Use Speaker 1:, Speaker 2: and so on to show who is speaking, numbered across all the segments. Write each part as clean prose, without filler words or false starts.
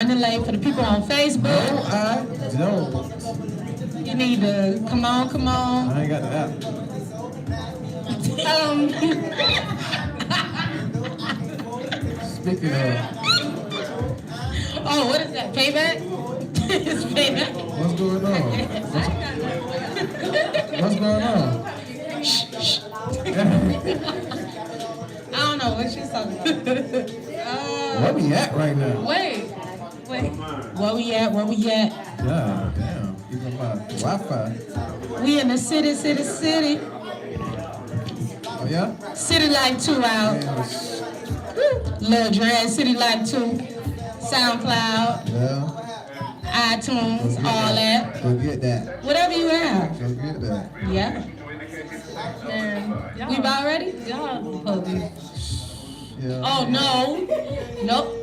Speaker 1: running late for the people on Facebook.
Speaker 2: No, I don't.
Speaker 1: You need to come on, come on.
Speaker 2: I ain't got the app.
Speaker 1: Um,
Speaker 2: Speaking of,
Speaker 1: oh, what is that? Payback? It's payback.
Speaker 2: what's going on? What's going on?
Speaker 1: I don't know what she's talking about.
Speaker 2: Where we at right now?
Speaker 1: Wait. Where we at? Where we at?
Speaker 2: Yeah, damn. Even my Wi-Fi.
Speaker 1: We in the city.
Speaker 2: Oh yeah?
Speaker 1: City Life 2 out.
Speaker 2: Damn.
Speaker 1: Lil Dread, City Life 2. SoundCloud,
Speaker 2: Yeah.
Speaker 1: iTunes, all that.
Speaker 2: Go get that.
Speaker 1: Whatever you have.
Speaker 2: Go get that.
Speaker 1: Yeah. Man, we about ready? Y'all supposed to be.
Speaker 2: Yeah.
Speaker 1: Oh, no. Nope.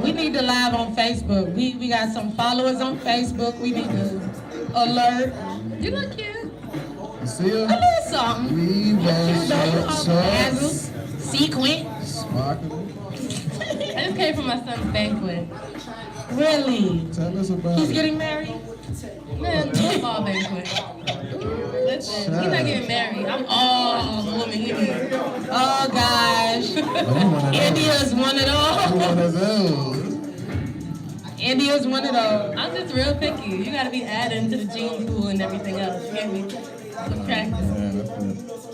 Speaker 1: We need to live on Facebook. We got some followers on Facebook. We need to alert. You look cute.
Speaker 2: You see her?
Speaker 1: A little something.
Speaker 2: We
Speaker 1: Dazzles, sequin.
Speaker 2: Sparkling.
Speaker 3: I just came from my son's banquet.
Speaker 1: Really?
Speaker 2: Tell us about
Speaker 1: He's
Speaker 2: it.
Speaker 1: getting married?
Speaker 3: Man, football banquet. Listen, he's not getting married. I'm all woman. He is.
Speaker 1: Oh, gosh.
Speaker 2: Oh, you one of those.
Speaker 1: India's one of
Speaker 2: You
Speaker 1: those.
Speaker 2: one of those.
Speaker 1: India's one of those.
Speaker 3: I'm just real picky. You gotta be adding to the gene pool and everything else. You get me? Subtracting.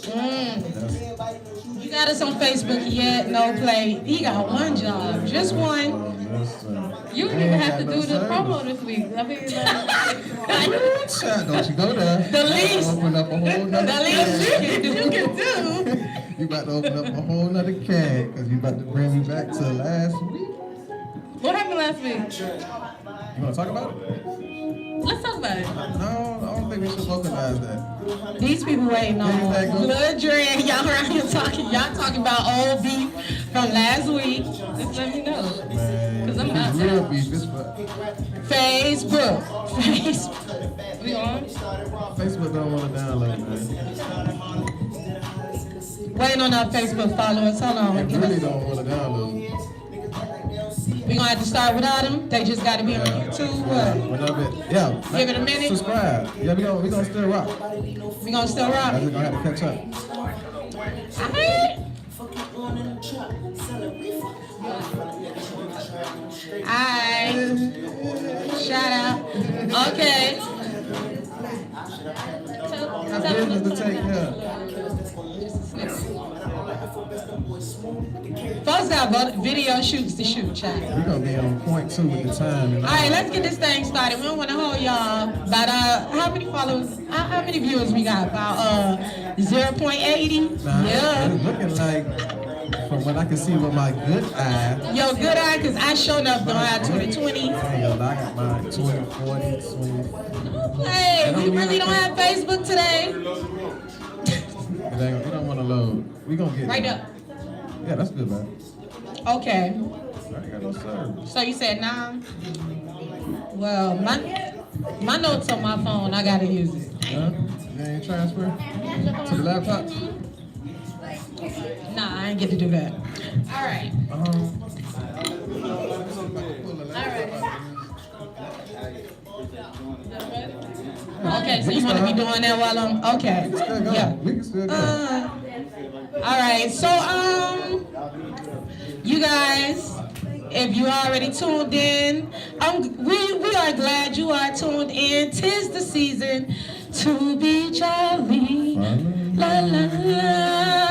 Speaker 2: Yeah, that's good.
Speaker 1: You got us on Facebook yet? No play. He got one job. Just one.
Speaker 3: You didn't even have to do the promo this week. I mean,
Speaker 2: Don't you go there.
Speaker 1: The least.
Speaker 2: Open up a whole nother
Speaker 1: The least you can do.
Speaker 2: You about to open up a whole nother can because you about to bring me back to last week.
Speaker 3: what happened last week?
Speaker 2: You want to talk about it?
Speaker 3: Let's talk about it.
Speaker 2: No, I don't think we should vocalize that.
Speaker 1: These people waiting on Lil Dre. Y'all around here talking. Y'all talking about old beef from last week.
Speaker 3: Just let me know.
Speaker 2: Man,
Speaker 3: 'Cause I'm
Speaker 2: it's
Speaker 3: not
Speaker 2: real
Speaker 3: there.
Speaker 2: beef. It's for
Speaker 1: Facebook.
Speaker 3: We on?
Speaker 2: Facebook don't want to download, man.
Speaker 1: Waiting on our Facebook followers. Hold on.
Speaker 2: They really don't want to download.
Speaker 1: We gonna have to start without them. They just gotta be on YouTube. What?
Speaker 2: Whatever. Yeah.
Speaker 1: Give it a minute.
Speaker 2: Subscribe. Yeah, we gonna still rock.
Speaker 1: We gonna still
Speaker 2: I
Speaker 1: rock.
Speaker 2: just gonna have to catch up.
Speaker 1: Alright. Shout out. Okay.
Speaker 2: Have business to take care of.
Speaker 1: Folks got video shoots to shoot, child.
Speaker 2: We're gonna be on point too with the time. And
Speaker 1: All right, let's get this thing started. We don't want to hold y'all. But how many followers? How many viewers we got? About 0.80.
Speaker 2: Nah,
Speaker 1: Yeah.
Speaker 2: it's looking like, from what I can see with my good eye,
Speaker 1: Yo, good eye, cause I showed up don't have 2020.
Speaker 2: I got my 20, 40, 20.
Speaker 1: Hey, we really don't have Facebook today.
Speaker 2: We don't want to load. We gonna get
Speaker 1: Right
Speaker 2: it.
Speaker 1: up.
Speaker 2: Yeah, that's good, man.
Speaker 1: Okay.
Speaker 2: I ain't got no service.
Speaker 1: So you said 9? Well, my notes on my phone, I gotta use it.
Speaker 2: Huh? You ain't transfer to the laptop?
Speaker 1: Nah, I ain't get to do that. All right. Okay, so you want to be doing that while I'm okay?
Speaker 2: Still go.
Speaker 1: Yeah.
Speaker 2: We can still go.
Speaker 1: All right. So you guys, if you already tuned in, we are glad you are tuned in. 'Tis the season to be jolly. La la la.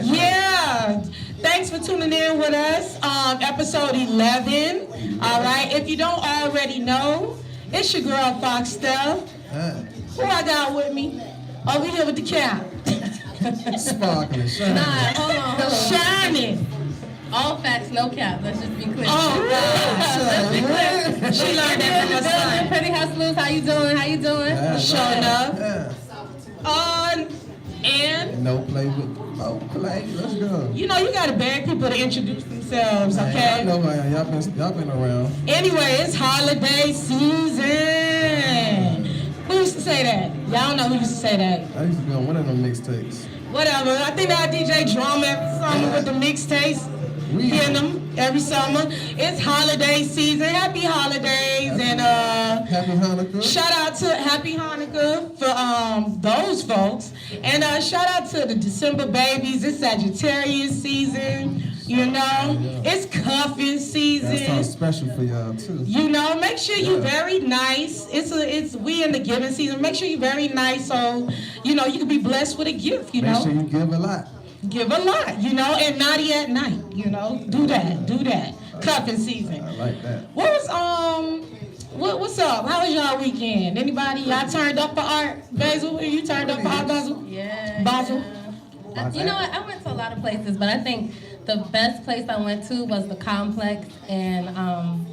Speaker 1: Yeah. Thanks for tuning in with us. Episode 11. All right. If you don't already know, it's your girl Fox Steph. Who I got with me? Over here with the cap.
Speaker 2: Sparkling, shining.
Speaker 3: Nah, hold on.
Speaker 1: Shining.
Speaker 3: All facts, no cap. Let's just be clear.
Speaker 1: Oh, God. She learned that from her son.
Speaker 3: Pretty hustlers, how you doing? How you doing?
Speaker 2: Yeah,
Speaker 1: Showing up.
Speaker 2: Yeah.
Speaker 1: And
Speaker 2: No play with. Oh, play. Let's go.
Speaker 1: you know you gotta beg people to introduce themselves,
Speaker 2: Man,
Speaker 1: okay?
Speaker 2: I know who I am. Y'all been around.
Speaker 1: Anyway, it's holiday season. Who used to say that? Y'all know who used to say that.
Speaker 2: I used to be on one of them mixtapes.
Speaker 1: Whatever. I think that DJ Drama something with the mixtapes. Hearing them every summer. It's holiday season. Happy holidays and
Speaker 2: Happy Hanukkah.
Speaker 1: shout out to Happy Hanukkah for those folks. And shout out to the December babies. It's Sagittarius season. You know, it's cuffing
Speaker 2: That sounds
Speaker 1: season.
Speaker 2: special for y'all too.
Speaker 1: You know, make sure you're very nice. It's we in the giving season. Make sure you're very nice so you know you can be blessed with a gift. You
Speaker 2: Make
Speaker 1: know,
Speaker 2: sure you give a lot.
Speaker 1: give a lot. You know, and naughty at night. You know, do that. Cuffing season.
Speaker 2: I like that.
Speaker 1: What was what's up? How was y'all weekend? Anybody? Y'all turned up for art? Basil, you turned up for art, Basil?
Speaker 3: Yeah.
Speaker 1: Basil?
Speaker 3: yeah. You know what? I went to a lot of places, but I think the best place I went to was the Complex and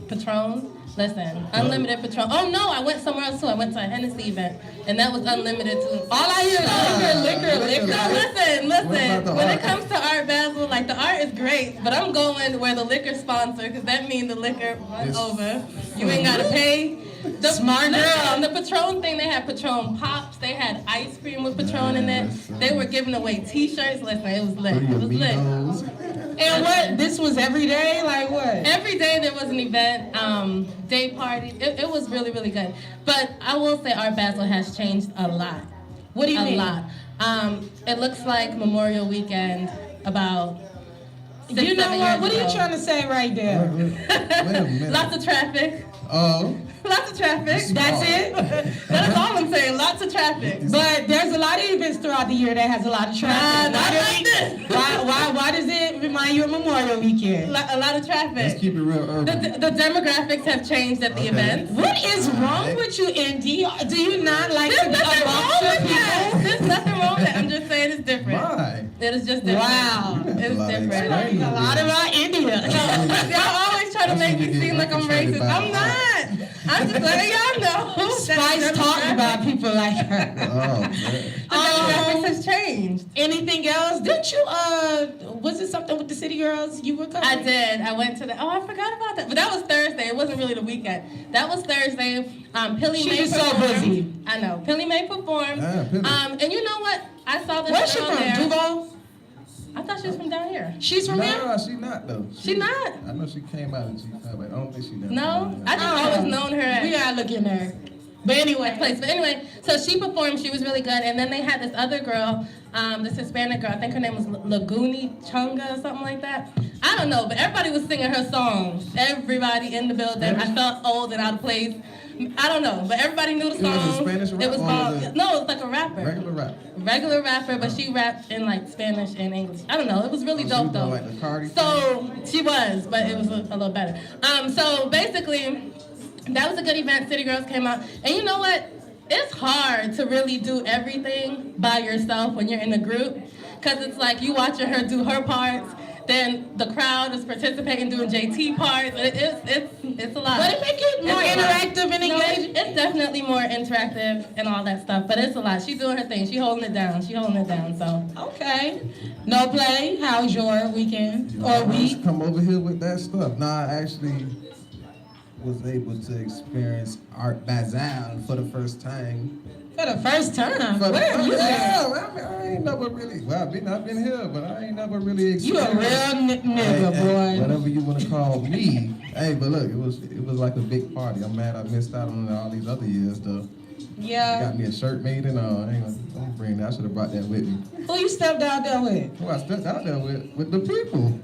Speaker 3: Patron. Listen, unlimited Patron. Oh no, I went somewhere else too. I went to a Hennessy event, and that was unlimited too.
Speaker 1: All I hear is liquor.
Speaker 3: No, listen.
Speaker 2: What about the
Speaker 3: When
Speaker 2: art?
Speaker 3: it comes to art, Basil, like the art is great, but I'm going where the liquor sponsor, because that means the liquor runs over. You ain't gotta pay. The
Speaker 1: Smart girl.
Speaker 3: The Patron thing, they had Patron Pops. They had ice cream with Patron in it. They were giving away T-shirts. Listen, it was lit. It was lit.
Speaker 1: And what? This was every day? Like what?
Speaker 3: Every day there was an event, day party. It was really, really good. But I will say Art Basel has changed a lot.
Speaker 1: What do you mean?
Speaker 3: A lot. It looks like Memorial Weekend about 6,
Speaker 1: You know
Speaker 3: 7
Speaker 1: what?
Speaker 3: years
Speaker 1: What are you
Speaker 3: ago.
Speaker 1: trying to say right there?
Speaker 2: Wait a minute.
Speaker 3: Lots of traffic.
Speaker 2: Oh,
Speaker 3: Lots of traffic.
Speaker 1: That's it?
Speaker 3: That's all I'm saying. Lots of traffic.
Speaker 1: But there's a lot of events throughout the year that has a lot of traffic.
Speaker 3: not
Speaker 1: Why
Speaker 3: like
Speaker 1: does-
Speaker 3: this.
Speaker 1: Why does it remind you of Memorial Weekend?
Speaker 3: A lot of
Speaker 2: let's
Speaker 3: traffic.
Speaker 2: keep it real urban.
Speaker 3: The demographics have changed at the
Speaker 2: Okay.
Speaker 3: events.
Speaker 1: What is wrong with you, Indy? Do you not like
Speaker 3: There's
Speaker 1: to be
Speaker 3: nothing wrong
Speaker 1: amongst your
Speaker 3: with that.
Speaker 1: people?
Speaker 3: There's nothing wrong with that. I'm just saying it's different.
Speaker 2: Why?
Speaker 3: It is just different.
Speaker 1: Wow.
Speaker 3: It's different.
Speaker 1: A lot about India.
Speaker 3: Y'all always try to make me seem like I'm racist. I'm not. I'm just letting y'all know.
Speaker 1: Spice talking about people like her.
Speaker 2: Oh, man.
Speaker 3: The demographics has changed.
Speaker 1: Anything else? Didn't you, was it something with the City Girls you were covering?
Speaker 3: I did. I went to the. Oh, I forgot about that. But that was Thursday. It wasn't really the weekend. That was Thursday. Pilly
Speaker 1: She
Speaker 3: May
Speaker 1: is so
Speaker 3: performed.
Speaker 1: busy.
Speaker 3: I know. Pilly May performed.
Speaker 2: Ah, Pilly.
Speaker 3: And you know what? I saw this
Speaker 1: Where's she
Speaker 3: girl
Speaker 1: from?
Speaker 3: there.
Speaker 1: Duval?
Speaker 3: I thought she was from down here.
Speaker 1: She's from here?
Speaker 2: No, she not though.
Speaker 3: She not.
Speaker 2: I know she came out of G5, but I don't think she done.
Speaker 3: No, I just always known her as.
Speaker 1: We gotta look in there. But anyway,
Speaker 3: place. But anyway, so she performed. She was really good. And then they had this other girl, this Hispanic girl. I think her name was Laguni Chunga or something like that. I don't know, but everybody was singing her songs. Everybody in the building. I felt old and out of place. I don't know, but everybody knew the
Speaker 2: It was a
Speaker 3: song.
Speaker 2: Spanish rap
Speaker 3: It was
Speaker 2: or
Speaker 3: called,
Speaker 2: was it
Speaker 3: no, it was like a rapper.
Speaker 2: Regular rap.
Speaker 3: Regular rapper, but she rapped in like Spanish and English. I don't know. It was really
Speaker 2: She
Speaker 3: dope
Speaker 2: was
Speaker 3: though.
Speaker 2: doing like the Cardi
Speaker 3: So she was, but it was a little better. So basically, that was a good event. City Girls came out, and you know what? It's hard to really do everything by yourself when you're in a group, because it's like you watching her do her parts, then the crowd is participating doing JT parts. It's a lot.
Speaker 1: but it make it more
Speaker 3: It's a lot.
Speaker 1: interactive and
Speaker 3: No,
Speaker 1: engaging.
Speaker 3: it's definitely more interactive and all that stuff, but it's a lot. She doing her thing. She holding it down. So.
Speaker 1: Okay. No play. How's your weekend
Speaker 2: You
Speaker 1: or
Speaker 2: know,
Speaker 1: week?
Speaker 2: come over here with that stuff. Nah, I actually was able to experience Art Basel for the first time.
Speaker 1: For the first time.
Speaker 2: For the
Speaker 1: Where have you
Speaker 2: first-
Speaker 1: been?
Speaker 2: Yeah, well, I mean, I ain't never really. Well, I've been here, but I ain't never really
Speaker 1: You a
Speaker 2: experienced.
Speaker 1: real nigga, boy.
Speaker 2: Whatever you want to call me. Hey, but look, it was like a big party. I'm mad I missed out on all these other years though. I
Speaker 1: Yeah.
Speaker 2: got me a shirt made and all. I ain't gonna bring that. I should have brought that with me.
Speaker 1: Who you stepped out there with?
Speaker 2: Who I stepped out there with the people.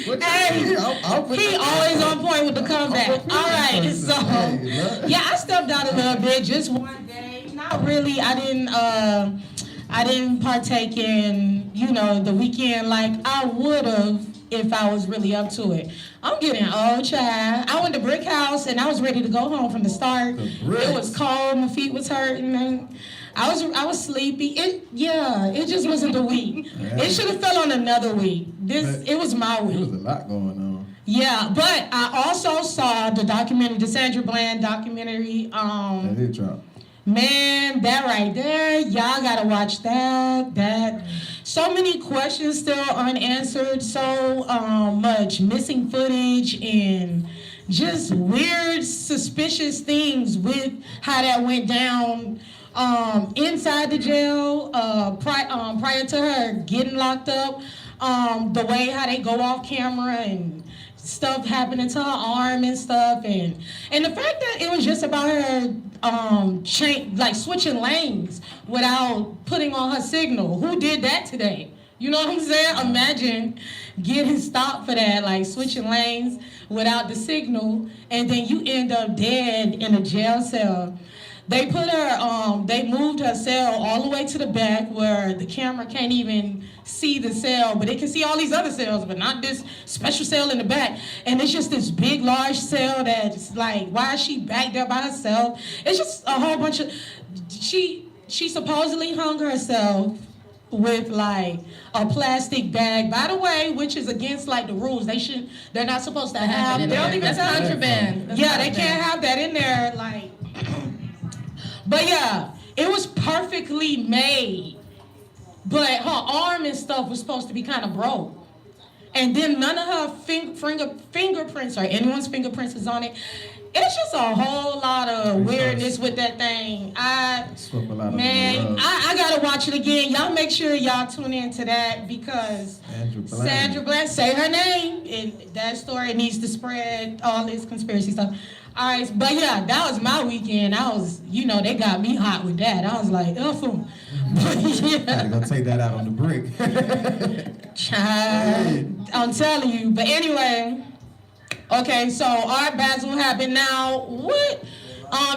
Speaker 2: What you
Speaker 1: Hey,
Speaker 2: mean? I'll put
Speaker 1: He always on point with the comeback. All right, so
Speaker 2: Hey, look.
Speaker 1: yeah, I stepped out a little bit, just one day. Not really. I didn't partake in, the weekend like I would have if I was really up to it. I'm getting old, child. I went to Brick House and I was ready to go home from the start.
Speaker 2: The Bricks.
Speaker 1: It was cold, my feet was hurting, and I was sleepy. It just wasn't the week. It should have fell on another week. It was my
Speaker 2: There was
Speaker 1: week.
Speaker 2: a lot going on.
Speaker 1: Yeah, but I also saw the documentary, the Sandra Bland documentary.
Speaker 2: That did drop.
Speaker 1: Man, that right there, y'all gotta watch that. So many questions still unanswered, so much missing footage and just weird, suspicious things with how that went down inside the jail prior to her getting locked up. the way how they go off camera and stuff happening to her arm and stuff, and the fact that it was just about her switching lanes without putting on her signal. Who did that today? You know what I'm saying? Imagine getting stopped for that, like switching lanes without the signal, and then you end up dead in a jail cell. They put her, they moved her cell all the way to the back where the camera can't even see the cell, but it can see all these other cells, but not this special cell in the back. And it's just this big, large cell that's like, why is she back there by herself? It's just a whole bunch of, she supposedly hung herself with like a plastic bag, by the way, which is against like the rules. They're not supposed to have, they don't even
Speaker 3: That's contraband.
Speaker 1: Yeah, they can't have that in there, like. But yeah, it was perfectly made. But her arm and stuff was supposed to be kind of broke. And then none of her fingerprints or anyone's fingerprints is on it. It's just a whole lot of weirdness with that thing. I gotta watch it again. Y'all make sure y'all tune into that because Sandra Bland, say her name. And that story needs to spread all this conspiracy stuff. All right, but yeah, that was my weekend. They got me hot with that. I was like, them.
Speaker 2: Gotta go take that out on the brick.
Speaker 1: Child, I'm telling you. But anyway, okay, so Art Basel happened now. What?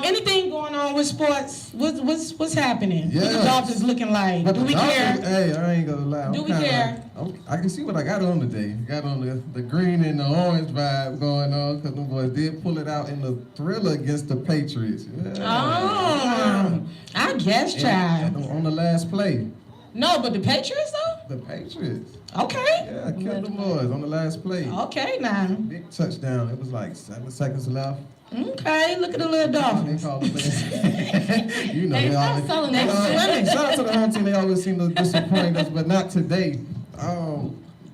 Speaker 1: Anything going on with sports? What's happening?
Speaker 2: Yeah.
Speaker 1: What the Dolphins looking like?
Speaker 2: But
Speaker 1: Do we care?
Speaker 2: Hey, I ain't gonna lie.
Speaker 1: Do we care?
Speaker 2: I can see what I got on today. Got on the green and the orange vibe going on because the boys did pull it out in the thriller against the Patriots. Yeah.
Speaker 1: Oh, I guess, child.
Speaker 2: On the last play.
Speaker 1: No, but the Patriots though?
Speaker 2: The Patriots.
Speaker 1: Okay.
Speaker 2: Yeah, killed the boys on the last play.
Speaker 1: Okay, now.
Speaker 2: Big touchdown. It was like 7 seconds left.
Speaker 1: Okay, look at the little Dolphins.
Speaker 2: They call it you know,
Speaker 3: They
Speaker 2: they always,
Speaker 3: selling
Speaker 2: they
Speaker 3: that
Speaker 2: always, shout out to the home team. They always seem to disappoint us, but not today.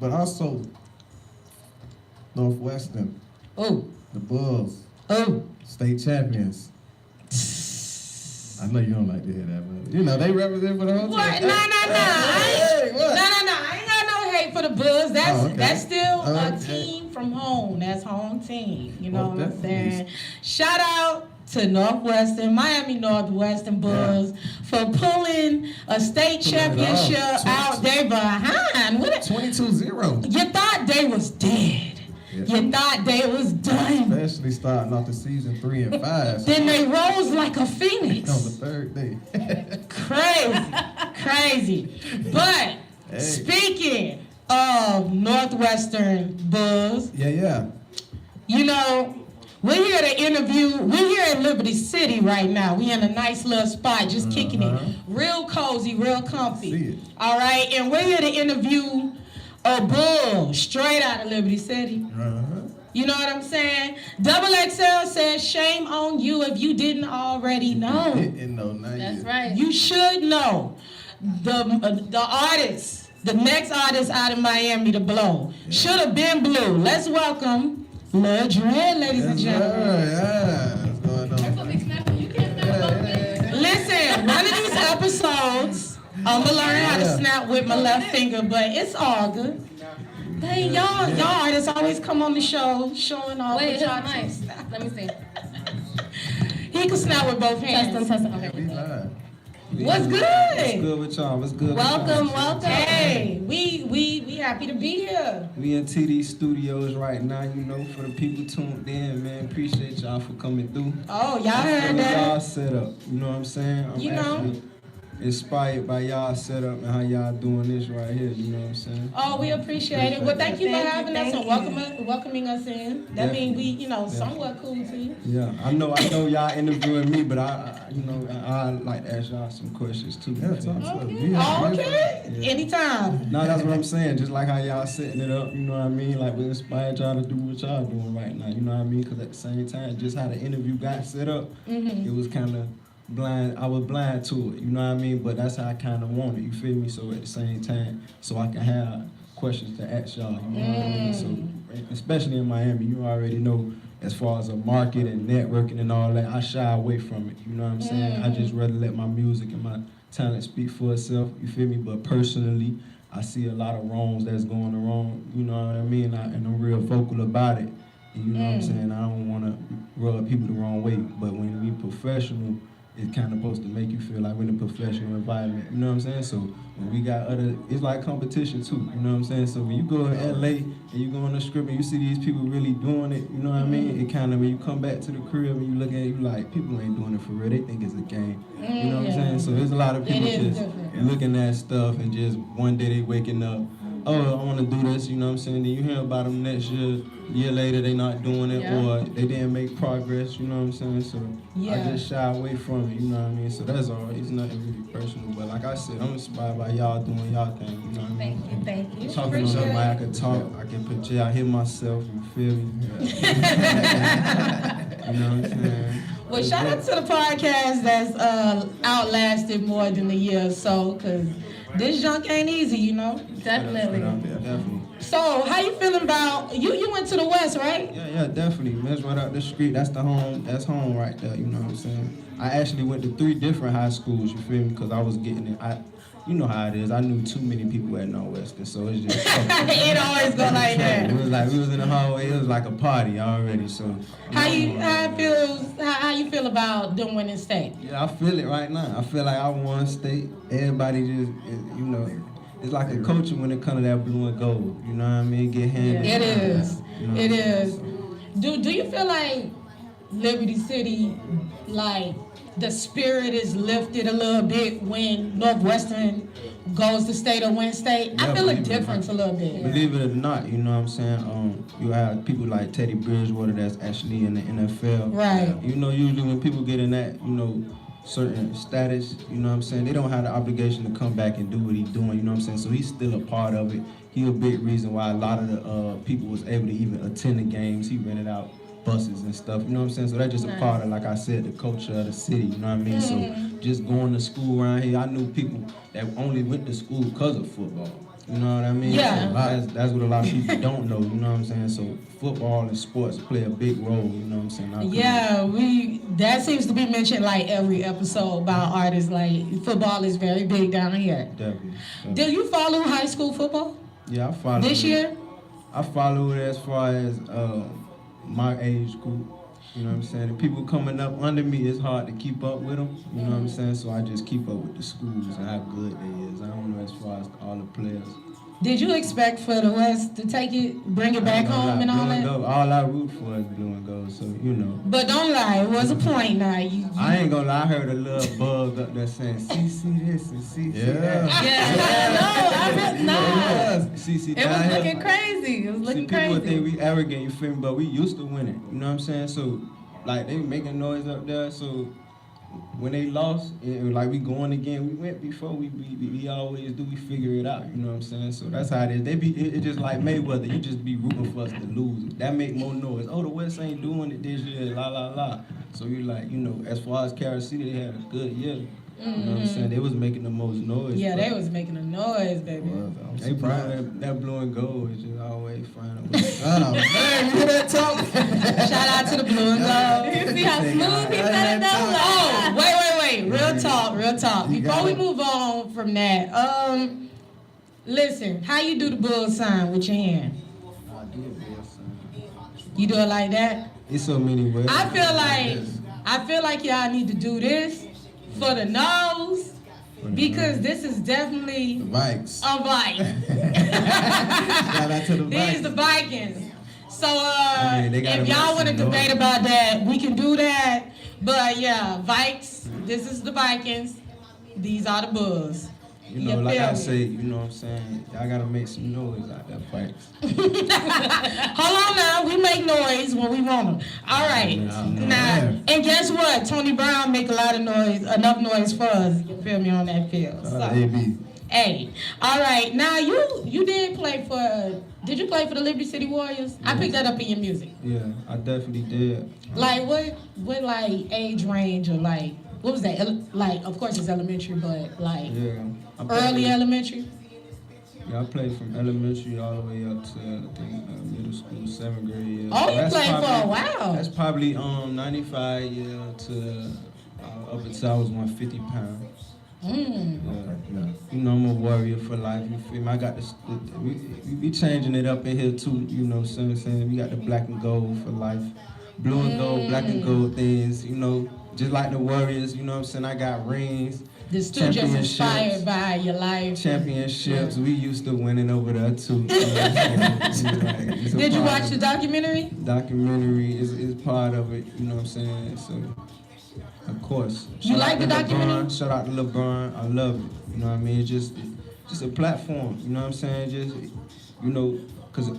Speaker 2: But also Northwestern,
Speaker 1: Oh,
Speaker 2: the Bulls,
Speaker 1: oh.
Speaker 2: state champions. I know you don't like to hear that, but they represent for the whole team.
Speaker 1: What? No.
Speaker 2: Hey, what?
Speaker 1: No. I ain't got no hate for the Bulls. That's still a
Speaker 2: Okay.
Speaker 1: team from home. That's home team. You know
Speaker 2: Well,
Speaker 1: what I'm
Speaker 2: definitely.
Speaker 1: saying? Shout out to Miami Northwestern Bulls for pulling a state championship out there behind.
Speaker 2: 22-0.
Speaker 1: You thought they was dead.
Speaker 2: Yes.
Speaker 1: You thought they was done.
Speaker 2: Especially starting off the season 3 and 5.
Speaker 1: Then they rose like a phoenix.
Speaker 2: On the third day.
Speaker 1: Crazy. But
Speaker 2: Hey.
Speaker 1: speaking of Northwestern Bulls,
Speaker 2: Yeah.
Speaker 1: we're here to interview. We're here in Liberty City right now. We in a nice little spot, just kicking it, real cozy, real comfy.
Speaker 2: See it.
Speaker 1: All right, and we're here to interview a bull straight out of Liberty City. You know what I'm saying? Double XL says, shame on you if you didn't already know.
Speaker 2: Didn't know, not
Speaker 3: That's
Speaker 2: yet.
Speaker 3: right.
Speaker 1: You should know. The artist, the next artist out of Miami to blow, should have been blue. Let's welcome Lil Dread, ladies and gentlemen.
Speaker 2: Yeah. What's going on?
Speaker 1: Listen, one of these episodes, I'm gonna learn how to snap with my left finger, but it's all good. Hey, y'all artists always come on the show showing off.
Speaker 3: Wait,
Speaker 1: what
Speaker 3: his
Speaker 1: y'all
Speaker 3: mic.
Speaker 1: do.
Speaker 3: Let me see.
Speaker 1: He can snap with both hands.
Speaker 3: Testing. Okay.
Speaker 2: We live.
Speaker 1: What's good?
Speaker 4: What's good with y'all? What's good?
Speaker 3: Welcome.
Speaker 1: Hey, we happy to be here.
Speaker 4: We in TD Studios right now. For the people tuned in, man. Appreciate y'all for coming through.
Speaker 1: Oh, y'all heard
Speaker 4: Y'all
Speaker 1: that?
Speaker 4: set up. You know what I'm saying? I'm
Speaker 1: You know.
Speaker 4: actually inspired by y'all setup and how y'all doing this right here. You know what I'm saying?
Speaker 1: Oh, we appreciate it. Well, thank you for having us and welcoming us in. That means we, somewhat cool to you.
Speaker 4: Yeah, I know y'all interviewing me, but I like to ask y'all some questions too.
Speaker 2: Yeah, talk to us.
Speaker 1: Oh, okay.
Speaker 4: Yeah.
Speaker 1: Anytime.
Speaker 4: No, that's what I'm saying. Just like how y'all setting it up, you know what I mean? Like we inspired y'all to do what y'all doing right now, you know what I mean? Because at the same time, just how the interview got set up, it was kind of blind. I was blind to it, you know what I mean? But that's how I kind of want it, you feel me? So at the same time, so I can have questions to ask y'all, you know what I mean? So especially in Miami, you already know. As far as a market and networking and all that, I shy away from it. You know what I'm saying? I just rather let my music and my talent speak for itself. You feel me? But personally, I see a lot of wrongs that's going wrong, you know what I mean? And I'm real vocal about it. And you know what I'm saying? I don't want to rub people the wrong way, but when we professional, it's kind of supposed to make you feel like we're in a professional environment, you know what I'm saying? So when we got it's like competition too, you know what I'm saying? So when you go to LA and you go on the script and you see these people really doing it, you know what I mean? It kind of, when you come back to the crib and you look at it, you like, people ain't doing it for real, they think it's a game, you know what I'm saying? So there's a lot of people just looking at stuff and just one day they waking up, oh, I want to do this, you know what I'm saying? Then you hear about them next year later they not doing it, or they didn't make progress, you know what I'm saying? So I just shy away from it, you know what I mean? So that's all. It's nothing really personal, but like I said, I'm inspired by y'all doing y'all thing, you know what I mean?
Speaker 3: Thank you.
Speaker 4: Talking on somebody I can talk, I can put I hear myself, you feel me? You know what I'm saying?
Speaker 1: Well, shout out to the podcast that's outlasted more than a year or so, because this junk ain't easy, you know?
Speaker 3: Definitely.
Speaker 4: Definitely.
Speaker 1: So, how you feeling about, you went to the West, right?
Speaker 4: Yeah, definitely. That's right out the street. That's the home. That's home right there, you know what I'm saying? I actually went to 3 different high schools, you feel me? Because I was getting it. You know how it is. I knew too many people at Northwestern, so it's just...
Speaker 1: It always go like that.
Speaker 4: It was like, we was in the hallway, it was like a party already, so...
Speaker 1: How you feel about them winning state?
Speaker 4: Yeah, I feel it right now. I feel like I won state. Everybody just, you know... It's like a coaching when it comes to that blue and gold. You know what I mean? Get handed.
Speaker 1: It is.
Speaker 4: You know?
Speaker 1: It is. Do you feel like Liberty City, like the spirit is lifted a little bit when Northwestern goes to state or win state?
Speaker 4: Yeah,
Speaker 1: I feel a difference a little bit.
Speaker 4: Believe it or not, you know what I'm saying? You have people like Teddy Bridgewater that's actually in the NFL.
Speaker 1: Right.
Speaker 4: You know, usually when people get in that, you know, certain status, you know what I'm saying? They don't have the obligation to come back and do what he's doing, you know what I'm saying? So he's still a part of it. He's a big reason why a lot of the people was able to even attend the games. He rented out buses and stuff, you know what I'm saying? So that's just a part of, like I said, the culture of the city, you know what I mean? So just going to school around here, I knew people that only went to school because of football. You know what I mean?
Speaker 1: Yeah.
Speaker 4: So that's what a lot of people don't know, you know what I'm saying? So football and sports play a big role, you know what I'm saying?
Speaker 1: Yeah, that seems to be mentioned like every episode about artists, like football is very big down here.
Speaker 4: Definitely.
Speaker 1: Do you follow high school football?
Speaker 4: Yeah, I follow
Speaker 1: this year?
Speaker 4: I follow it as far as my age group. You know what I'm saying? The people coming up under me, it's hard to keep up with them. You know what I'm saying? So I just keep up with the schools and how good they is. I don't know as far as all the players.
Speaker 1: Did you expect for the West to take it, bring it back home and all that?
Speaker 4: All I root for is blue and gold, so you know.
Speaker 1: But don't lie, it was a point now.
Speaker 4: I ain't gonna lie, I heard a little bug up there saying, see this and see that.
Speaker 3: It was looking crazy. It was looking crazy.
Speaker 4: People think we arrogant, you feel me? But we used to win it, you know what I'm saying? So, like, they making noise up there, so when they lost, like we going again, we went before, we always do, we figure it out, you know what I'm saying? So that's how it is. It's just like Mayweather, you just be rooting for us to lose. That make more noise. Oh, the West ain't doing it this year, la la la. So you like, you know, as far as Carol City, they had a good year. You know what I'm saying? They was making the most noise.
Speaker 1: Yeah, they was making the noise, baby.
Speaker 4: They blowing that blue and gold is just always fine.
Speaker 2: Oh, man, you hear that talk?
Speaker 1: Shout out to the blue and gold.
Speaker 3: You see how smooth he said it though?
Speaker 1: Oh, wait. Real talk. Before we move on from that, listen, how you do the bull sign with your hand?
Speaker 4: I do it, yes.
Speaker 1: You do it like that?
Speaker 4: It's so many ways.
Speaker 1: I feel like y'all need to do this for the nose, because this is definitely
Speaker 2: The Vikes.
Speaker 1: a Vike.
Speaker 2: Shout out to the Vikes.
Speaker 1: These the Vikings. So
Speaker 4: they gotta
Speaker 1: if y'all want to
Speaker 4: make some
Speaker 1: debate
Speaker 4: noise.
Speaker 1: about that, we can do that. But yeah, Vikes, this is the Vikings. These are the Bulls.
Speaker 4: You know, like I say, you know what I'm saying? Y'all gotta make some noise out there, fights.
Speaker 1: Hold on now, we make noise when we want them. All right. Now, and guess what? Tony Brown make a lot of noise, enough noise for us. You feel me on that field. So,
Speaker 2: AB.
Speaker 1: hey, all right. Now you did play for. Did you play for the Liberty City Warriors? I picked that up in your music.
Speaker 4: Yeah, I definitely did.
Speaker 1: Like what like age range or like what was that? Like of course it's elementary, but like early elementary.
Speaker 4: Yeah, I played from elementary all the way up to I think middle school, 7th grade. Yeah.
Speaker 1: Oh, you
Speaker 4: That's
Speaker 1: played for a
Speaker 4: probably-
Speaker 1: while.
Speaker 4: That's probably 95 to up until I was 150 pounds. You know, I'm a warrior for life. You feel me? I got this. We be changing it up in here too. You know what I'm saying? We got the black and gold for life, blue and gold, black and gold things. You know, just like the Warriors. You know what I'm saying? I got rings.
Speaker 1: The studios inspired by your life.
Speaker 4: Championships. We used to winning over there too. You know what I'm saying?
Speaker 1: Did you watch the documentary?
Speaker 4: Documentary is part of it. You know what I'm saying? So. Of course.
Speaker 1: You like the documentary?
Speaker 4: Shout out to LeBron. I love it. You know what I mean? It's just a platform. You know what I'm saying? Just, you know, because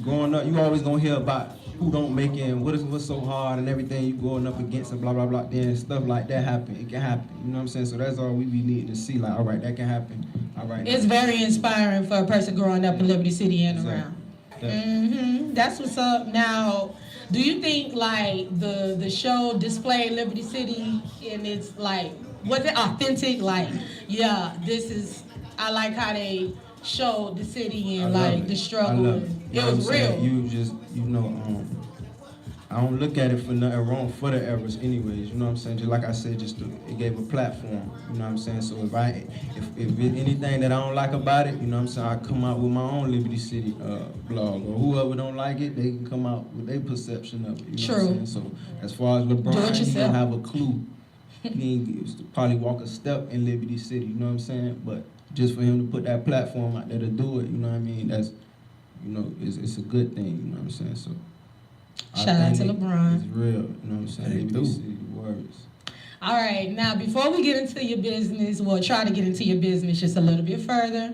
Speaker 4: growing up, you always gonna hear about who don't make it and what's so hard and everything you going up against and blah, blah, blah. Then stuff like that happen. It can happen. You know what I'm saying? So that's all we be needing to see. Like, all right, that can happen. All right.
Speaker 1: It's very inspiring for a person growing up in Liberty City and around.
Speaker 4: Exactly.
Speaker 1: That's what's up. Now, do you think like the show displayed Liberty City and it's like, was it authentic? Like, yeah, I like how they showed the city and like the struggle. It was real.
Speaker 4: I don't look at it for nothing wrong for the errors anyways, you know what I'm saying? Just like I said, it gave a platform, you know what I'm saying? So if anything that I don't like about it, you know what I'm saying, I come out with my own Liberty City blog, or whoever don't like it, they can come out with their perception of it, you know what I'm saying? So as far as LeBron, he don't have a clue. He ain't probably walk a step in Liberty City, you know what I'm saying? But just for him to put that platform out there to do it, you know what I mean? That's, you know, it's a good thing, you know what I'm saying? So.
Speaker 1: Shout out to LeBron.
Speaker 4: It's real, you know what I'm saying? Liberty City Warriors.
Speaker 1: All right, now before we get into your business, we'll try to get into your business just a little bit further.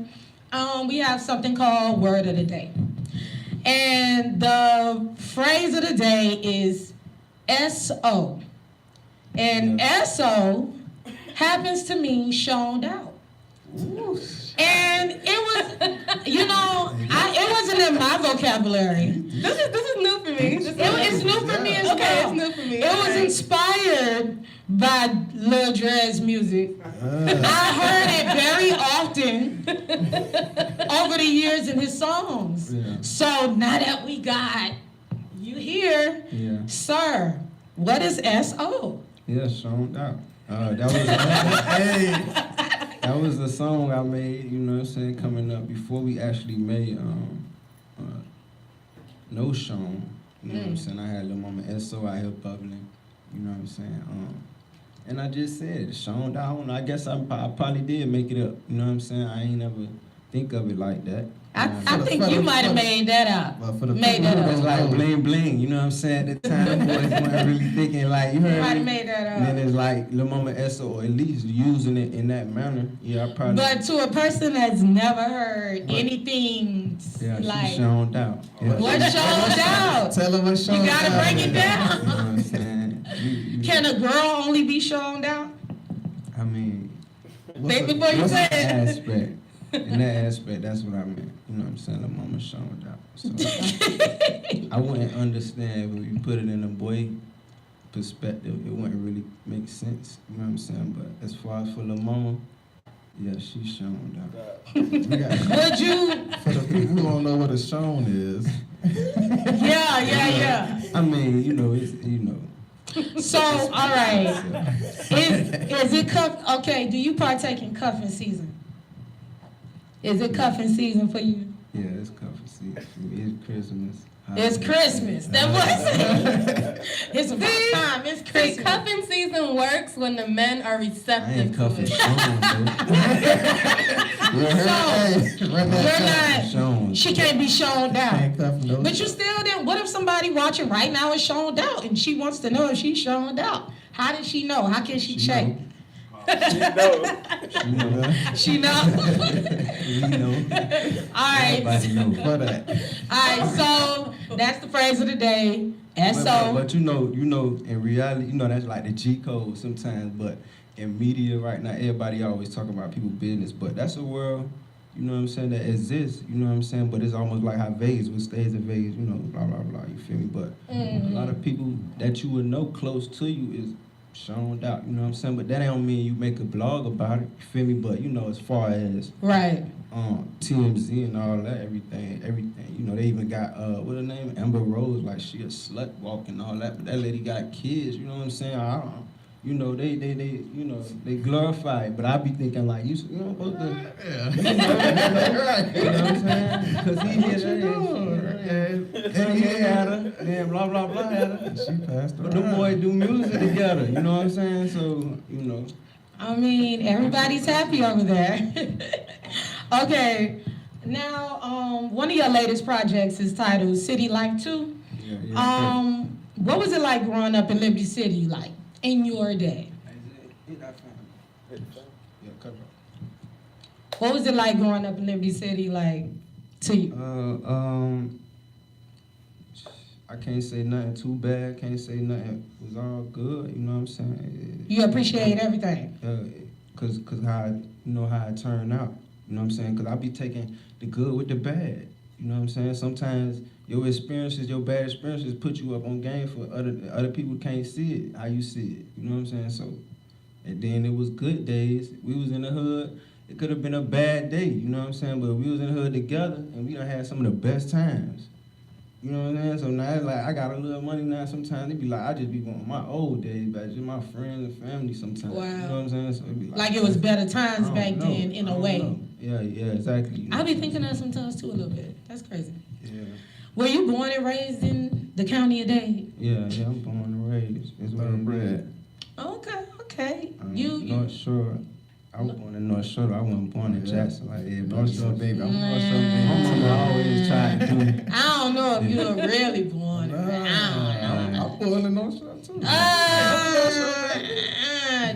Speaker 1: We have something called Word of the Day. And the phrase of the day is SO. And SO happens to mean shown out. And it was, you know, it wasn't in my vocabulary.
Speaker 3: This is new for me.
Speaker 1: It's new for me as well.
Speaker 3: Okay, it's new for me.
Speaker 1: It was inspired by Lil Dre's music. I heard it very often over the years in his songs.
Speaker 4: Yeah.
Speaker 1: So now that we got you here, sir, what is SO?
Speaker 4: Yeah, shown out. That was a song I made, you know what I'm saying, coming up before we actually made No Shown. You know what I'm saying? I had Lil Mama SO out here bubbling, you know what I'm saying? And I just said, shown out. I guess I probably did make it up, you know what I'm saying? I ain't never think of it like that.
Speaker 1: I think you might have made that up. Made that
Speaker 4: It
Speaker 1: up.
Speaker 4: was like bling bling, you know what I'm saying? At the time, boys weren't really thinking like, you heard
Speaker 1: You might
Speaker 4: me?
Speaker 1: have made that up.
Speaker 4: And then it's like Lil Mama SO, or at least using it in that manner. Yeah, I probably.
Speaker 1: But to a person that's never heard anything like,
Speaker 4: she shown out. Yeah.
Speaker 1: what's shown out?
Speaker 2: Tell her what's shown out.
Speaker 1: You gotta break it down.
Speaker 4: You know what I'm saying?
Speaker 1: Can a girl only be shown out?
Speaker 4: I mean,
Speaker 1: Think before you
Speaker 4: what's
Speaker 1: say
Speaker 4: the
Speaker 1: it.
Speaker 4: aspect? In that aspect, that's what I meant. You know what I'm saying? Lil Mama shown out. So I wouldn't understand when you put it in a boy perspective. It wouldn't really make sense. You know what I'm saying? But as far as for Lil Mama, yeah, she's shown out.
Speaker 1: Would you?
Speaker 2: For the people who don't know what a shown is.
Speaker 1: Yeah.
Speaker 4: I mean, you know, it's, you know.
Speaker 1: So, all right. Is it cuff? Okay, do you partake in cuffing season? Is it cuffing season for you?
Speaker 4: Yeah, it's cuffing season for me. It's Christmas.
Speaker 1: It's Christmas. That was it. It's about time. It's
Speaker 3: See,
Speaker 1: Christmas.
Speaker 3: cuffing season works when the men are
Speaker 4: I
Speaker 3: receptive
Speaker 4: ain't
Speaker 3: to
Speaker 4: cuffing
Speaker 3: it.
Speaker 4: Sean,
Speaker 1: She can't be shown down.
Speaker 2: Ain't cuffing no.
Speaker 1: But you still then, what if somebody watching right now is shown out and she wants to know if she's shown out? How does she know? How can she check?
Speaker 4: know.
Speaker 1: She know?
Speaker 4: We know.
Speaker 1: All right.
Speaker 4: Everybody know.
Speaker 2: For that.
Speaker 1: All right, so that's the phrase of the day. SO.
Speaker 4: But you know, in reality, you know, that's like the G code sometimes. But in media right now, everybody always talking about people's business. But that's a world, you know what I'm saying, that exists. You know what I'm saying. But it's almost like how Vegas, what stays in Vegas, you know, blah blah blah. You feel me? But a lot of people that you would know close to you is shown out. You know what I'm saying. But that don't mean you make a blog about it. You feel me? But you know, as far as
Speaker 1: Right.
Speaker 4: TMZ and all that, everything. You know, they even got what her name, Amber Rose, like she a slut walk and all that. But that lady got kids. You know what I'm saying? you know, they glorify it, but I be thinking like, you know, supposed to, you know what I'm saying? Cause he hit her, and he had her, and then blah, blah, blah had her.
Speaker 2: She passed
Speaker 4: But the boys do music together, you know what I'm saying? So, you know.
Speaker 1: I mean, everybody's happy over there. Okay, now, one of your latest projects is titled City Life 2.
Speaker 4: Yeah.
Speaker 1: What was it like growing up in Liberty City, like, in your day? What was it like growing up in Liberty City, like, to you?
Speaker 4: I can't say nothing too bad. Can't say nothing was all good. You know what I'm saying?
Speaker 1: You appreciate everything?
Speaker 4: Cause how how it turned out. You know what I'm saying? Cause I be taking the good with the bad. You know what I'm saying? Sometimes your experiences, your bad experiences, put you up on game for other people can't see it how you see it. You know what I'm saying? So, and then it was good days. We was in the hood. It could have been a bad day. You know what I'm saying? But we was in the hood together, and we done had some of the best times. You know what I'm saying? So now it's like I got a little money now. Sometimes it be like I just be going my old days back, just my friends and family. Sometimes.
Speaker 1: Wow.
Speaker 4: You know what I'm saying? So it be
Speaker 1: Like it was better times
Speaker 4: I
Speaker 1: back
Speaker 4: don't know.
Speaker 1: then, in
Speaker 4: I
Speaker 1: a
Speaker 4: don't
Speaker 1: way.
Speaker 4: know. Yeah, exactly. You know?
Speaker 1: I be thinking that sometimes too a little bit. That's crazy.
Speaker 4: Yeah.
Speaker 1: Were you born and raised in the county of Dade?
Speaker 4: Yeah, I'm born and raised. It's where I'm
Speaker 2: Thoroughbred.
Speaker 1: Okay.
Speaker 4: North Shore. I was born in North Shore. I wasn't born in Jackson like everybody.
Speaker 2: North Shore
Speaker 4: else.
Speaker 2: baby. I'm North Shore
Speaker 1: Man.
Speaker 2: baby.
Speaker 4: My mama always tried to do.
Speaker 1: I don't know if you were really born.
Speaker 2: I'm born in North Shore too.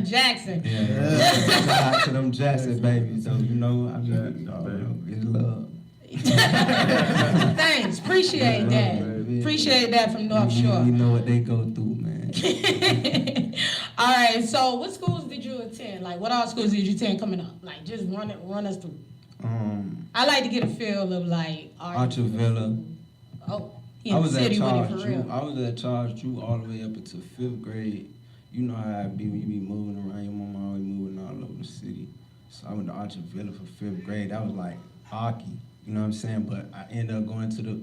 Speaker 1: Jackson.
Speaker 4: Yeah. Shout out to them Jackson babies, though. You know, I mean, it's love.
Speaker 1: Thanks. Appreciate that.
Speaker 4: baby.
Speaker 1: Appreciate that from North
Speaker 4: You
Speaker 1: Shore.
Speaker 4: know what they go through, man.
Speaker 1: All right. So, what schools did you attend? Like, what all schools did you attend coming up? Like, just run us through. I like to get a feel of like
Speaker 4: Archer Villa.
Speaker 1: Oh,
Speaker 4: I
Speaker 1: in the
Speaker 4: was at
Speaker 1: city with it
Speaker 4: Charles
Speaker 1: for
Speaker 4: Drew.
Speaker 1: real.
Speaker 4: I was at Charles Drew all the way up until 5th grade. You know how it be when you be moving around. Your mama always moving all over the city. So I went to Archer Villa for 5th grade. That was like hockey. You know what I'm saying? But I ended up going to the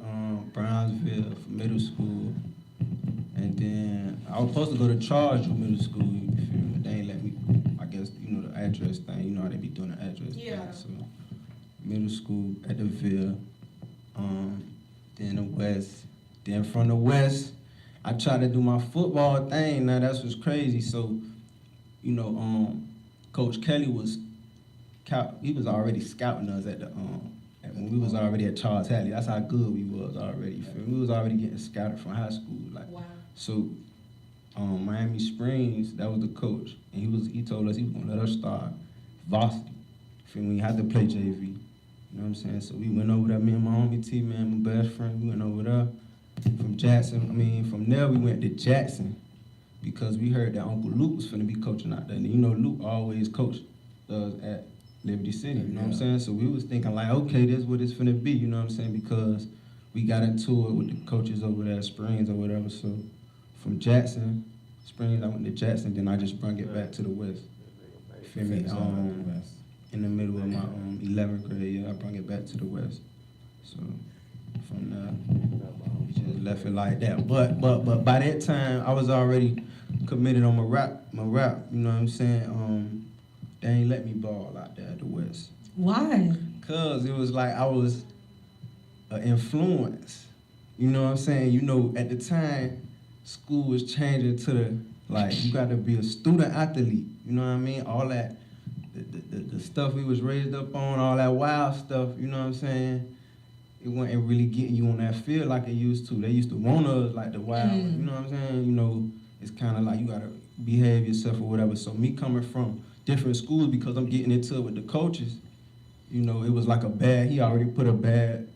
Speaker 4: Brownsville for middle school. And then I was supposed to go to Charles Drew Middle School. You feel me? They ain't let me, I guess, the address thing. You know how they be doing the address
Speaker 1: Yeah.
Speaker 4: thing. So middle school at the Ville. Then the West. Then from the West, I tried to do my football thing. Now that's what's crazy. So, Coach Kelly he was already scouting us at the when we was already at Charles Hadley. That's how good we was already. You feel me? We was already getting scouted from high school.
Speaker 1: Wow.
Speaker 4: So, Miami Springs, that was the coach, and he told us he was gonna let us start varsity. Feel me? We had to play JV. You know what I'm saying? So we went over there. Me and my homie T, man, my best friend. We went over there. From there we went to Jackson because we heard that Uncle Luke was finna be coaching out there. And Luke always coached us at Liberty City, you know what I'm saying? So we was thinking like, okay, this is what it's finna be, you know what I'm saying? Because we got into it with the coaches over there at Springs or whatever. So from Jackson, Springs, I went to Jackson, then I just brought it back to the West. You feel me? In the middle of my 11th grade year, I brought it back to the West. So from there, we just left it like that. But by that time, I was already committed on my rap, you know what I'm saying? They ain't let me ball out there at the West.
Speaker 1: Why?
Speaker 4: Cause it was like I was an influence. You know what I'm saying? At the time, school was changing to you gotta be a student athlete. You know what I mean? All that, the stuff we was raised up on, all that wild stuff, you know what I'm saying? It wasn't really getting you on that field like it used to. They used to want us like the wild, you know what I'm saying? It's kind of like you gotta behave yourself or whatever. So me coming from different schools because I'm getting into it with the coaches, it was like he already put a bad,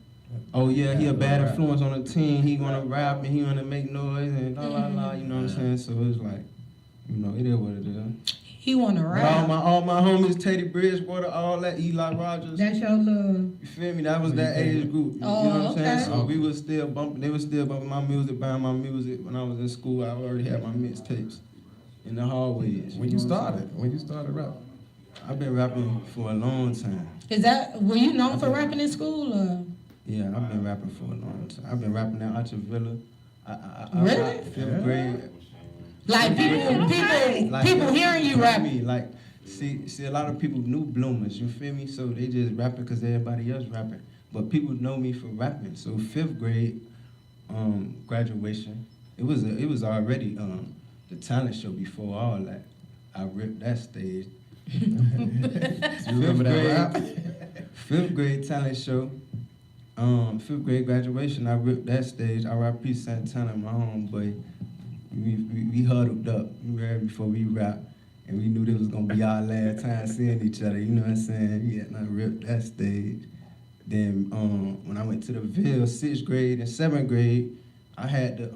Speaker 4: he a bad influence on the team. He wanna rap and he wanna make noise and la la la, you know what I'm saying? So it's like, it is what it is.
Speaker 1: He wanna
Speaker 4: But
Speaker 1: rap.
Speaker 4: all my homies, Teddy Bridgewater, all that, Eli Rogers.
Speaker 1: That's your love.
Speaker 4: You feel me? That was that age group. You know what I'm saying? So we was still bumping. They was still bumping my music, buying my music. When I was in school, I already had my mixtapes in the hallways.
Speaker 2: When you started rapping?
Speaker 4: I've been rapping for a long time.
Speaker 1: Were you known for rapping in school or?
Speaker 4: Yeah, I've been rapping for a long time. I've been rapping at Archer Villa. I
Speaker 1: Really?
Speaker 4: rapped 5th grade.
Speaker 1: Like people hearing you rap.
Speaker 4: Me, like, see, a lot of people new bloomers. You feel me? So they just rapping because everybody else rapping. But people know me for rapping. So 5th grade, graduation, it was already the talent show before all that. I ripped that stage.
Speaker 2: You remember that rap?
Speaker 4: 5th grade talent show. 5th grade graduation, I ripped that stage. R.I.P. Santana, my homeboy. We huddled up before we rapped, and we knew this was gonna be our last time seeing each other. You know what I'm saying? Yeah, and I ripped that stage. Then when I went to the Ville, 6th grade and 7th grade, I had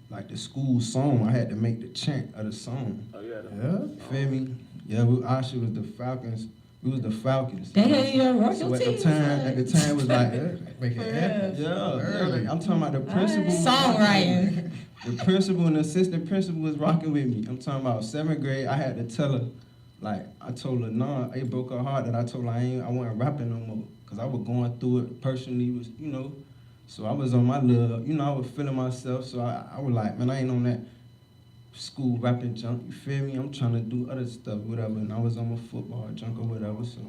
Speaker 4: like the school song. I had to make the chant of the song.
Speaker 5: Oh, yeah.
Speaker 2: Yeah.
Speaker 4: Feel me? Yeah, Asha was the Falcons. We was the Falcons.
Speaker 1: They had your
Speaker 4: So at
Speaker 1: royalties.
Speaker 4: the time it was like,
Speaker 2: Make it happen.
Speaker 4: yeah, I'm talking about the principal.
Speaker 1: Songwriting.
Speaker 4: The principal and the assistant principal was rocking with me. I'm talking about 7th grade. I had to tell her, like, I told her, no, it broke her heart that I told her I wasn't rapping no more. Cause I was going through it personally, was, you know. So I was on my little, you know, I was feeling myself. So I was like, man, I ain't on that school rapping junk, you feel me? I'm trying to do other stuff, whatever. And I was on my football junk or whatever, so.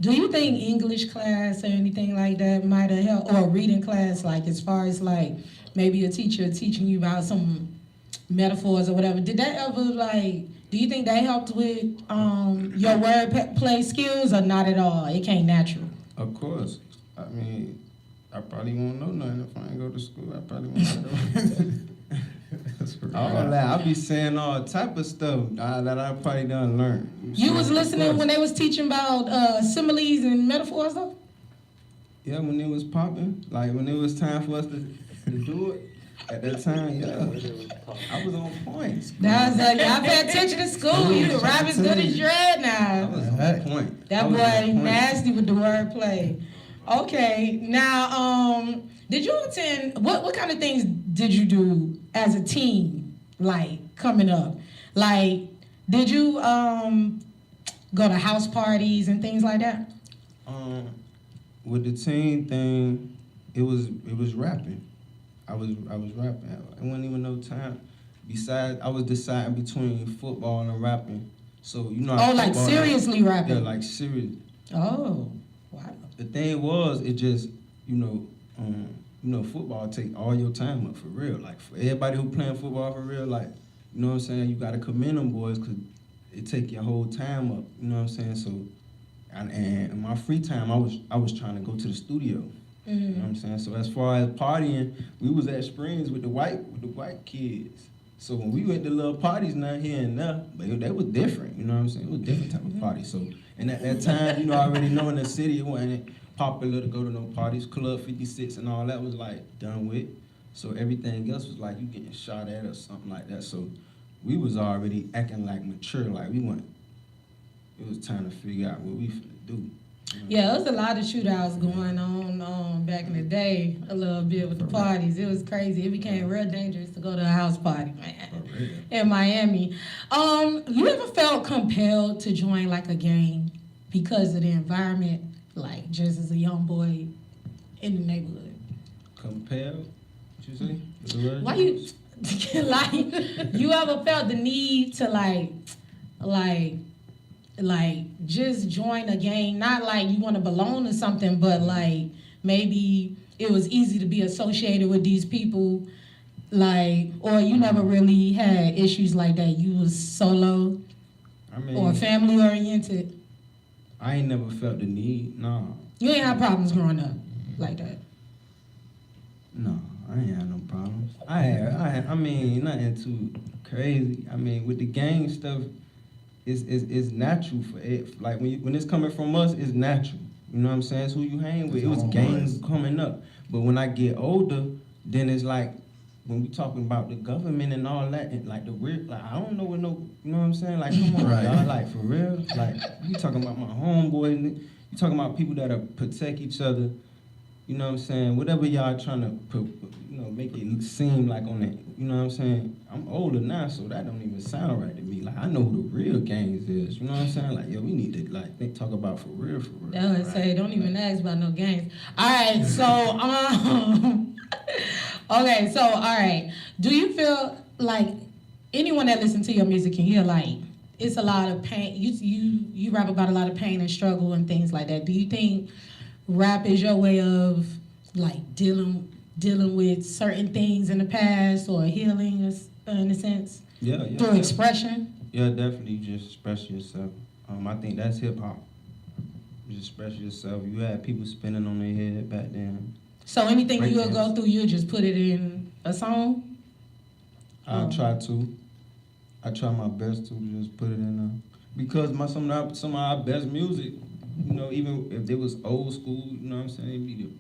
Speaker 1: Do you think English class or anything like that might have helped, or reading class, like as far as like maybe a teacher teaching you about some metaphors or whatever, did that ever like, do you think that helped with your wordplay skills or not at all? It came natural.
Speaker 4: Of course. I mean, I probably won't know nothing if I ain't go to school. I probably won't know. I be saying all type of stuff that I probably done learned.
Speaker 1: You was listening when they was teaching about similes and metaphors though?
Speaker 4: Yeah, when it was popping, like when it was time for us to do it, at that time, yeah, I was on point.
Speaker 1: That's y'all pay attention to school. You can rap as good as Dread
Speaker 4: I
Speaker 1: now.
Speaker 4: was on point.
Speaker 1: That
Speaker 4: I was on
Speaker 1: boy
Speaker 4: point.
Speaker 1: nasty with the wordplay. Okay, now did you attend? What kind of things did you do as a team? Like coming up, like did you go to house parties and things like that?
Speaker 4: With the team thing, it was rapping. I was rapping. It wasn't even no time. Besides, I was deciding between football and rapping. So you know.
Speaker 1: Oh, like seriously rapping?
Speaker 4: Yeah, like serious.
Speaker 1: Oh, wow.
Speaker 4: The thing was, it just football take all your time up for real. Like for everybody who playing football for real, like you know what I'm saying. You gotta commend them boys because it take your whole time up. You know what I'm saying. So, and in my free time, I was trying to go to the studio. You know what I'm saying? So as far as partying, we was at Springs with the white kids. So when we went to little parties now here and there, but they was different, you know what I'm saying? It was a different type of party. So and at that time, you know, I already know in the city it wasn't popular to go to no parties. Club 56 and all that was like done with. So everything else was like you getting shot at or something like that. So we was already acting like mature, like we went. It was time to figure out what we finna do.
Speaker 1: Yeah, there was a lot of shootouts going on back in the day, a little bit with the parties. It was crazy. It became real dangerous to go to a house party, man, in Miami. You ever felt compelled to join like a gang because of the environment, like just as a young boy in the neighborhood?
Speaker 4: Compelled? What you say?
Speaker 1: Why you, like, you ever felt the need to like just join a gang, not like you want to belong to something, but like maybe it was easy to be associated with these people, like, or you never really had issues like that. You was solo or family oriented.
Speaker 4: I ain't never felt the need, no.
Speaker 1: You ain't had problems growing up like that.
Speaker 4: No, I ain't had no problems. I mean, nothing too crazy. I mean, with the gang stuff, it's natural for it. Like when it's coming from us, it's natural. You know what I'm saying? It's who you hang with. It was gangs coming up. But when I get older, then it's like when we talking about the government and all that, and like the real, like I don't know what no, you know what I'm saying? Like come on, y'all, like for real. Like you talking about my homeboys, you talking about people that'll protect each other. You know what I'm saying? Whatever y'all trying to make it seem like on that, you know what I'm saying? I'm older now, so that don't even sound right to me. Like, I know who the real gangs is, you know what I'm saying? Like, yo, we need to, like, talk about for real.
Speaker 1: That would say, don't even ask about no gangs. All right, so, okay, so, all right. Do you feel like anyone that listens to your music can hear like it's a lot of pain? You rap about a lot of pain and struggle and things like that. Do you think rap is your way of like dealing with certain things in the past or healing in a sense
Speaker 5: Yeah,
Speaker 1: through expression?
Speaker 5: Yeah, definitely. Just express yourself. I think that's hip hop. Just express yourself. You had people spinning on their head back then.
Speaker 1: So anything
Speaker 5: Break
Speaker 1: you'll go
Speaker 5: dance.
Speaker 1: through, you'll just put it in a song?
Speaker 5: I try to. I try my best to just put it in there. Because some of our best music, you know, even if it was old school, you know what I'm saying? It'd be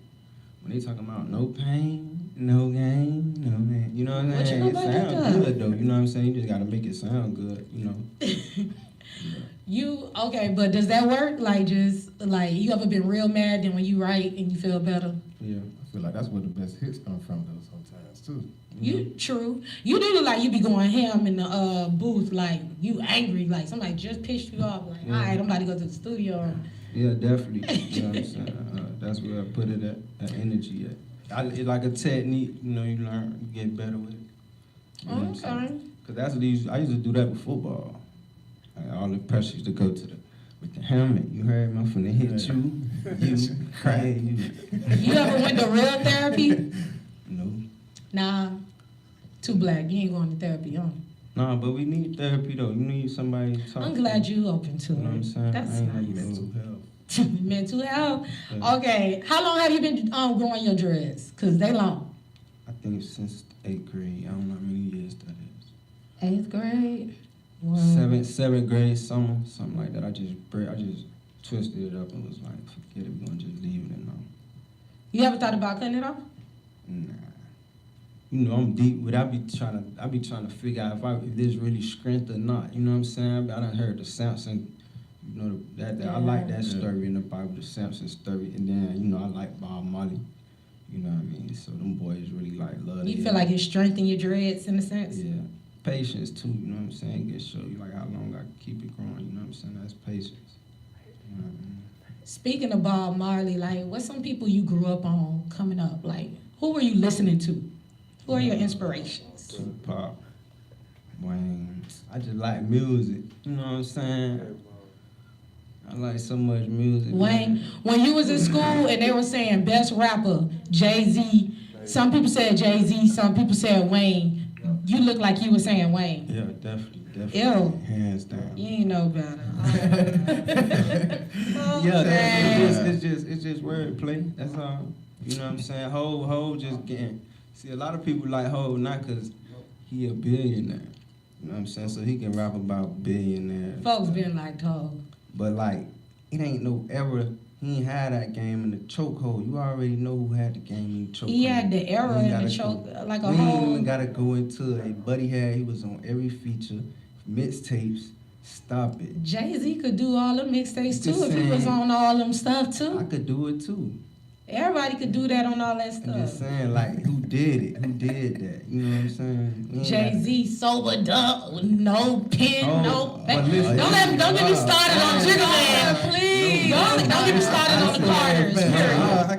Speaker 5: when they talking about no pain, no gain, no man. You know what I'm
Speaker 1: What you
Speaker 5: saying?
Speaker 1: know
Speaker 5: It
Speaker 1: about that
Speaker 5: sounds
Speaker 1: guy?
Speaker 5: good though. You know what I'm saying? You just gotta make it sound good, you know.
Speaker 1: Okay, but does that work? Like just like you ever been real mad, then when you write and you feel better?
Speaker 5: Yeah.
Speaker 2: I feel like that's where the best hits come from, though, sometimes, too.
Speaker 1: You true. You do look like you be going ham in the booth, like you angry, like somebody just pissed you off. Like,
Speaker 5: Yeah.
Speaker 1: all right, I'm about to go to the studio.
Speaker 5: Yeah, definitely. You know what I'm saying? That's where I put it at, that energy at. It's like a technique, you know, you learn, you get better with it. You know what I'm saying?
Speaker 1: Okay.
Speaker 5: Cause that's what I used to do that with football. Like, all the pressure used to go to with the helmet. You heard me? I'm finna hit you cry, you.
Speaker 1: You ever went to real therapy?
Speaker 5: No.
Speaker 1: Nah, too black. You ain't going to therapy, huh?
Speaker 5: Nah, but we need therapy though. You need somebody to talk
Speaker 1: I'm
Speaker 5: to.
Speaker 1: glad you open to
Speaker 5: You know what I'm
Speaker 1: it.
Speaker 5: saying?
Speaker 1: That's
Speaker 5: I ain't
Speaker 1: nice.
Speaker 5: never
Speaker 2: Mental
Speaker 5: know.
Speaker 2: health.
Speaker 1: Mental health.
Speaker 5: Yeah.
Speaker 1: Okay, how long have you been growing your dreads? Cause they long.
Speaker 5: I think since 8th grade. I don't know how many years that is.
Speaker 1: 8th grade. Wow.
Speaker 5: Seventh grade, summer, something like that. I just twisted it up and was like, forget it, we're gonna just leave it alone.
Speaker 1: You ever thought about cutting it off?
Speaker 5: Nah. You know, I'm deep with it. I be trying to figure out if there's really strength or not. You know what I'm saying? I done heard the Samson, you know, that I like that story in the Bible, the Samson story. And then, you know, I like Bob Marley. You know what I mean? So them boys really like love
Speaker 1: You
Speaker 5: it.
Speaker 1: feel like it strengthened your dreads in a sense?
Speaker 5: Yeah. Patience too, you know what I'm saying? Get show you like how long I can keep it growing, you know what I'm saying? That's patience. You know what I mean?
Speaker 1: Speaking of Bob Marley, like, what's some people you grew up on coming up? Like, who were you listening to? Who are your inspirations?
Speaker 5: Tupac, Wayne. I just like music, you know what I'm saying? I like so much music.
Speaker 1: Wayne, when you was in school and they were saying best rapper, Jay-Z, some people said Jay-Z, some people said Wayne. You look like you were saying Wayne.
Speaker 5: Yeah, definitely.
Speaker 1: Ew.
Speaker 5: Hands down.
Speaker 1: You ain't know better.
Speaker 5: Yeah,
Speaker 1: Okay.
Speaker 5: it's just wordplay. That's all. You know what I'm saying? Ho just getting. See, a lot of people like Ho not because he a billionaire. You know what I'm saying? So he can rap about billionaires.
Speaker 1: Folks been like, dog.
Speaker 5: But like, it ain't no era. He ain't had that game in the chokehold. You already know who had the game in the chokehold.
Speaker 1: He had the era
Speaker 5: We
Speaker 1: in
Speaker 5: gotta
Speaker 1: the choke, like a
Speaker 5: we ain't
Speaker 1: whole.
Speaker 5: even gotta go into it. Buddy had, he was on every feature, mixtapes. Stop it.
Speaker 1: Jay-Z could do all them mixtapes too
Speaker 5: Just
Speaker 1: if he was
Speaker 5: saying.
Speaker 1: on all them stuff
Speaker 5: I
Speaker 1: too.
Speaker 5: could do it too.
Speaker 1: Everybody could do that on all that
Speaker 5: I'm just
Speaker 1: stuff.
Speaker 5: saying, like, who did it? Who did that? You know what I'm saying? We ain't
Speaker 1: Jay-Z sobered up with no pen,
Speaker 5: Oh,
Speaker 1: no.
Speaker 5: but listen-
Speaker 1: Don't get me started on Jigga Man, please. Don't get me started on the Carters.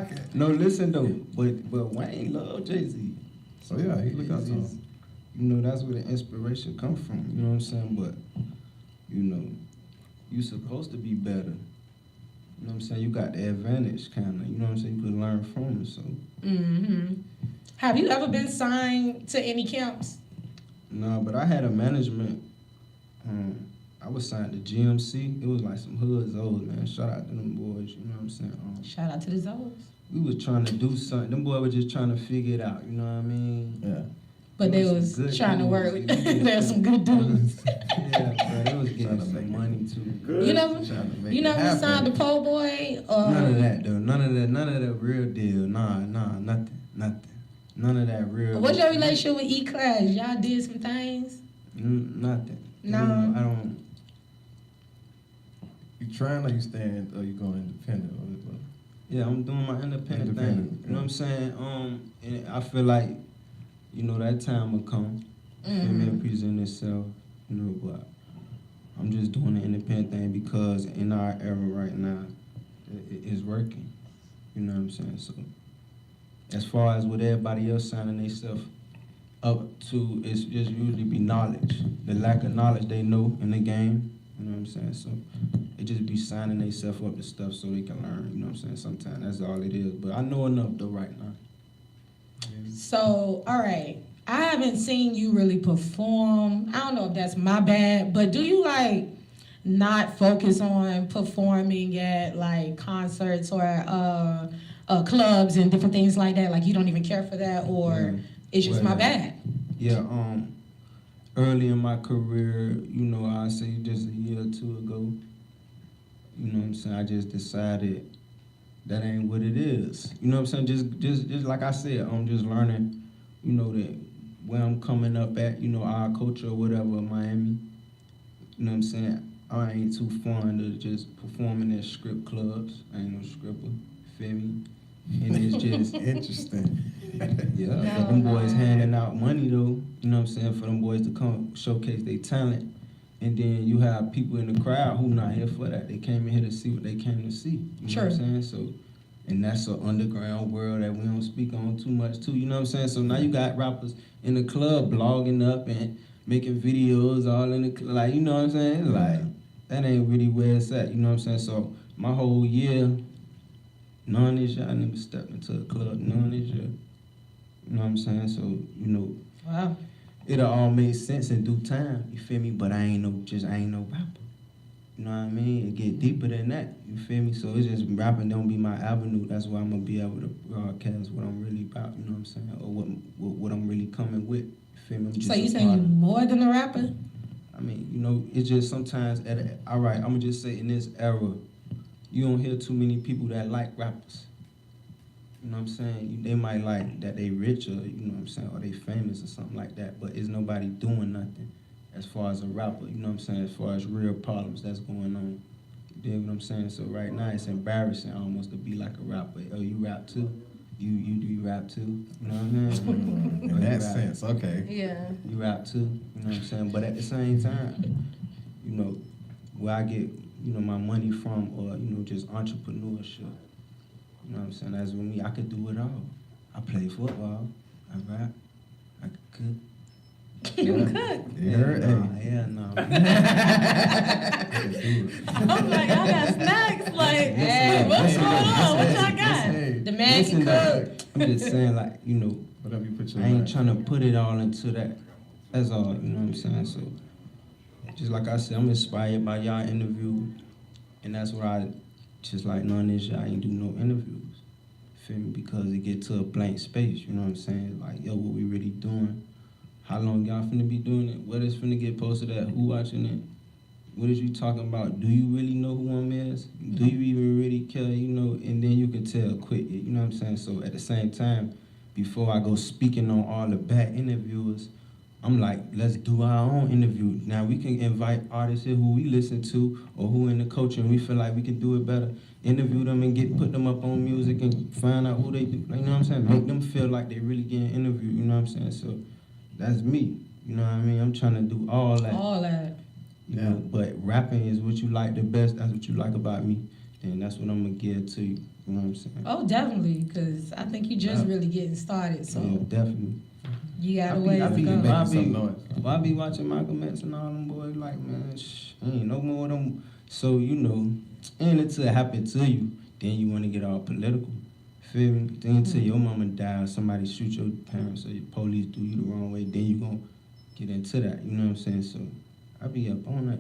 Speaker 1: period.
Speaker 5: No, listen though, but Wayne loved Jay-Z.
Speaker 2: So, yeah, he looked up to him.
Speaker 5: It's- You know, that's where the inspiration come from. You know what I'm saying? But, you know, you supposed to be better. You know what I'm saying? You got the advantage, kind of. You know what I'm saying? You could learn from it. So,
Speaker 1: Mm-hmm. Have you ever been signed to any camps?
Speaker 5: no, but I had a management. I was signed to GMC. It was like some hoods old, man. Shout out to them boys. You know what I'm saying?
Speaker 1: Shout out to the Zoes.
Speaker 5: We was trying to do something. Them boys were just trying to figure it out. You know what I mean?
Speaker 2: Yeah.
Speaker 1: But they
Speaker 5: It
Speaker 1: was
Speaker 5: some good
Speaker 1: trying to work.
Speaker 5: dudes.
Speaker 1: There's some good dudes.
Speaker 5: Yeah, bro. It was getting
Speaker 2: Trying to
Speaker 5: some
Speaker 2: make
Speaker 5: money too.
Speaker 1: You never,
Speaker 2: Trying to make
Speaker 1: you
Speaker 2: it
Speaker 1: never
Speaker 2: happen.
Speaker 1: signed to Po Boy or
Speaker 5: None of that though. None of that real deal. Nah, nothing. None of that real.
Speaker 1: What's your relationship with E-Class? Y'all did some things.
Speaker 5: Nothing.
Speaker 1: No.
Speaker 5: I don't.
Speaker 2: You trying or you staying or you going independent? Or,
Speaker 5: Yeah, I'm doing my independent
Speaker 2: Independent,
Speaker 5: thing. You know what I'm saying? And I feel like, you know, that time will come. Feel me, to present itself. You know, but I'm just doing the independent thing because in our era right now, it's working. You know what I'm saying? So, as far as with everybody else signing themselves up to it's just usually be knowledge. The lack of knowledge they know in the game. You know what I'm saying? So it just be signing themselves up to stuff so they can learn. You know what I'm saying? Sometimes that's all it is. But I know enough though right now.
Speaker 1: So, all right. I haven't seen you really perform. I don't know if that's my bad, but do you like not focus on performing at like concerts or clubs and different things like that? Like you don't even care for that, or it's just my bad?
Speaker 5: Yeah. Early in my career, you know, I say just a year or two ago, you know what I'm saying, I just decided that ain't what it is. You know what I'm saying? Just like I said, I'm just learning, you know, that where I'm coming up at, you know, our culture or whatever, Miami. You know what I'm saying? I ain't too fond of just performing at strip clubs. I ain't no stripper, feel me? And it's just
Speaker 2: Interesting.
Speaker 5: yeah, but them boys handing out money though, you know what I'm saying, for them boys to come showcase their talent. And then you have people in the crowd who not here for that. They came in here to see what they came to see. You know what I'm saying? So, and that's an underground world that we don't speak on too much too, you know what I'm saying? So now you got rappers in the club blogging up and making videos all in the club, like, you know what I'm saying? It's like, that ain't really where it's at, you know what I'm saying? So my whole year, none this year, I never stepped into a club, none this year. You know what I'm saying? So, you know,
Speaker 1: Wow.
Speaker 5: it'll all make sense in due time, you feel me? But I ain't no rapper. You know what I mean? It get deeper than that, you feel me? So it's just rapping don't be my avenue. That's why I'm gonna be able to broadcast what I'm really about, you know what I'm saying? Or what I'm really coming with, you feel me?
Speaker 1: So you saying you more than a rapper?
Speaker 5: I mean, you know, it's just sometimes all right, I'm gonna just say in this era, you don't hear too many people that like rappers. You know what I'm saying? They might like that they rich or, you know what I'm saying, or they famous or something like that, but is nobody doing nothing as far as a rapper, you know what I'm saying, as far as real problems that's going on. You dig what I'm saying? So right now it's embarrassing almost to be like a rapper. Oh, you rap too? You rap too? You know what I'm saying?
Speaker 2: In that sense, okay.
Speaker 3: Yeah.
Speaker 5: You rap too, you know what I'm saying? But at the same time, you know, where I get, you know, my money from or, you know, just entrepreneurship. You know what I'm saying? That's with me. I could do it all. I play football. I rap. I could cook.
Speaker 3: You cook?
Speaker 5: Yeah, no.
Speaker 3: I'm like, y'all got snacks? Like,
Speaker 1: Hey,
Speaker 3: what's going on? What y'all got?
Speaker 1: The man can cook.
Speaker 5: I'm just saying, like, you know,
Speaker 2: Whatever you put your
Speaker 5: I ain't
Speaker 2: mind.
Speaker 5: trying to put it all into that. That's all, you know what I'm saying? So, just like I said, I'm inspired by y'all interview, and that's why I just like none of this shit, I ain't do no interviews. Feel me? Because it get to a blank space, you know what I'm saying? Like, yo, what we really doing? How long y'all finna be doing it? What is finna get posted at? Who watching it? What is you talking about? Do you really know who I'm is? Do you even really care? You know, and then you can tell quick, you know what I'm saying? So at the same time, before I go speaking on all the bad interviewers, I'm like, let's do our own interview. Now we can invite artists here who we listen to or who in the culture and we feel like we can do it better. Interview them and put them up on music and find out who they do. Like, you know what I'm saying? Make them feel like they really getting interviewed, you know what I'm saying? So that's me. You know what I mean? I'm trying to do all that.
Speaker 1: All that.
Speaker 5: You know, but rapping is what you like the best. That's what you like about me. And that's what I'm going to give to you. You know what I'm saying?
Speaker 1: Oh, definitely, because I think you just really getting started, so
Speaker 5: Yeah, definitely.
Speaker 1: you got a ways
Speaker 5: I
Speaker 1: to
Speaker 5: be,
Speaker 1: go.
Speaker 2: making some noise.
Speaker 5: I be watching Malcolm X and all them boys like, man, ain't no more of them. So, you know, and until it happen to you, then you want to get all political. Feel me? Then until your mama die or somebody shoot your parents or your police do you the wrong way, then you going to get into that. You know what I'm saying? So I be up on that.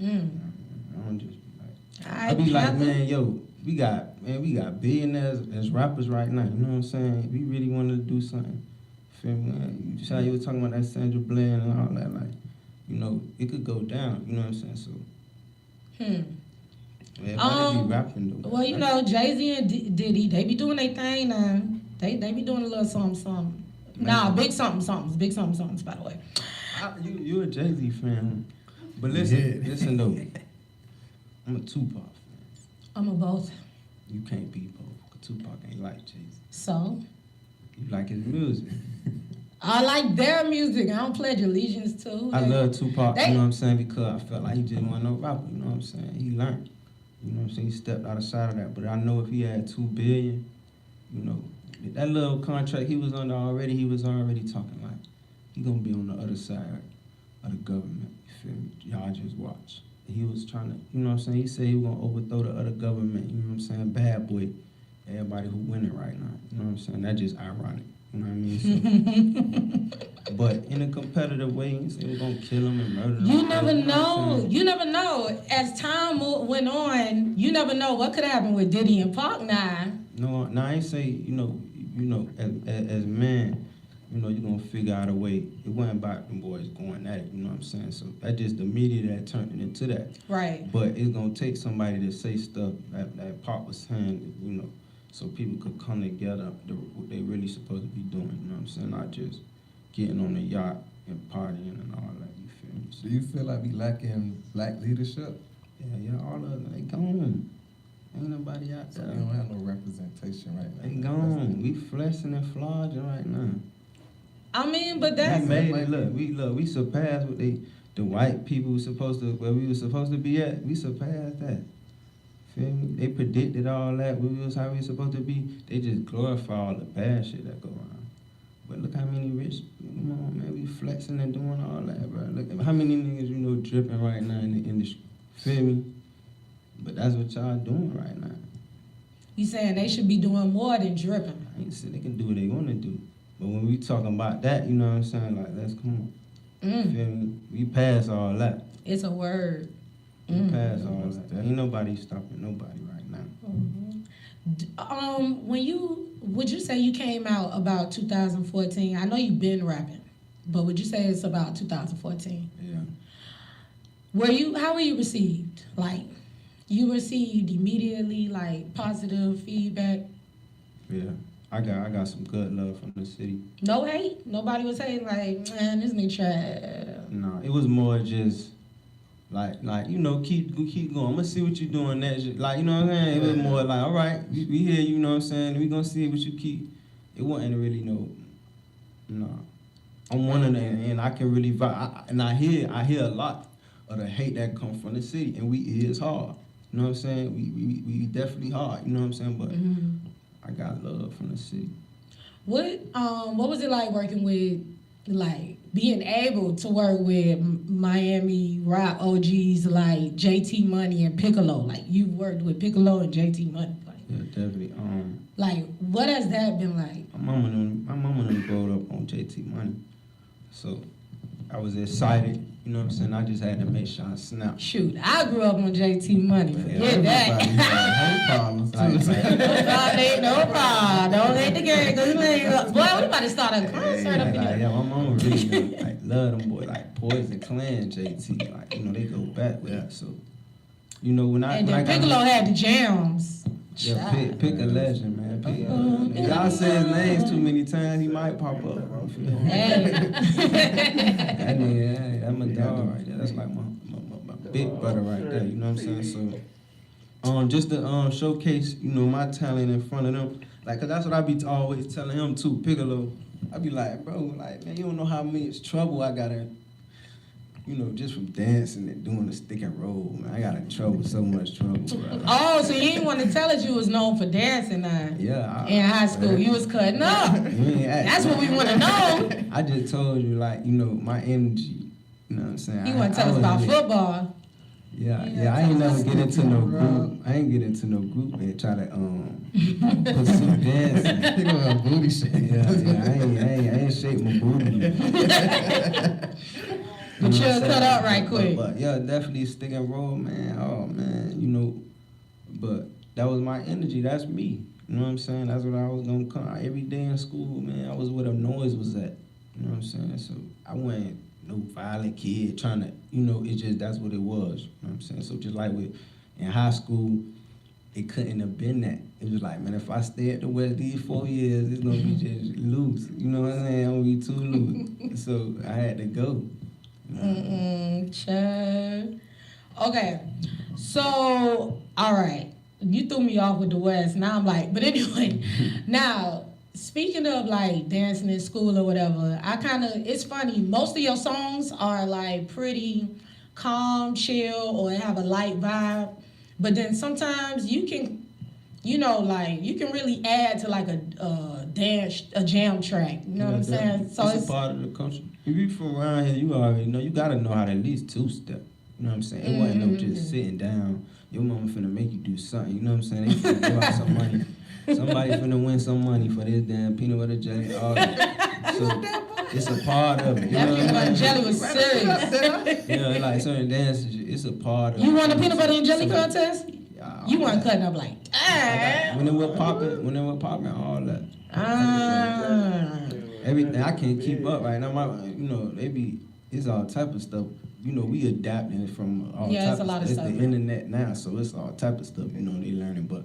Speaker 5: I don't just be like, I be like, man, yo, we got billionaires as rappers right now. You know what I'm saying? If we really wanted to do something, feel me? Man, you see how you were talking about that Sandra Bland and all that, like, you know, it could go down. You know what I'm saying? So, everybody be rapping though.
Speaker 1: Well, you know, Jay-Z and Diddy, they be doing their thing now. They be doing a little something. Nah, big somethings, by the way.
Speaker 5: You a Jay-Z fan, but listen though, I'm a Tupac fan.
Speaker 1: I'm a both.
Speaker 5: You can't be both. Tupac ain't like Jay-Z.
Speaker 1: So,
Speaker 5: You like his music.
Speaker 1: I like their music. I don't pledge allegiance to.
Speaker 5: I love Tupac,
Speaker 1: They-
Speaker 5: you know what I'm saying, because I felt like he just wasn't no rapper, you know what I'm saying? He learned, you know what I'm saying? He stepped outside of that, but I know if he had $2 billion, you know, that little contract he was under already, he was already talking like, he gonna be on the other side of the government. You feel me? Y'all just watch. He was trying to, you know what I'm saying? He said he was gonna overthrow the other government. You know what I'm saying? Bad boy. Everybody who winning right now. You know what I'm saying? That's just ironic. You know what I mean? So, but in a competitive way, he said we're gonna kill him and murder him.
Speaker 1: You never
Speaker 5: know what I'm
Speaker 1: know.
Speaker 5: saying?
Speaker 1: You never know. As time went on, you never know what could happen with Diddy and Pac now.
Speaker 5: No, I ain't say, you know, as men, you know, you're gonna figure out a way. It wasn't about them boys going at it, you know what I'm saying? So that's just the media that turned it into that.
Speaker 1: Right.
Speaker 5: But it's gonna take somebody to say stuff that Pop was saying, you know, so people could come together what they really supposed to be doing, you know what I'm saying? Not just getting on the yacht and partying and all that, you feel me? So,
Speaker 2: Do you feel like we lacking black leadership?
Speaker 5: yeah, all of them, they gone. Ain't nobody out
Speaker 2: So
Speaker 5: there.
Speaker 2: we don't have no representation right now.
Speaker 5: They gone. We flexing and flogging right now.
Speaker 1: I mean, but
Speaker 5: We
Speaker 1: that's
Speaker 5: made it. We surpassed what the white people were supposed to, where we were supposed to be at. We surpassed that. Feel me? They predicted all that. We was how we supposed to be. They just glorify all the bad shit that go on. But look how many rich, come on, man, we flexing and doing all that, bro. Look how many niggas you know dripping right now in the industry. Feel me? But that's what y'all doing right now.
Speaker 1: you saying they should be doing more than dripping.
Speaker 5: I ain't saying they can do what they want to do. But when we talking about that, you know what I'm saying? Like, let's come on.
Speaker 1: Mm.
Speaker 5: Feel me? We pass all that.
Speaker 1: It's a word.
Speaker 5: We pass all that. Ain't nobody stopping nobody right now.
Speaker 1: Would you say you came out about 2014? I know you've been rapping, but would you say it's about 2014?
Speaker 5: Yeah.
Speaker 1: How were you received? Like, you received immediately, like, positive feedback?
Speaker 5: Yeah. I got some good love from the city.
Speaker 1: No hate? Nobody was saying, like, man, this nigga trash.
Speaker 5: No, it was more just like you know, keep going. I'm gonna see what you doing next. Like, you know what I'm saying? It was more like, all right, we here, you know what I'm saying? We gonna see what you keep. It wasn't really no. I'm one of them, and I can really vibe. And I hear a lot of the hate that comes from the city, and it is hard. You know what I'm saying? We definitely hard. You know what I'm saying? But I got love from the city.
Speaker 1: What was it like working with, like, being able to work with Miami rap OGs like JT Money and Piccolo? Like, you worked with Piccolo and JT Money. Like,
Speaker 5: Yeah, definitely.
Speaker 1: like, what has that been like?
Speaker 5: My mama done growed up on JT Money, so I was excited. You know what I'm saying? I just had to make sure I snapped.
Speaker 1: Shoot, I grew up on JT Money. Forget
Speaker 2: Everybody
Speaker 1: that.
Speaker 2: had problems too.
Speaker 1: No problem. Don't let the girl go. Boy, we about to start a concert up in here.
Speaker 5: Yeah, my mama really like love them boys, like Poison Clan, JT. Like, you know, they go back with it. So, you know, when I
Speaker 1: And then Piccolo had the jams.
Speaker 5: yeah, pick a legend, man. If y'all say his names too many times, he might pop up.
Speaker 1: Hey.
Speaker 5: That nigga, that's my dog right there. That's like my big brother right there. You know what I'm saying? So, just to showcase, you know, my talent in front of them, like, cause that's what I be always telling him too, Piccolo. I be like, bro, like, man, you don't know how much trouble I got in, you know, just from dancing and doing the stick and roll, man. I got in trouble, so much trouble, bro.
Speaker 1: Oh, so you didn't want to tell us you was known for dancing
Speaker 5: Yeah.
Speaker 1: in high school. You was cutting up. That's what we want to know.
Speaker 5: I just told you, like, you know, my energy. You know what I'm saying?
Speaker 1: You want to tell us about football.
Speaker 5: Yeah, I ain't never get into no group. I ain't get into no group and try to pursue dancing.
Speaker 2: He gonna have booty shake.
Speaker 5: I ain't shake my booty.
Speaker 1: But you'll cut up right quick.
Speaker 5: But yeah, definitely stick and roll, man. Oh man, you know. But that was my energy. That's me. You know what I'm saying? That's what I was gonna come every day in school, man. I was where the noise was at. You know what I'm saying? So I wasn't no violent kid trying to, you know, it's just that's what it was. You know what I'm saying? So just like in high school, it couldn't have been that. It was like, man, if I stay at the West these 4 years, it's gonna be just loose. You know what I'm saying? I'm gonna be too loose. So I had to go.
Speaker 1: Chad. Okay, so, all right. You threw me off with the West. Now I'm like, but anyway, now, speaking of like dancing in school or whatever, it's funny, most of your songs are like pretty calm, chill, or have a light vibe. But then sometimes you can, you know, like, you can really add to like a a jam track. You know what I'm saying? So
Speaker 5: it's a part of the culture. If you from around here, you already know. You gotta know how to at least two-step. You know what I'm saying? It wasn't no just sitting down. Your mama finna make you do something. You know what I'm saying? They finna give out some money. Somebody finna win some money for this damn peanut butter jelly. All that. So it's a part of it.
Speaker 1: that peanut butter and jelly was serious.
Speaker 5: Yeah, like certain dances, it's a part of it.
Speaker 1: You won the peanut butter and jelly contest?
Speaker 5: Yeah,
Speaker 1: You weren't cutting up like,
Speaker 5: when it was popping, all that.
Speaker 1: ah.
Speaker 5: Everything I can't keep up right now. It's all type of stuff. We adapting from all
Speaker 1: Yeah,
Speaker 5: type
Speaker 1: it's a lot of
Speaker 5: it's
Speaker 1: stuff.
Speaker 5: the internet now, so it's all type of stuff. They learning, but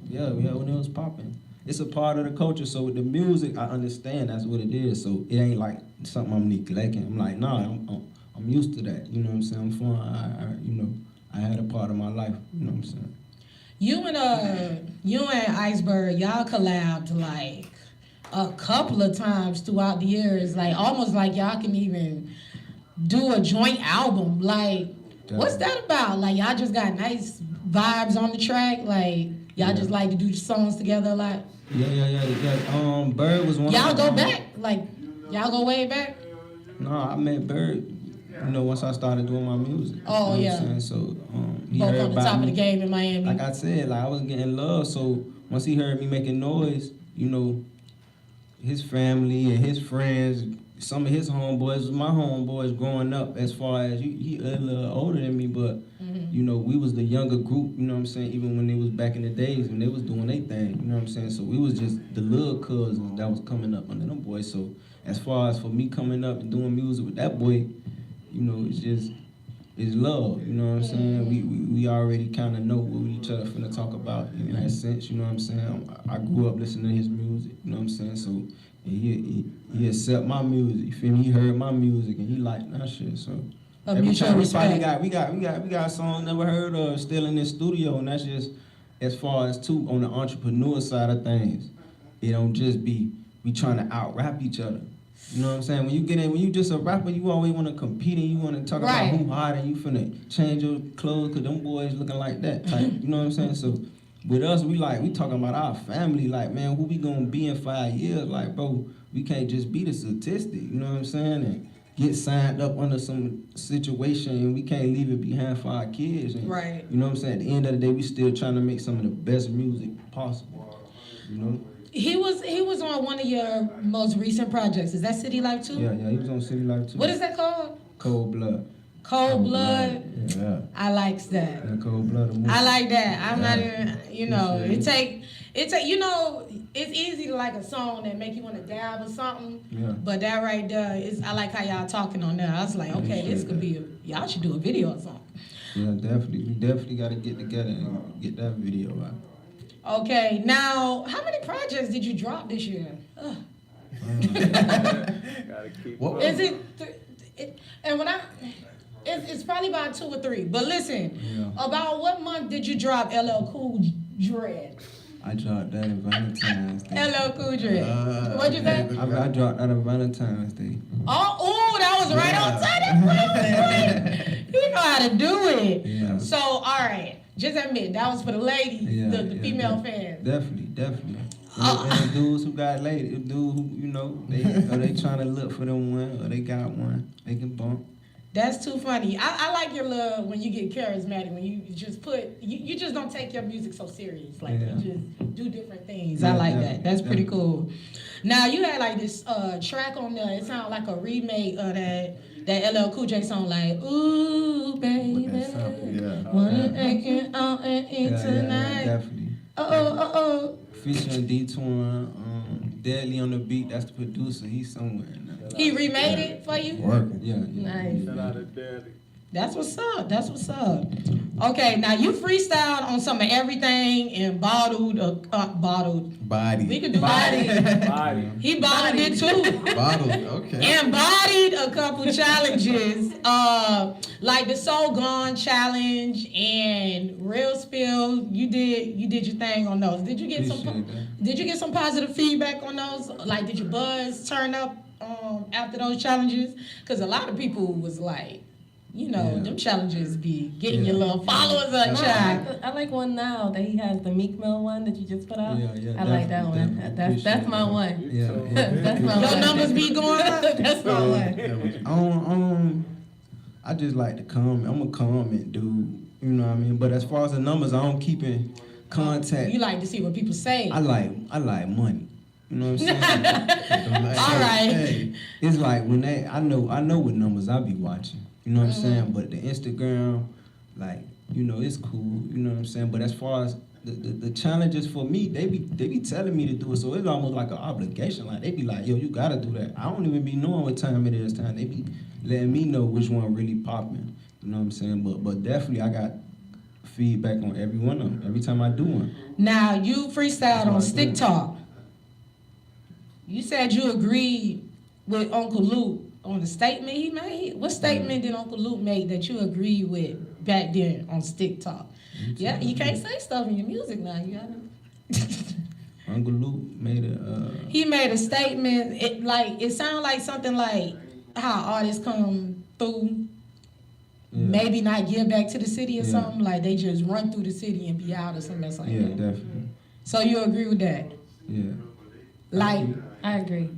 Speaker 5: yeah, when it was popping, it's a part of the culture. So with the music, I understand that's what it is. So it ain't like something I'm neglecting. I'm like, nah, I'm used to that. You know what I'm saying? I'm fun. I had a part of my life. You know what I'm saying?
Speaker 1: You and Iceberg, y'all collabed like a couple of times throughout the years, like almost like y'all can even do a joint album. Like, what's that about? Like, y'all just got nice vibes on the track. Like, y'all just like to do songs together a lot.
Speaker 5: Yeah. Bird was one.
Speaker 1: Y'all go back, like y'all go way back.
Speaker 5: No, I met Bird. Once I started doing my music.
Speaker 1: Oh,
Speaker 5: you know
Speaker 1: yeah.
Speaker 5: What I'm saying? So he
Speaker 1: Both
Speaker 5: heard
Speaker 1: on the
Speaker 5: about
Speaker 1: top
Speaker 5: me.
Speaker 1: of the game in Miami.
Speaker 5: Like I said, I was getting love. So once he heard me making noise, his family and his friends, some of his homeboys was my homeboys growing up. As far as he a little older than me, but we was the younger group. You know what I'm saying? Even when it was back in the days when they was doing their thing. You know what I'm saying? So we was just the little cousins that was coming up under them boys. So as far as for me coming up and doing music with that boy, it's love. You know what I'm saying? We already kind of know what we each other finna talk about in that sense. You know what I'm saying? I grew up listening to his music. You know what I'm saying? So he accept my music. You feel me? He heard my music and he liked that shit. So
Speaker 1: A
Speaker 5: every
Speaker 1: mutual
Speaker 5: time
Speaker 1: respect.
Speaker 5: we got songs never heard of still in this studio, and that's just as far as too on the entrepreneur side of things. It don't just be we trying to out rap each other. You know what I'm saying? When you just a rapper, you always want to compete and you want to talk
Speaker 1: Right.
Speaker 5: about who hot and you finna change your clothes because them boys looking like that type. You know what I'm saying? So with us, we talking about our family. Like, man, who we gonna be in 5 years? Like, bro, we can't just be the statistic. You know what I'm saying? And get signed up under some situation and we can't leave it behind for our kids. And,
Speaker 1: Right.
Speaker 5: You know what I'm saying? At the end of the day, we still trying to make some of the best music possible. You know?
Speaker 1: He was on one of your most recent projects. Is that City Life too?
Speaker 5: Yeah, he was on City Life too.
Speaker 1: What is that called?
Speaker 5: Cold Blood.
Speaker 1: Cold Blood.
Speaker 5: Yeah.
Speaker 1: I likes that.
Speaker 5: Yeah, Cold Blood. the movie.
Speaker 1: I like that. I'm not even,
Speaker 5: Appreciate
Speaker 1: it take, it's easy to like a song that make you want to dab or something.
Speaker 5: Yeah.
Speaker 1: But that right there is, I like how y'all talking on there. I was like, okay, this could be, y'all should do a video or something.
Speaker 5: Yeah, definitely. We definitely got to get together and get that video out.
Speaker 1: Okay, now, how many projects did you drop this year? Ugh.
Speaker 2: What?
Speaker 1: Is it's probably about 2 or 3. But listen, about what month did you drop LL Cool Dread?
Speaker 5: I dropped that on Valentine's Day.
Speaker 1: LL Cool Dread. What'd you say?
Speaker 5: I dropped that on Valentine's Day.
Speaker 1: Oh, that was right on time. That's quick. You know how to do it.
Speaker 5: Yeah.
Speaker 1: So, all right. Just admit, that was for the ladies, the female fans.
Speaker 5: Definitely. And the dudes who got ladies, the dudes who, they trying to look for them one, or they got one, they can bump.
Speaker 1: That's too funny. I like your love when you get charismatic, when you just you just don't take your music so serious. Like, you just do different things. I like that. That's pretty cool. Now, you had like this track on there. It sounded like a remake of that LL Cool J song, like, ooh, baby, wanna take it out and eat tonight.
Speaker 5: Definitely.
Speaker 1: Oh.
Speaker 5: Featuring D-Twin, Deadly on the beat, that's the producer, he's somewhere in there.
Speaker 1: He remade it for you?
Speaker 2: Working.
Speaker 5: Yeah.
Speaker 1: Nice.
Speaker 5: Yeah.
Speaker 1: That's what's up. Okay, now you freestyled on some of everything and bottled.
Speaker 2: Body.
Speaker 1: We could do body. He bottled it too.
Speaker 2: Bottle. Okay.
Speaker 1: And bodied a couple challenges, like the So Gone challenge and Real Spill. You did your thing on those. Did you get some positive feedback on those? Like, did your buzz turn up after those challenges? Because a lot of people was like, You know,
Speaker 5: Yeah.
Speaker 1: them challenges be getting
Speaker 5: Yeah.
Speaker 1: your little followers up,
Speaker 3: No,
Speaker 1: child.
Speaker 3: I like one now that he has, the Meek Mill one that you just put out.
Speaker 5: Yeah,
Speaker 3: I like that
Speaker 5: definitely,
Speaker 3: one.
Speaker 5: definitely
Speaker 3: That's my
Speaker 5: appreciate
Speaker 3: one.
Speaker 5: Yeah.
Speaker 3: That's my
Speaker 1: Your
Speaker 3: one.
Speaker 1: numbers be going up.
Speaker 3: That's my one.
Speaker 5: I just like to comment. I'm a comment dude. You know what I mean? But as far as the numbers, I don't keep in contact.
Speaker 1: You like to see what people say.
Speaker 5: I like money. You know what I'm saying?
Speaker 1: All right.
Speaker 2: Hey,
Speaker 5: It's like when I know what numbers I be watching. You know what I'm saying? But the Instagram, like, you know, it's cool. You know what I'm saying? But as far as the challenges for me, they be telling me to do it, so it's almost like an obligation. Like they be like, yo, you gotta do that. I don't even be knowing what time it is. They be letting me know which one really popping. You know what I'm saying? But definitely I got feedback on every one of them. Every time I do one.
Speaker 1: Now, you freestyled on Stick Talk. You said you agreed with Uncle Luke on the statement he made. What statement did Uncle Luke make that you agreed with back then on Stick Talk? Yeah, you can't say stuff in your music now. You gotta.
Speaker 5: Uncle Luke made a.
Speaker 1: He made a statement. It sounded like something like how artists come through,
Speaker 5: Yeah.
Speaker 1: maybe not give back to the city or
Speaker 5: Yeah.
Speaker 1: something. Like they just run through the city and be out or something that's like
Speaker 5: Yeah,
Speaker 1: that.
Speaker 5: definitely.
Speaker 1: So you agree with that?
Speaker 5: Yeah.
Speaker 1: Like,
Speaker 3: I agree.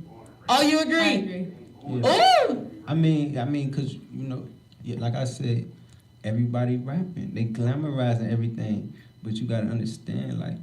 Speaker 1: oh, you
Speaker 3: I
Speaker 1: agree?
Speaker 3: agree.
Speaker 5: Yeah.
Speaker 1: Ooh.
Speaker 5: I mean, cause you know, yeah, like I said, everybody rapping, they glamorizing everything, but you gotta understand, like,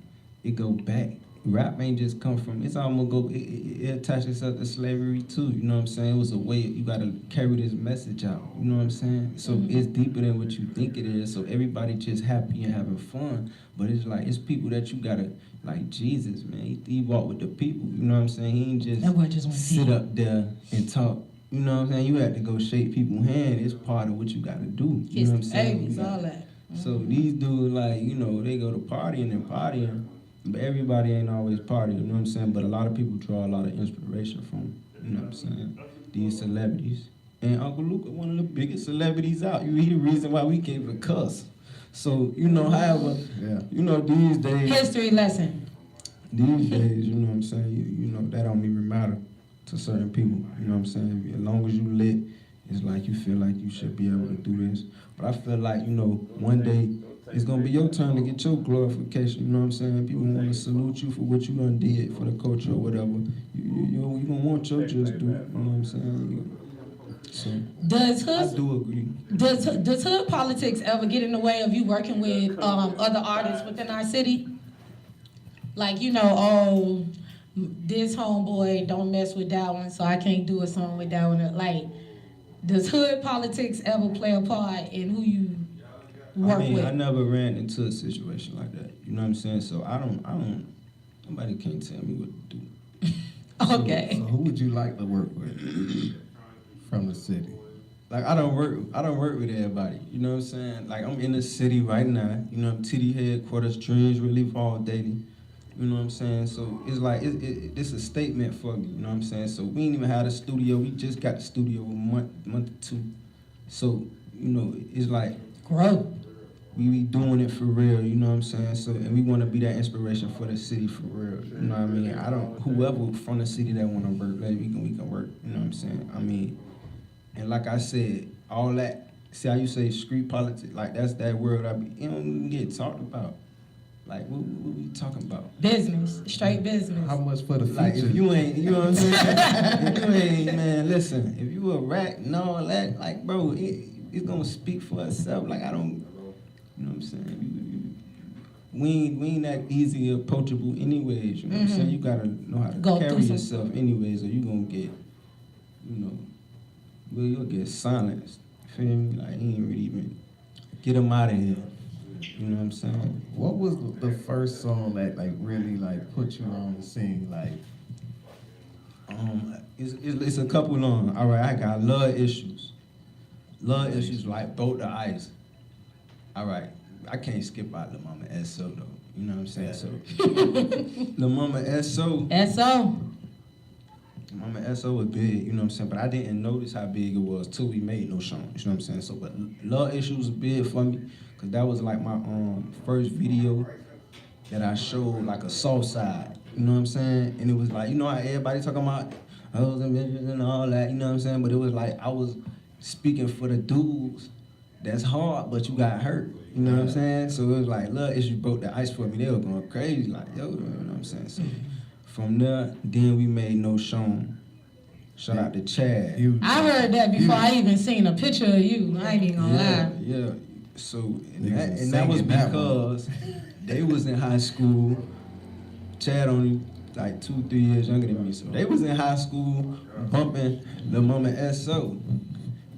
Speaker 5: it go back. Rap ain't just come from. It's almost it attached itself to slavery too. You know what I'm saying? It was a way you gotta carry this message out. You know what I'm saying? So it's deeper than what you think it is. So everybody just happy and having fun, but it's like it's people that you gotta like Jesus, man. He walked with the people. You know what I'm saying? He ain't just
Speaker 1: That boy just went
Speaker 5: sit
Speaker 1: deep.
Speaker 5: up there and talk. You know what I'm saying? You have to go shake people's hand. It's part of what you gotta do. You
Speaker 1: Kiss
Speaker 5: know what I'm
Speaker 1: the
Speaker 5: saying?
Speaker 1: babies,
Speaker 5: You
Speaker 1: all
Speaker 5: gotta-
Speaker 1: that.
Speaker 5: So these dudes, like, you know, they go to partying and partying, but everybody ain't always partying, you know what I'm saying? But a lot of people draw a lot of inspiration from, you know what I'm saying, these celebrities. And Uncle Luke is one of the biggest celebrities out. He the reason why we can't even cuss. So, you know, however,
Speaker 2: yeah.
Speaker 5: you know, these days,
Speaker 1: History lesson.
Speaker 5: you know what I'm saying, you know, that don't even matter to certain people, you know what I'm saying? As long as you lit, it's like you feel like you should be able to do this. But I feel like, you know, one day it's gonna be your turn to get your glorification, you know what I'm saying? People wanna salute you for what you done did for the culture or whatever. You gonna want your just due, you know what I'm saying? So,
Speaker 1: Does
Speaker 5: I
Speaker 1: hood
Speaker 5: do agree.
Speaker 1: does hood politics ever get in the way of you working with other artists within our city? Like, you know, oh, this homeboy don't mess with that one, so I can't do a song with that one. Like, does hood politics ever play a part in who you work
Speaker 5: I mean,
Speaker 1: with?
Speaker 5: I never ran into a situation like that, you know what I'm saying? So I don't, nobody can't tell me what to do.
Speaker 1: Okay.
Speaker 2: So who would you like to work with from the city?
Speaker 5: Like I don't work with everybody. You know what I'm saying? Like I'm in the city right now. You know, TD headquarters, Dreams Relief All Daily. You know what I'm saying? So it's like it's a statement for me. You know what I'm saying? So we ain't even had a studio. We just got the studio a month or two. So you know, it's like
Speaker 1: Grow.
Speaker 5: we be doing it for real. You know what I'm saying? So and we want to be that inspiration for the city for real. You know what I mean? I don't whoever from the city that want to work, like we can work. You know what I'm saying? I mean. And like I said, all that, see how you say street politics, like that's that word it don't even get talked about. Like, what we talking about?
Speaker 1: Business. Straight business.
Speaker 2: How much for the feature?
Speaker 5: Like, if you ain't, you know what I'm saying? If you ain't, man, listen, if you a rat and all that, like, bro, it's gonna speak for itself. Like, I don't, you know what I'm saying? We ain't that easy approachable anyways, you know what I'm saying? You gotta know how to
Speaker 1: Go
Speaker 5: carry
Speaker 1: through some-
Speaker 5: yourself anyways, or you gonna get, you know, well, you'll get silenced. Feel me? Like, he ain't really even get him out of here. You know what I'm saying?
Speaker 2: What was the first song that like really like put you on the scene? Like,
Speaker 5: It's a couple on. All right, I got love issues. Love issues like broke the ice. All right, I can't skip out Lil Mama S.O. though. You know what I'm saying? So, Lil Mama S.O.
Speaker 1: S.O.
Speaker 5: Mama S.O. was big, you know what I'm saying? But I didn't notice how big it was till we made No Song, you know what I'm saying? So, but Love Issues was big for me, because that was like my first video that I showed like a soft side, you know what I'm saying? And it was like, you know how everybody talking about hoes and bitches and all that, you know what I'm saying? But it was like I was speaking for the dudes that's hard, but you got hurt. You know what I'm saying? So it was like, look, if you broke the ice for me, they were going crazy. Like, yo, you know what I'm saying? So from there, then we made No Shown. Shout out to Chad.
Speaker 1: I heard that before I even seen a picture of you. I ain't even gonna lie.
Speaker 5: Yeah. So
Speaker 2: Niggas
Speaker 5: and that was
Speaker 2: singing that
Speaker 5: because they was in high school. Chad only like 2-3 years younger than me, so they was in high school bumping Lil Mama S.O.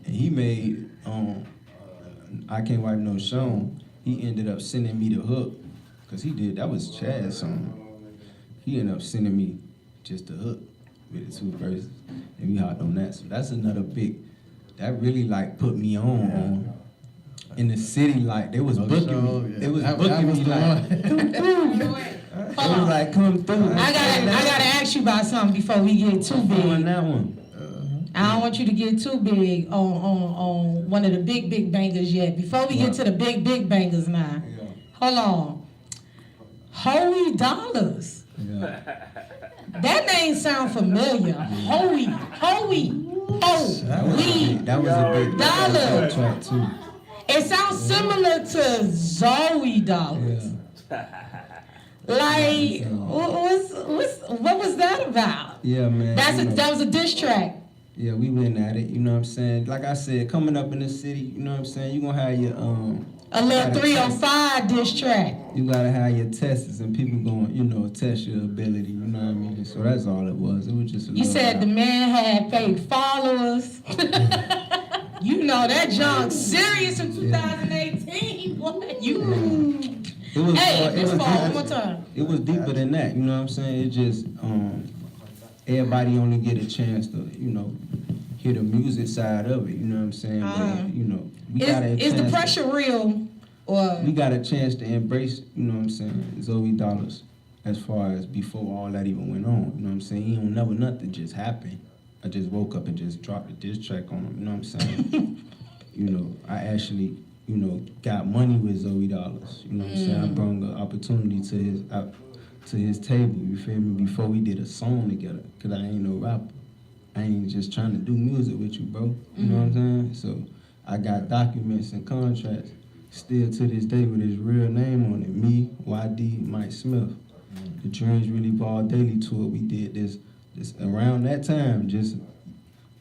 Speaker 5: And he made I Can't Wipe No Shown. He ended up sending me the hook, cause that was Chad's song. He ended up sending me just the hook with the 2 verses, and we hopped on that. So that's another big, that really like put me on in the city. Like they was booking me, they was booking me like, come through. It was like, come through.
Speaker 1: I gotta ask you about something before we get too
Speaker 5: On
Speaker 1: big.
Speaker 5: that one.
Speaker 1: I don't want you to get too big on one of the big bangers yet. Before we get to the big bangers now, hold on. Hoey Dollars.
Speaker 5: Yeah.
Speaker 1: That name sound familiar. Hoey.
Speaker 5: That was a big
Speaker 1: Dollar.
Speaker 5: track too.
Speaker 1: It sounds similar to Zoe Dollars. Like, what was that about?
Speaker 5: Yeah, man.
Speaker 1: That was a diss track.
Speaker 5: Yeah, we went at it, you know what I'm saying? Like I said, coming up in the city, you know what I'm saying? You gonna have your
Speaker 1: A little 305 diss track.
Speaker 5: you gotta have your tests and people going, you know, test your ability, you know what I mean? So that's all it was. It was just a
Speaker 1: You said the man had fake followers. You know that junk serious in 2018. What you?
Speaker 5: It was,
Speaker 1: Hey,
Speaker 5: it was
Speaker 1: it's fall one
Speaker 5: deeper-
Speaker 1: more time.
Speaker 5: It was deeper than that, you know what I'm saying? It just everybody only get a chance to, you know, hear the music side of it, you know what I'm saying? But, you know, we got a
Speaker 1: Is the
Speaker 5: chance to-
Speaker 1: pressure real? Or
Speaker 5: we got a chance to embrace, you know what I'm saying, Zoe Dollars as far as before all that even went on. You know what I'm saying? He don't never nothing just happened. I just woke up and just dropped a diss track on him, you know what I'm saying? You know, I actually, you know, got money with Zoe Dollars. You know what I'm saying? I brought an opportunity to his table, you feel me, before we did a song together. Cause I ain't no rapper. I ain't just trying to do music with you, bro. You know what I'm saying? So I got documents and contracts still to this day with his real name on it. Me, YD, Mike Smith. The Dreams Really Ball Daily Tour, we did this around that time, just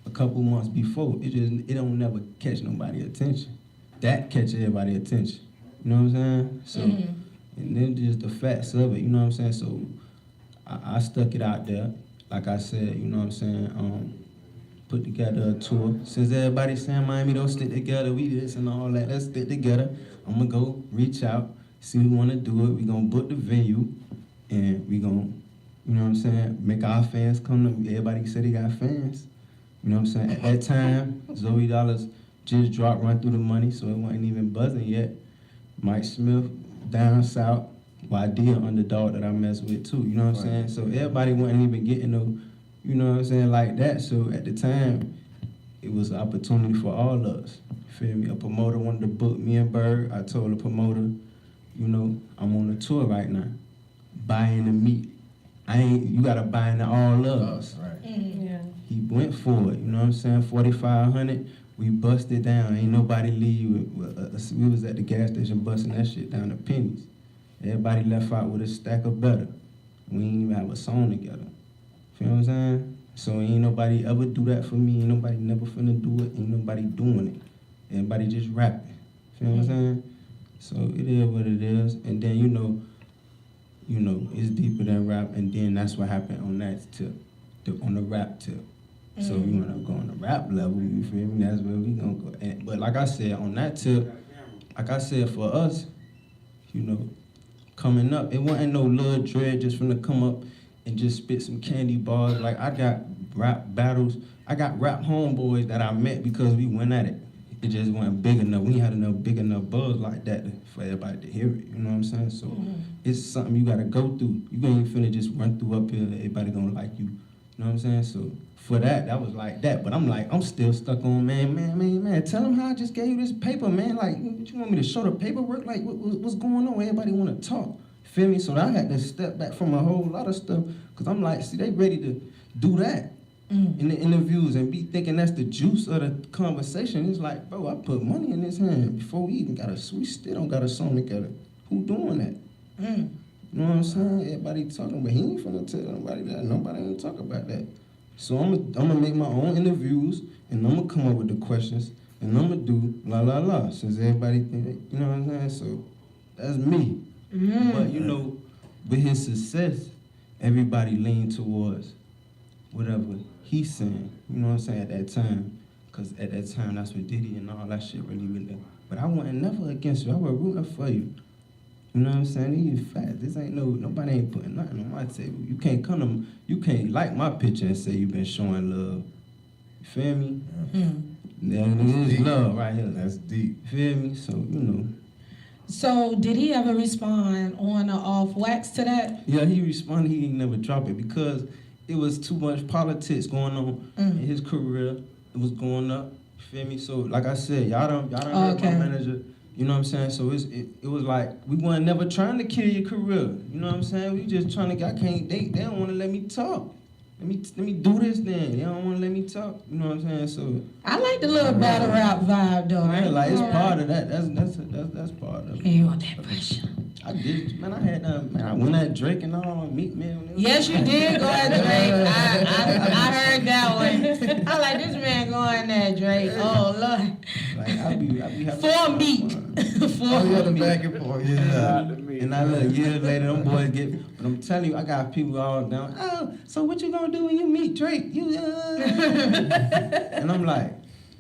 Speaker 5: a couple months before. It don't never catch nobody attention. That catch everybody attention. You know what I'm saying? So, and then just the facts of it, you know what I'm saying? So I stuck it out there. Like I said, you know what I'm saying? Put together a tour. Since everybody's saying Miami don't stick together, we this and all that, let's stick together. I'm gonna go reach out, see who wanna do it. We gonna book the venue, and we gonna, you know what I'm saying, make our fans come to. Everybody said they got fans. You know what I'm saying? At that time, Zoe Dollars just dropped Run Through the Money, so it wasn't even buzzing yet. Mike Smith, down south, YD, an underdog that I mess with too, you know what I'm saying? So everybody wasn't even getting no, you know what I'm saying, like that. So at the time, it was an opportunity for all of us. You feel me? A promoter wanted to book me and Bird. I told the promoter, you know, I'm on a tour right now. Buy in the meet. You gotta buy into all of us.
Speaker 2: Right.
Speaker 3: Yeah.
Speaker 5: He went for it, you know what I'm saying? 4,500, we busted down. Ain't nobody leave with us. We was at the gas station busting that shit down to pennies. Everybody left out with a stack of better. We ain't even have a song together. Feel what I'm saying? So ain't nobody ever do that for me. Ain't nobody never finna do it. Ain't nobody doing it. Everybody just rapping. Feel what I'm saying? So it is what it is. And then you know, it's deeper than rap. And then that's what happened on that tip, on the rap tip. So we wanna go on the rap level. You feel me? That's where we gonna go. But like I said, on that tip, like I said, for us, you know, coming up, it wasn't no Lil Dread just finna come up and just spit some candy bars. Like I got rap battles, I got rap homeboys that I met because we went at it. It just wasn't big enough. We ain't had enough big enough buzz like that for everybody to hear it. You know what I'm saying? So it's something you gotta go through. You ain't finna just run through up here. Everybody gonna like you. You know what I'm saying? So for that was like that. But I'm still stuck on man. Tell them how I just gave you this paper, man. Like, what you want me to show the paperwork? Like, what's going on? Everybody wanna talk. Feel me? So I had to step back from a whole lot of stuff, because I'm like, see, they ready to do that. in the interviews and be thinking that's the juice of the conversation. It's like, bro, I put money in his hand before we even we still don't got a song together. Who doing that? You know what I'm saying? Everybody talking, but he ain't finna tell nobody that. Nobody ain't talk about that. So I'm gonna make my own interviews, and I'm gonna come up with the questions, and I'm gonna do la la la, since everybody think, you know what I'm saying? So that's me. But you know, with his success, everybody leaned towards whatever he's saying, you know what I'm saying, at that time. Because at that time, that's when Diddy and all that shit really went down. But I wasn't never against you. I was rooting for you. You know what I'm saying? These facts. This ain't nobody ain't putting nothing on my table. You can't like my picture and say you been showing love. You feel me? It is love right here.
Speaker 2: That's deep.
Speaker 5: You feel me? So, you know.
Speaker 1: So did he ever respond on or off wax to that?
Speaker 5: Yeah, he responded. He ain't never dropped it because it was too much politics going on in his career. It was going up. You feel me? So, like I said, y'all done heard my manager. You know what I'm saying? So it was like we weren't never trying to kill your career. You know what I'm saying? We just trying to. They don't want to let me talk. Let me do this then. They don't want to let me talk. You know what I'm saying? So
Speaker 1: I like the little battle rap vibe though.
Speaker 5: man, like it's part of that. That's part of it.
Speaker 1: You want that pressure?
Speaker 5: I did, man. I had I went at Drake and all Meek Mill.
Speaker 1: Yes, you did go at Drake. I heard that one. I like this man going at Drake. Oh Lord.
Speaker 5: Like I be happy
Speaker 1: For Meek.
Speaker 2: Oh, yeah, the back and forth. Yeah.
Speaker 5: And I look years later, them boys get. But I'm telling you, I got people all down. Oh, so what you gonna do when you meet Drake? You and I'm like,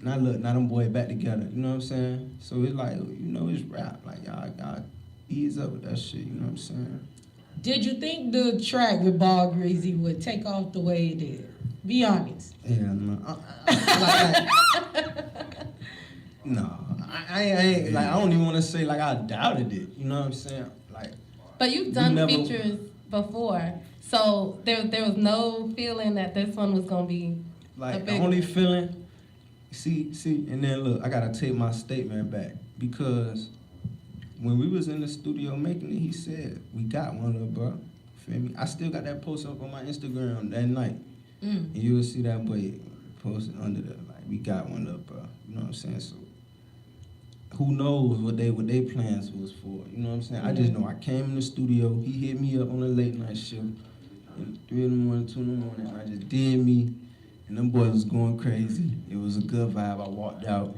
Speaker 5: now look, now them boys back together. You know what I'm saying? So it's like, you know, it's rap. Like y'all ease up with that shit. You know what I'm saying?
Speaker 1: Did you think the track with Ball Greasy would take off the way it did? Be honest.
Speaker 5: Yeah, no. No, I ain't like I don't even want to say like I doubted it. You know what I'm saying? Like,
Speaker 3: But you've done features before, so there was no feeling that this one was gonna be
Speaker 5: like the only feeling. See, and then look, I gotta take my statement back because when we was in the studio making it, he said we got one, little bro. Feel me? I still got that post up on my Instagram that night, and you will see that boy posted under there like we got one, little bro. You know what I'm saying? So. Who knows what they plans was for? You know what I'm saying? I just know I came in the studio. He hit me up on a late night shift, 3 in the morning, 2 in the morning. And I just did me, and them boys was going crazy. It was a good vibe. I walked out,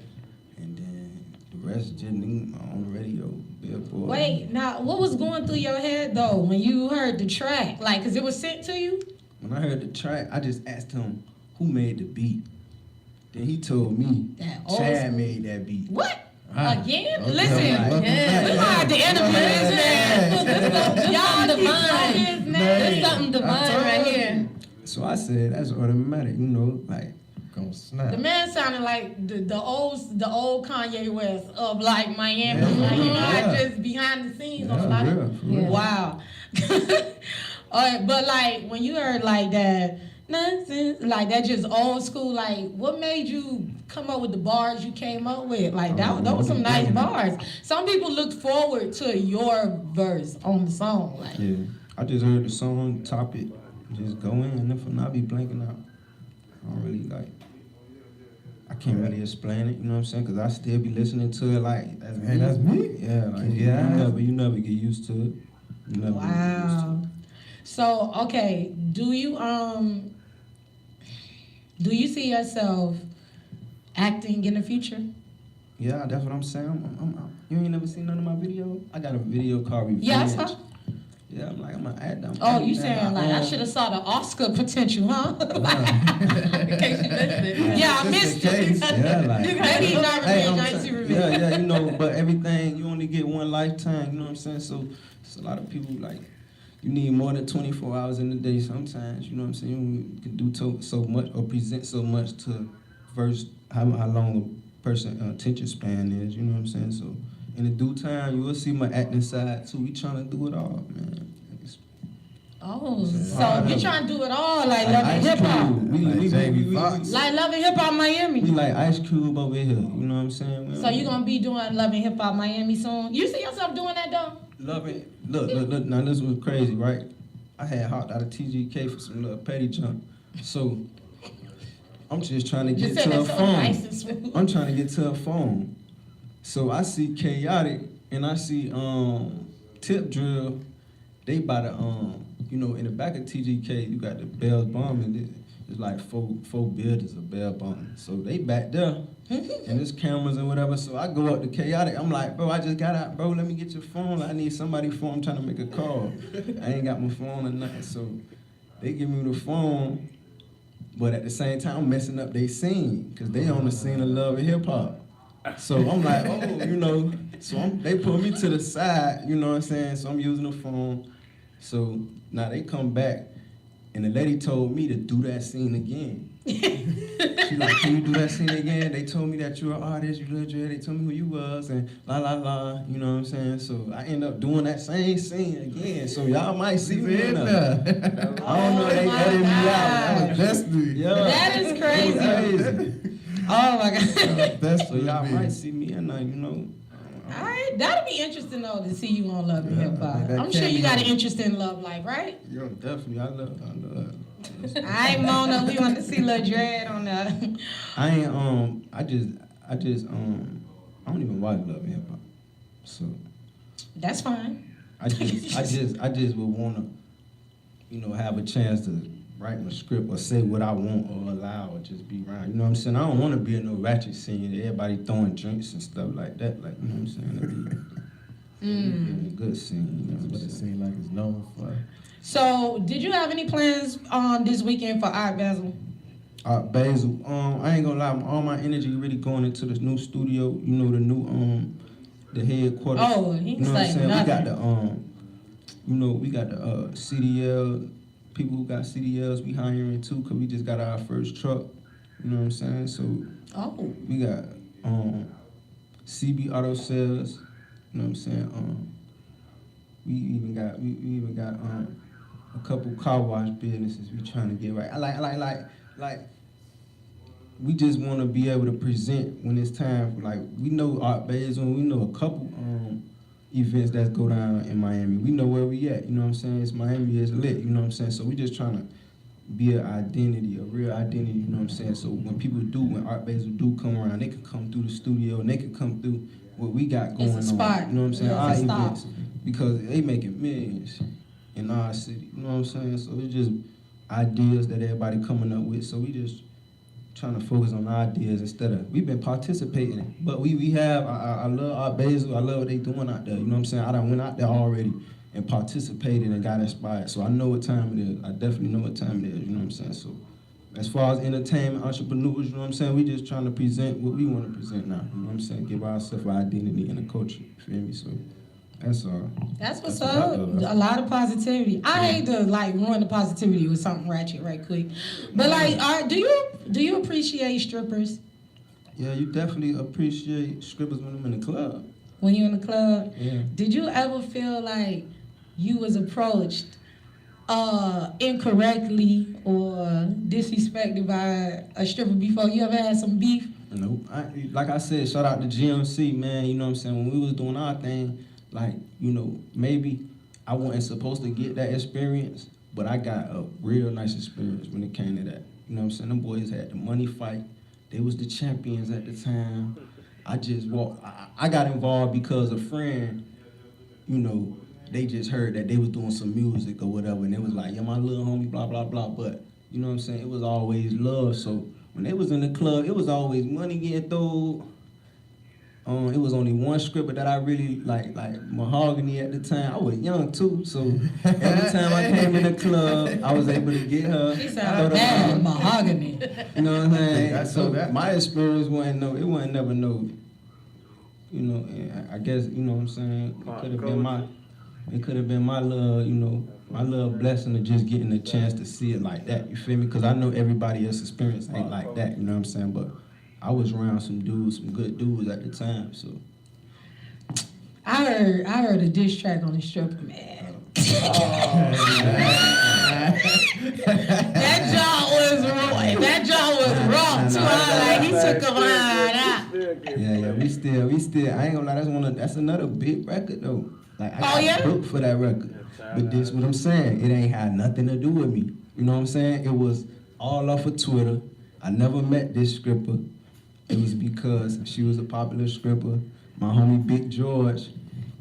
Speaker 5: and then the rest just on the radio, Billboard.
Speaker 1: Wait, now what was going through your head though when you heard the track? Like, cause it was sent to you?
Speaker 5: When I heard the track, I just asked him who made the beat. Then he told me Chad made that beat.
Speaker 1: What? Again?
Speaker 2: Okay.
Speaker 1: Listen, we had to interview this man. Y'all divine.
Speaker 3: There's something divine right here.
Speaker 5: So I said, that's automatic, you know, like.
Speaker 2: Gonna snap.
Speaker 1: The man sounded like the old Kanye West of like Miami, like, you know, just behind the scenes on a lot of.
Speaker 5: Real.
Speaker 1: Wow. But like when you heard like that nonsense, like that just old school, like what made you come up with the bars you came up with? Like that was some nice bars. Some people looked forward to your verse on the song. Like.
Speaker 5: Yeah, I just heard the song, top it, just go in, and if not, I be blanking out. I don't really like. I can't really explain it, you know what I'm saying? Cause I still be listening to it like that's me.
Speaker 2: Hey, that's me.
Speaker 5: Yeah, like you never get used to it. You never get used to it.
Speaker 1: So okay, do you see yourself acting in the future?
Speaker 5: Yeah, that's what I'm saying. You ain't never seen none of my videos? I got a video called Revenge.
Speaker 1: Yeah, I saw.
Speaker 5: Yeah, I'm an actor.
Speaker 1: Oh, you saying like I should have saw the Oscar potential, huh?
Speaker 3: In case you missed it.
Speaker 1: Yeah, I missed it.
Speaker 5: Yeah, like.
Speaker 1: Maybe not revenge, I see revenge.
Speaker 5: Yeah, you know, but everything, you only get one lifetime, you know what I'm saying? So, it's a lot of people, like, you need more than 24 hours in the day sometimes, you know what I'm saying? You can do so much or present so much to verse how long a person attention span is, you know what I'm saying? So, in the due time, you will see my acting side, too. We trying to do it all, man.
Speaker 1: Oh, so you trying to do it all like Love and Hip Hop? Like Love and Hip Hop Miami.
Speaker 5: We like Ice Cube over here, you know what I'm saying?
Speaker 1: So you gonna be doing Love and Hip Hop Miami soon? You see yourself doing that though?
Speaker 5: Love it. Look, now this was crazy, right? I had hopped out of TGK for some little petty jump. So I'm just trying to
Speaker 3: Just
Speaker 5: get
Speaker 3: said
Speaker 5: to her
Speaker 3: that's so nice
Speaker 5: phone.
Speaker 3: and smooth.
Speaker 5: I'm trying to get to her phone. So I see Chaotic and I see Tip Drill. They by the you know, in the back of TGK, you got the Bell Bomb, and it's like four buildings of Bell Bomb. So they back there, and there's cameras and whatever. So I go up to Chaotic. I'm like, bro, I just got out, bro. Let me get your phone. I need somebody's phone. I'm trying to make a call. I ain't got my phone or nothing. So they give me the phone, but at the same time, I'm messing up their scene because they on the scene of Love and Hip Hop. So I'm like, oh, you know. So they put me to the side. You know what I'm saying? So I'm using the phone. So now they come back, and the lady told me to do that scene again. She like, can you do that scene again? They told me that you're an artist, you love Dre. They told me who you was, and la la la. You know what I'm saying? So I end up doing that same scene again. So y'all might see me in there. I don't know. They edited me out.
Speaker 2: That was destiny.
Speaker 5: Yeah.
Speaker 1: That is crazy.
Speaker 5: Crazy.
Speaker 1: Oh my God.
Speaker 2: That's
Speaker 5: So y'all might see me in there. You know.
Speaker 1: All right, that'll be interesting though to see you on Love and Hip Hop.
Speaker 2: that
Speaker 1: I'm sure you
Speaker 2: cameo.
Speaker 1: got an interesting love life, right?
Speaker 5: Yo, definitely. I love.
Speaker 1: All right, Mona, we want to see Lil Dread on the.
Speaker 5: I ain't I don't even watch Love and Hip Hop. So
Speaker 1: That's fine.
Speaker 5: I just would wanna, you know, have a chance to write my script or say what I want or allow or just be around. You know what I'm saying? I don't wanna be in no ratchet scene, everybody throwing drinks and stuff like that. Like, you know what I'm saying? That'd be a good scene, you know
Speaker 2: That's
Speaker 5: what
Speaker 2: what
Speaker 5: I'm
Speaker 2: it
Speaker 5: saying?
Speaker 2: seemed like it's known for.
Speaker 1: So, did you have any plans this weekend for Art Basel?
Speaker 5: Basil, I ain't gonna lie, all my energy really going into this new studio, you know, the new the headquarters.
Speaker 1: Oh, he's
Speaker 5: you know what I'm
Speaker 1: like
Speaker 5: saying? We got
Speaker 1: nothing.
Speaker 5: the you know, we got the CDL, people who got CDLs we hiring too, cause we just got our first truck. You know what I'm saying? So
Speaker 1: Oh,
Speaker 5: we got CB Auto Sales, you know what I'm saying? We even got a couple car wash businesses we trying to get right. I like we just want to be able to present when it's time. Like, we know Art Basel, we know a couple events that go down in Miami. We know where we at, you know what I'm saying? It's Miami is lit, you know what I'm saying? So we just trying to be an identity, a real identity, you know what I'm saying? So when Art Basel do come around, they can come through the studio and they can come through what we got going
Speaker 1: It's a spot.
Speaker 5: on. You know what I'm saying?
Speaker 1: Yeah,
Speaker 5: Our
Speaker 1: it's a stop.
Speaker 5: events, because they making millions in our city, you know what I'm saying? So it's just ideas that everybody coming up with. So we just trying to focus on ideas instead of, we've been participating, but we have, I love Art Basel, I love what they doing out there, you know what I'm saying? I done went out there already and participated and got inspired, so I know what time it is. I definitely know what time it is, you know what I'm saying? So as far as entertainment, entrepreneurs, you know what I'm saying? We just trying to present what we want to present now, you know what I'm saying? Give ourselves our identity and a culture, you feel me? So that's all.
Speaker 1: that's what's
Speaker 5: That's what I
Speaker 1: up.
Speaker 5: love.
Speaker 1: A lot of positivity. I hate to like ruin the positivity with something ratchet right quick, but like, do you appreciate strippers
Speaker 5: Yeah, you definitely appreciate strippers when I'm in the club.
Speaker 1: when you're in the club?
Speaker 5: Yeah.
Speaker 1: Did you ever feel like you was approached incorrectly or disrespected by a stripper before? You ever had some beef?
Speaker 5: Nope. Like I said, shout out to GMC, man. You know what I'm saying? When we was doing our thing, like, you know, maybe I wasn't supposed to get that experience, but I got a real nice experience when it came to that. You know what I'm saying? Them boys had the money fight. They was the champions at the time. I just walked. I got involved because a friend, you know, they just heard that they was doing some music or whatever, and they was like, yeah, my little homie, blah, blah, blah. But, you know what I'm saying? It was always love. So when they was in the club, it was always money getting thrown. It was only one stripper that I really like Mahogany at the time. I was young too, so every time I came in the club, I was able to get her.
Speaker 1: He sounded bad, Mahogany.
Speaker 5: You know what I'm saying?
Speaker 2: I saw that.
Speaker 5: My experience wasn't never no, you know, and I guess, you know what I'm saying? It could have been my love, you know, my little blessing of just getting a chance to see it like that, you feel me? Because I know everybody else's experience ain't like that, you know what I'm saying? But I was around some good dudes at the time, so.
Speaker 1: I heard a diss track on the stripper, man. That jaw was wrong too. Like he took a line out.
Speaker 5: Yeah, we still. I ain't gonna lie. That's another big record though. Like I got
Speaker 1: yeah?
Speaker 5: booked for that record. But this what I'm saying. It ain't had nothing to do with me. You know what I'm saying? It was all off of Twitter. I never met this stripper. It was because she was a popular stripper. My homie Big George,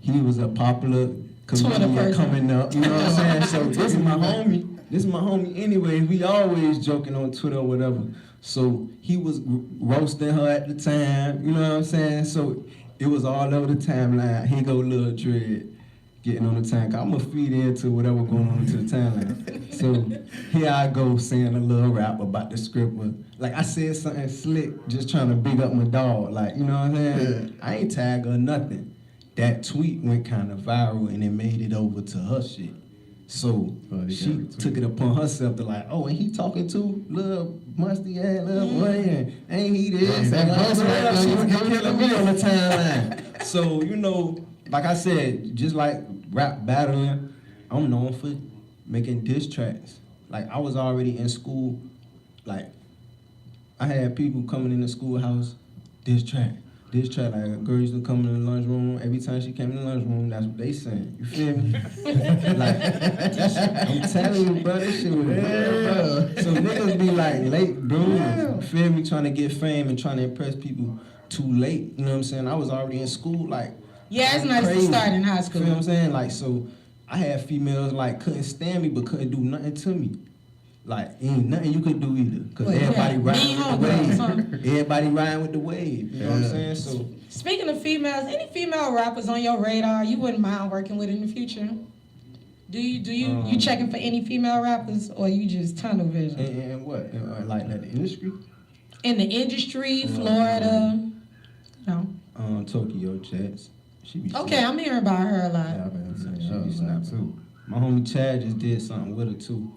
Speaker 5: he was a popular comedian
Speaker 1: person.
Speaker 5: coming up. You know what I'm saying? So this is my homie. This is my homie anyway. We always joking on Twitter or whatever. So he was roasting her at the time. You know what I'm saying? So it was all over the timeline. Here go Lil Dread getting on the tank. I'm gonna feed into whatever going on into the timeline. So here I go saying a little rap about the stripper. Like I said something slick, just trying to big up my dog. Like, you know what I'm saying? I ain't tag her nothing. That tweet went kind of viral and it made it over to her shit. So she took it upon herself to like, oh, and he talking to little musty ass little boy, and ain't he this? And she was killing me on the timeline. So, you know, like I said, just like rap battling, I'm known for making diss tracks. Like I was already in school, like I had people coming in the schoolhouse, diss track. Like a girl used to come in the lunchroom. Every time she came in the lunchroom, that's what they saying. You feel me? Like, I'm telling you, bro, this shit was real, bro. So niggas be like late bloomers. You feel me? Trying to get fame and trying to impress people too late. You know what I'm saying? I was already in school, like.
Speaker 1: Yeah, it's nice to start in high school.
Speaker 5: You know what I'm saying? Like, so I had females like couldn't stand me but couldn't do nothing to me. Like, ain't nothing you could do either. Cause everybody riding with the wave. Everybody riding with the wave. You know what I'm saying? So
Speaker 1: Speaking of females, any female rappers on your radar you wouldn't mind working with in the future? You checking for any female rappers or you just tunnel vision?
Speaker 5: and what? Like the industry?
Speaker 1: In the industry, Florida, no.
Speaker 5: Tokyo Jets. She be
Speaker 1: Okay, I'm hearing about her a lot.
Speaker 2: Yeah, I've been saying
Speaker 5: She be
Speaker 2: that
Speaker 5: snapping.
Speaker 2: too.
Speaker 5: My homie Chad just did something with her too.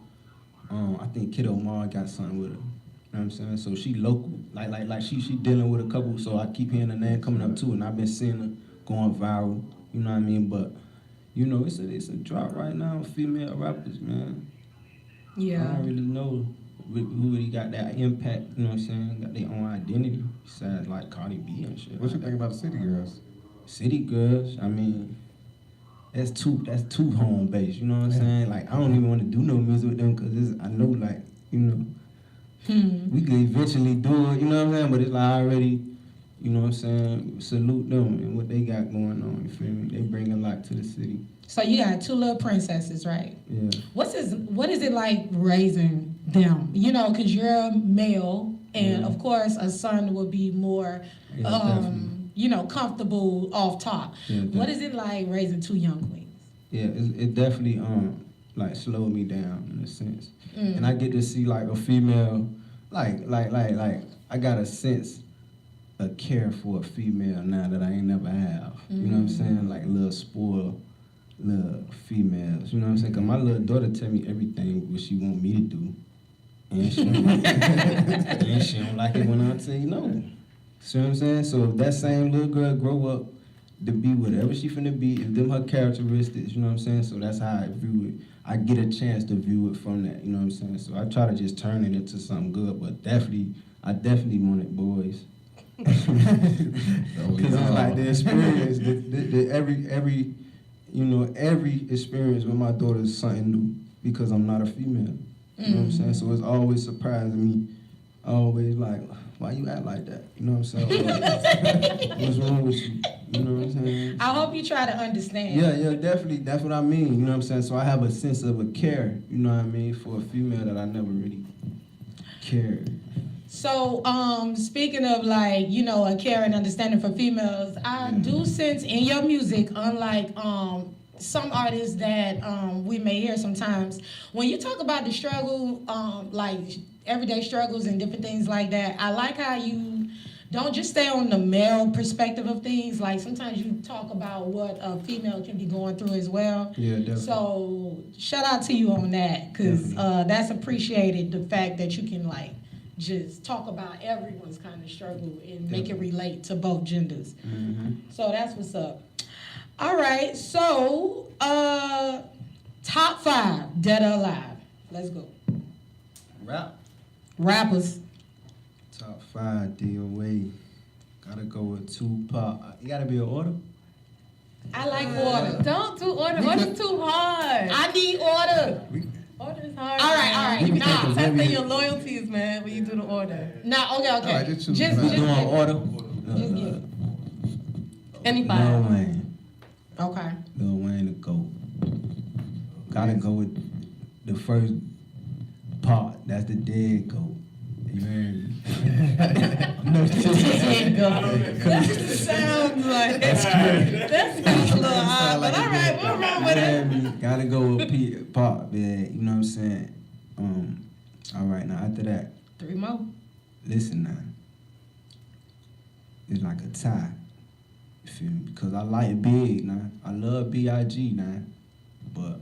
Speaker 5: I think Kiddo Mar got something with her. You know what I'm saying? So she local. Like she dealing with a couple, so I keep hearing her name coming up too, and I've been seeing her going viral. You know what I mean? But you know, it's a drop right now of female rappers, man. I
Speaker 1: Yeah.
Speaker 5: don't really know who really got that impact, you know what I'm saying? Got their own identity, besides like Cardi B and shit.
Speaker 2: What you think about the City Girls?
Speaker 5: City Girls, I mean, that's too home based, you know what I'm saying? Like, I don't even want to do no music with them because I know, like, you know, we could eventually do it, you know what I'm saying? But it's like I already, you know what I'm saying, salute them and what they got going on, you feel me? They bring a lot to the city.
Speaker 1: So you got two little princesses, right?
Speaker 5: Yeah.
Speaker 1: What is it like raising them? You know, because you're a male, and of course a son will be more,
Speaker 5: definitely.
Speaker 1: you know, comfortable off top.
Speaker 5: Yeah,
Speaker 1: What is it like raising two young queens?
Speaker 5: Yeah, it definitely like slowed me down in a sense, and I get to see like a female, like I got a sense of care for a female now that I ain't never have. You know what I'm saying? Like little spoiled little females. You know what I'm saying? Cause my little daughter tell me everything what she want me to do, and she don't like it when I tell you no. See what I'm saying? So if that same little girl grow up to be whatever she finna be, if them her characteristics, you know what I'm saying? So that's how I view it. I get a chance to view it from that, you know what I'm saying? So I try to just turn it into something good, but I definitely wanted boys. Cause it's like the experience, every experience with my daughter is something new because I'm not a female. You know what I'm saying? So it's always surprising me. Always like, why you act like that? You know what I'm saying? What's wrong with you? You know what I'm saying?
Speaker 1: I hope you try to understand.
Speaker 5: Yeah, definitely. That's what I mean. You know what I'm saying? So I have a sense of a care, you know what I mean, for a female that I never really cared.
Speaker 1: So, speaking of like, you know, a care and understanding for females, I do sense in your music, unlike some artists that we may hear sometimes, when you talk about the struggle, like everyday struggles and different things like that, I like how you don't just stay on the male perspective of things. Like sometimes you talk about what a female can be going through as well.
Speaker 5: Yeah, definitely.
Speaker 1: So shout out to you on that, because that's appreciated, the fact that you can like just talk about everyone's kind of struggle and make it relate to both genders. So that's what's up. All right, so top 5, dead or alive. Let's go.
Speaker 5: Rap.
Speaker 1: Rappers.
Speaker 5: Top 5, DOA. Gotta go with Tupac. You gotta be an order?
Speaker 1: I like order.
Speaker 3: Don't do order. Order's too hard.
Speaker 1: I need order.
Speaker 3: Order is It's hard.
Speaker 1: All right.
Speaker 5: You can
Speaker 1: Nah,
Speaker 5: think of
Speaker 3: Testing
Speaker 5: every-
Speaker 3: your loyalties, man, when you do the order.
Speaker 1: nah, okay.
Speaker 2: All right, just choose
Speaker 1: Just
Speaker 2: one.
Speaker 5: We doing order.
Speaker 1: Just get it.
Speaker 3: Any
Speaker 5: Lil
Speaker 3: five.
Speaker 5: Wayne.
Speaker 1: Okay.
Speaker 5: Lil Wayne the GOAT. Gotta go with the first part. That's the dead GOAT. You heard me?
Speaker 3: That sounds like that sounds a little odd, but all right, we'll run with it.
Speaker 5: Gotta go with Pop, man. You know what I'm saying? All right, now after that,
Speaker 1: 3 more.
Speaker 5: listen now. It's like a tie. You feel me? Because I like Big now. I love B.I.G. now. But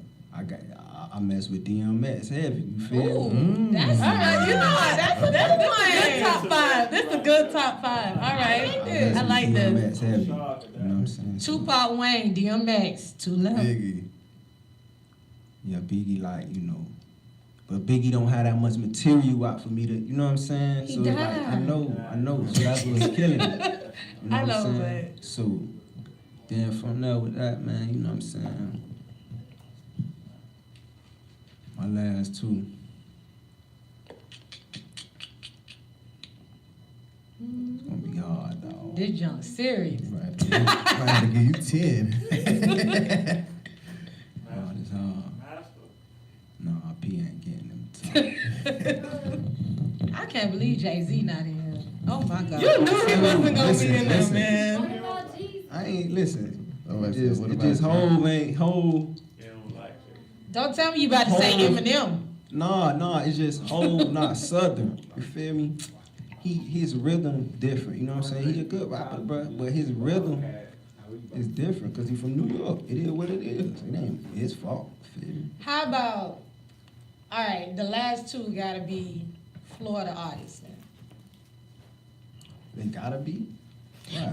Speaker 5: I mess with DMX heavy. You feel me?
Speaker 1: Ooh, that's
Speaker 3: All right, you know what? That's a good top five. This is a good top five. All right,
Speaker 5: mess
Speaker 3: I
Speaker 5: with
Speaker 3: like this.
Speaker 5: DMX heavy. You know what I'm saying?
Speaker 1: Tupac, Wayne, DMX, 2 left.
Speaker 2: Biggie.
Speaker 5: Yeah, Biggie, like, you know. But Biggie don't have that much material out for me to, you know what I'm saying?
Speaker 1: He
Speaker 5: So it's like, I
Speaker 1: died.
Speaker 5: know. So that's what's killing it. You know
Speaker 3: I
Speaker 5: what
Speaker 3: know,
Speaker 5: I'm saying? So then from there with that, man, you know what I'm saying? My last two. It's gonna be hard, dog.
Speaker 1: This junk serious.
Speaker 2: Right. Might have to give you 10.
Speaker 5: Oh, this hard. No, P ain't getting them.
Speaker 1: I can't believe Jay-Z not in here. Oh my God.
Speaker 3: You knew he wasn't gonna be in there,
Speaker 5: Listen.
Speaker 3: man.
Speaker 5: I ain't listen.
Speaker 2: Oh,
Speaker 5: It
Speaker 2: that's it.
Speaker 5: just,
Speaker 2: What
Speaker 5: it
Speaker 2: about
Speaker 5: just
Speaker 2: you?
Speaker 5: whole ain't whole.
Speaker 1: Don't tell me you about to say
Speaker 5: Hold on.
Speaker 1: Eminem.
Speaker 5: Nah, it's just whole not southern. You feel me? His rhythm different. You know what I'm saying? He a good rapper, bro, but his rhythm is different because he from New York. It is what it is. It ain't his fault. Feel me?
Speaker 1: How about, all right, the last 2 gotta be Florida artists then.
Speaker 5: They gotta be.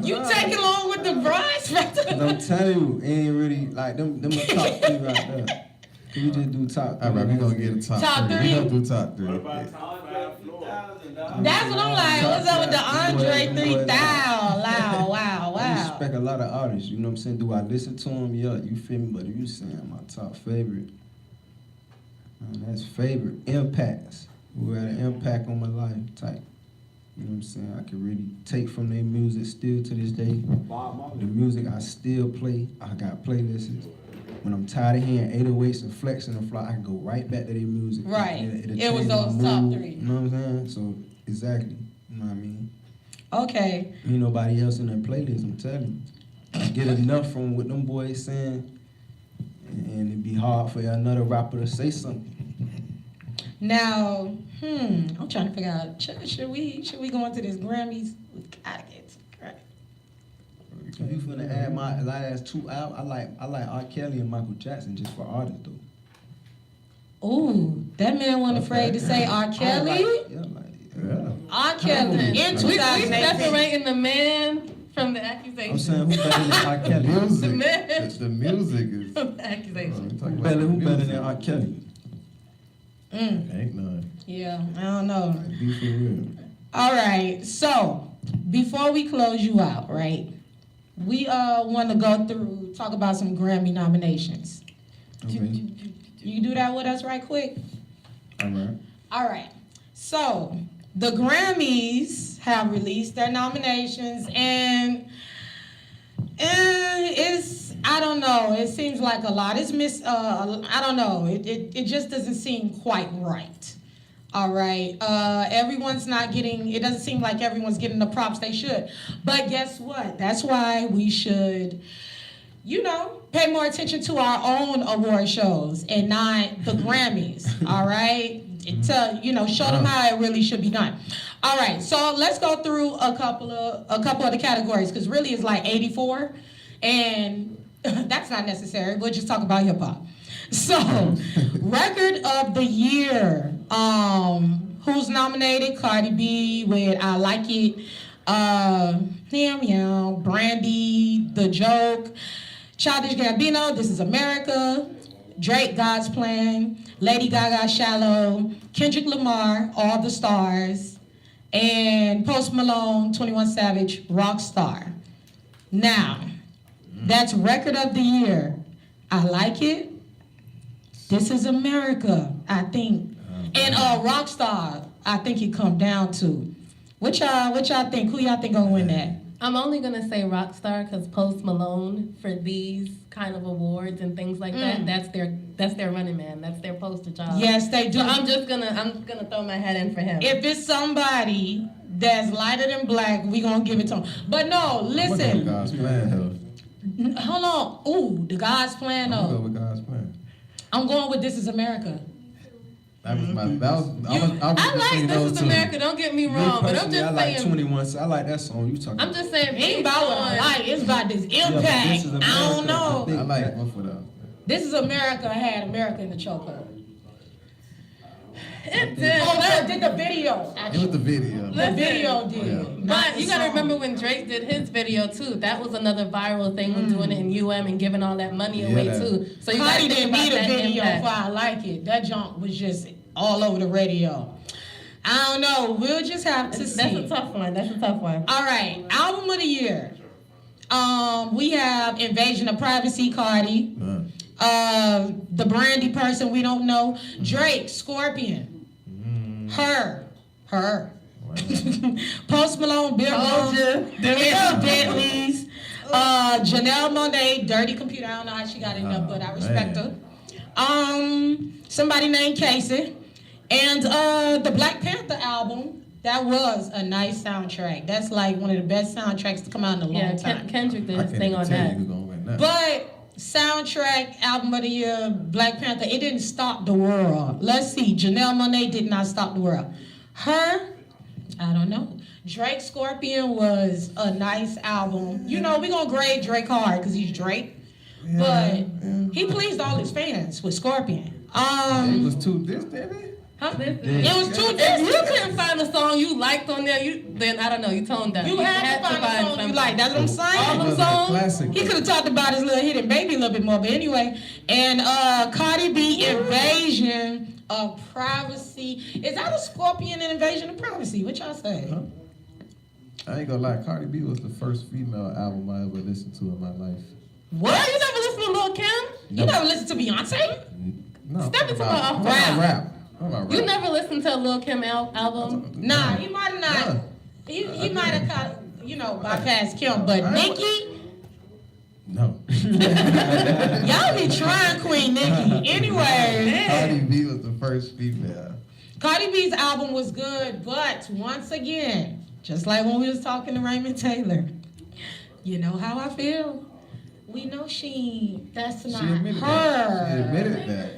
Speaker 1: You take along with the Bronx, right?
Speaker 5: I'm telling you, it ain't really like them a top 3 right there. Can we just do top 3?
Speaker 2: All right, we're going to get a top,
Speaker 1: Top
Speaker 2: 3.
Speaker 1: three?
Speaker 2: We're going to do top 3.
Speaker 1: That's what I'm like. What's up with the Andre 3000? Wow.
Speaker 5: I respect a lot of artists, you know what I'm saying? Do I listen to them? Yeah, you feel me? But if you saying my top favorite, that's favorite. Impacts. Who had an impact on my life type. You know what I'm saying? I can really take from their music still to this day. The music I still play, I got playlists. When I'm tired of hearing 808s and flexing and fly, I can go right back to their music.
Speaker 1: Right.
Speaker 5: It'll
Speaker 1: It was
Speaker 5: change my
Speaker 1: those top
Speaker 5: mood,
Speaker 1: 3.
Speaker 5: You know what I'm saying? So, exactly. You know what I mean?
Speaker 1: Okay.
Speaker 5: Ain't nobody else in their playlist, I'm telling you. I get enough from what them boys saying, and it'd be hard for another rapper to say something.
Speaker 1: Now, I'm trying to figure out, should we go into this Grammys? We gotta get to the Grammys.
Speaker 5: If you finna add my last 2 out, I like R. Kelly and Michael Jackson just for artists though.
Speaker 1: Ooh, that man wasn't afraid to say R. Kelly.
Speaker 2: Yeah.
Speaker 1: R. Kelly in
Speaker 3: We
Speaker 1: 2018.
Speaker 3: separating the man from the accusation.
Speaker 5: I'm saying who better than R.
Speaker 2: The
Speaker 5: Kelly?
Speaker 2: music.
Speaker 3: Man.
Speaker 2: The music is.
Speaker 3: From the accusation.
Speaker 2: Talking
Speaker 5: Who
Speaker 2: about the
Speaker 5: better
Speaker 2: music.
Speaker 5: than R. Kelly?
Speaker 2: Ain't none.
Speaker 1: Yeah, I don't know.
Speaker 5: Like, be for real.
Speaker 1: All right, so before we close you out, right? We want to go through, talk about some Grammy nominations.
Speaker 5: Okay.
Speaker 1: You do that with us right quick?
Speaker 5: All right.
Speaker 1: All right. So the Grammys have released their nominations, and it's, I don't know. It seems like a lot. It's I don't know. It just doesn't seem quite right. All right. Everyone's not getting. It doesn't seem like everyone's getting the props they should. But guess what? That's why we should, pay more attention to our own award shows and not the Grammys. All right. Show them how it really should be done. All right. So let's go through a couple of the categories, because really it's like 84, and that's not necessary. We'll just talk about hip hop. So, record of the year. Who's nominated? Cardi B with I Like It. Brandy, The Joke. Childish Gambino, This Is America. Drake, God's Plan. Lady Gaga, Shallow. Kendrick Lamar, All the Stars. And Post Malone, 21 Savage, Rockstar. Now, that's record of the year. I Like It. This Is America, I think. And Rockstar, I think it come down to. What y'all think? Who y'all think gonna win that?
Speaker 3: I'm only gonna say Rockstar because Post Malone for these kind of awards and things like that. That's their running man. That's their poster child.
Speaker 1: Yes, they do.
Speaker 3: So I'm gonna throw my hat in for him.
Speaker 1: If it's somebody that's lighter than black, we gonna give it to him. But no, listen.
Speaker 2: God's plan,
Speaker 1: Hold on. Ooh, the God's plan.
Speaker 2: I'm gonna go
Speaker 1: though.
Speaker 2: with God's plan.
Speaker 1: I'm going with This Is America.
Speaker 2: That was my. That was.
Speaker 3: I like This Is America. Don't get me wrong, but I'm
Speaker 4: Personally,
Speaker 3: just
Speaker 4: I like
Speaker 3: saying.
Speaker 4: 21. So I like that song you talking.
Speaker 3: I'm just saying.
Speaker 1: It ain't about what I like. It's about this impact.
Speaker 4: This Is
Speaker 1: I
Speaker 4: America,
Speaker 1: don't know.
Speaker 4: I think
Speaker 2: I like both of them.
Speaker 1: This Is America had America in the chokehold.
Speaker 3: It did.
Speaker 1: Oh, did the video.
Speaker 2: It was the video.
Speaker 1: The video did.
Speaker 2: Yeah.
Speaker 1: Not
Speaker 3: But
Speaker 1: the
Speaker 3: you gotta
Speaker 1: song.
Speaker 3: remember when Drake did his video too. That was another viral thing when doing it in UM and giving all that money away
Speaker 2: Yeah.
Speaker 3: too. So you gotta
Speaker 1: Cardi
Speaker 3: think
Speaker 1: didn't
Speaker 3: about
Speaker 1: need a
Speaker 3: that
Speaker 1: video
Speaker 3: impact.
Speaker 1: for I Like It. That junk was just all over the radio. I don't know. We'll just have to
Speaker 3: That's
Speaker 1: see.
Speaker 3: a tough one. That's a tough one.
Speaker 1: All right, album of the year. We have Invasion of Privacy, Cardi. The Brandy person we don't know. Drake, Scorpion. Her. Post Malone, Bill Rogers, Bentleys. Janelle Monáe, Dirty Computer. I don't know how she got in there, but I respect her. Somebody named Casey. And the Black Panther album, that was a nice soundtrack. That's like one of the best soundtracks to come out in a long
Speaker 3: Yeah,
Speaker 1: time.
Speaker 3: Kendrick did
Speaker 2: I
Speaker 3: his
Speaker 2: can't
Speaker 3: thing
Speaker 2: even
Speaker 3: on
Speaker 2: tell
Speaker 3: that.
Speaker 2: you who's gonna win that.
Speaker 1: But soundtrack, album of the year, Black Panther, it didn't stop the world. Let's see, Janelle Monáe did not stop the world. Her, I don't know. Drake, Scorpion was a nice album. You know, we're gonna grade Drake hard because he's Drake. But he pleased all his fans with Scorpion.
Speaker 2: It was too distant, didn't it?
Speaker 1: Huh? It was too
Speaker 3: If you
Speaker 1: distant.
Speaker 3: couldn't find a song you liked on there, then I don't know, you toned down.
Speaker 1: You had to find a song you like. That's what I'm saying.
Speaker 3: All
Speaker 2: It
Speaker 3: them
Speaker 2: was a
Speaker 3: songs.
Speaker 2: classic.
Speaker 1: He could have talked about his little hidden baby a little bit more, but anyway. And Cardi B, Invasion of Privacy. Is that a Scorpion and Invasion of Privacy? What y'all say?
Speaker 2: Huh? I ain't gonna lie, Cardi B was the first female album I ever listened to in my life.
Speaker 3: What? You never listened to Lil' Kim?
Speaker 1: You never listened to Beyonce?
Speaker 2: No,
Speaker 3: Step into my
Speaker 2: I'm
Speaker 3: rap.
Speaker 2: talking about rap. I'm talking about
Speaker 3: You
Speaker 2: rap.
Speaker 3: never listened to a Lil' Kim album?
Speaker 1: Nah, he might have not.
Speaker 2: Nah.
Speaker 1: He might have caught, bypassed Kim, but Nicki,
Speaker 2: No.
Speaker 1: y'all be trying Queen Nicki. Anyway,
Speaker 2: Cardi B was the first female.
Speaker 1: Cardi B's album was good, but once again, just like when we was talking to Raymond Taylor, you know how I feel. We know that's
Speaker 2: She
Speaker 1: not
Speaker 2: admitted that. She
Speaker 1: her.
Speaker 2: admitted that.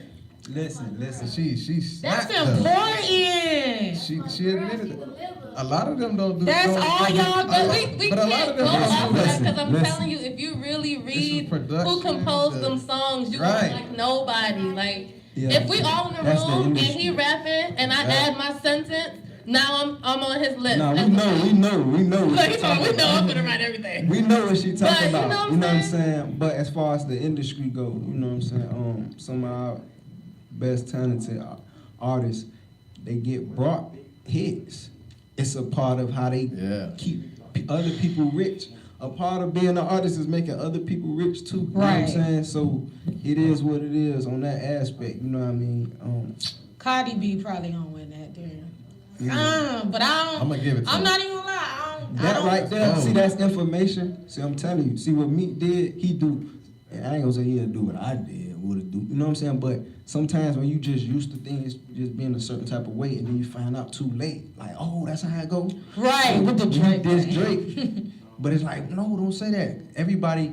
Speaker 4: Listen.
Speaker 2: She
Speaker 1: That's
Speaker 2: slapped her.
Speaker 1: important.
Speaker 2: She admitted that. A lot of them don't do.
Speaker 1: That's
Speaker 2: don't-
Speaker 1: all
Speaker 2: don't-
Speaker 1: y'all
Speaker 2: a
Speaker 1: do.
Speaker 2: lot-
Speaker 3: We
Speaker 2: but a lot
Speaker 3: can't
Speaker 2: of
Speaker 3: go
Speaker 2: them don't
Speaker 3: off
Speaker 2: do
Speaker 3: that
Speaker 2: that.
Speaker 3: because I'm
Speaker 4: Listen.
Speaker 3: telling you, if you really
Speaker 2: This
Speaker 3: read
Speaker 2: is production,
Speaker 3: who composed
Speaker 2: the-
Speaker 3: them songs, you
Speaker 2: Right.
Speaker 3: won't like nobody. Like,
Speaker 4: Yeah.
Speaker 3: if we all in the
Speaker 4: That's the
Speaker 3: room and
Speaker 4: industry.
Speaker 3: he rapping and I
Speaker 2: Right.
Speaker 3: add my sentence, now I'm on his list.
Speaker 4: Nah, we
Speaker 3: That's
Speaker 4: know what
Speaker 3: what
Speaker 4: she
Speaker 3: I'm
Speaker 4: talking about.
Speaker 3: I'm gonna write everything.
Speaker 4: We know what she
Speaker 3: But
Speaker 4: talking
Speaker 3: you know
Speaker 4: about.
Speaker 3: what
Speaker 4: You know what
Speaker 3: I'm
Speaker 4: I'm saying? But as far as the industry go, you know what I'm saying? Some of our best talented artists, they get brought hits. It's a part of how they
Speaker 2: Yeah.
Speaker 4: keep other people rich. A part of being an artist is making other people rich too. You know what I'm
Speaker 1: Right.
Speaker 4: saying? So it is what it is on that aspect. You know what I mean?
Speaker 1: Cardi B probably gonna win that then.
Speaker 4: Yeah.
Speaker 1: But I don't.
Speaker 2: I'ma give it to
Speaker 1: I'm
Speaker 2: her.
Speaker 1: not even gonna lie. I don't.
Speaker 4: That right there,
Speaker 2: Oh.
Speaker 4: see, that's information. See, I'm telling you. See what Meek did, he do. And I ain't gonna say he'll do what I did, would do. You know what I'm saying? But sometimes when you just used to things just being a certain type of way, and then you find out too late, like, oh, that's how it go.
Speaker 1: Right, with the Drake
Speaker 4: This
Speaker 1: thing.
Speaker 4: Drake. But it's like, no, don't say that. Everybody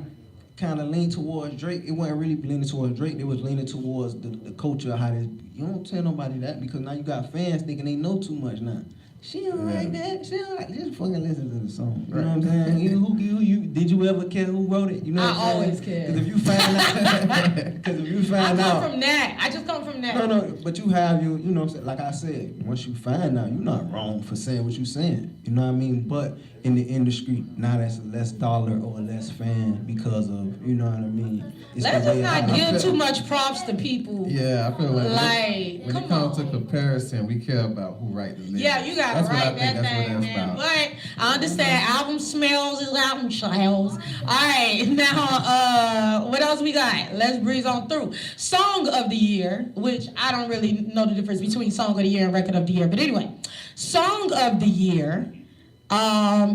Speaker 4: kind of leaned towards Drake. It wasn't really leaning towards Drake. They was leaning towards the culture of how this. You don't tell nobody that because now you got fans thinking they know too much now. She don't like that. She don't like. Just fucking listen to the song. You know what I'm saying? You did you ever care who wrote it? You know
Speaker 1: I
Speaker 4: what I'm saying?
Speaker 1: always care.
Speaker 4: Because if you find out, because if you
Speaker 1: I
Speaker 4: find
Speaker 1: come
Speaker 4: out.
Speaker 1: from that. I just come from that.
Speaker 4: No, but you have you know what I'm saying? Like I said, once you find out, you're not wrong for saying what you're saying. You know what I mean? But in the industry, now that's less dollar or less fan because of, you know what I mean? It's
Speaker 1: Let's
Speaker 4: the
Speaker 1: just
Speaker 4: way
Speaker 1: not
Speaker 4: I-
Speaker 1: give too much props to people.
Speaker 2: Yeah, I feel like,
Speaker 1: Like,
Speaker 2: when
Speaker 1: come
Speaker 2: it comes
Speaker 1: on.
Speaker 2: to comparison, we care about who write the lyrics.
Speaker 1: Yeah, you gotta
Speaker 2: That's what I
Speaker 1: write
Speaker 2: think
Speaker 1: that
Speaker 2: that's what
Speaker 1: thing,
Speaker 2: that's
Speaker 1: man.
Speaker 2: about.
Speaker 1: But I understand. Album smells is album shells. All right, now what else we got? Let's breeze on through. Song of the year, which I don't really know the difference between song of the year and record of the year, but anyway, song of the year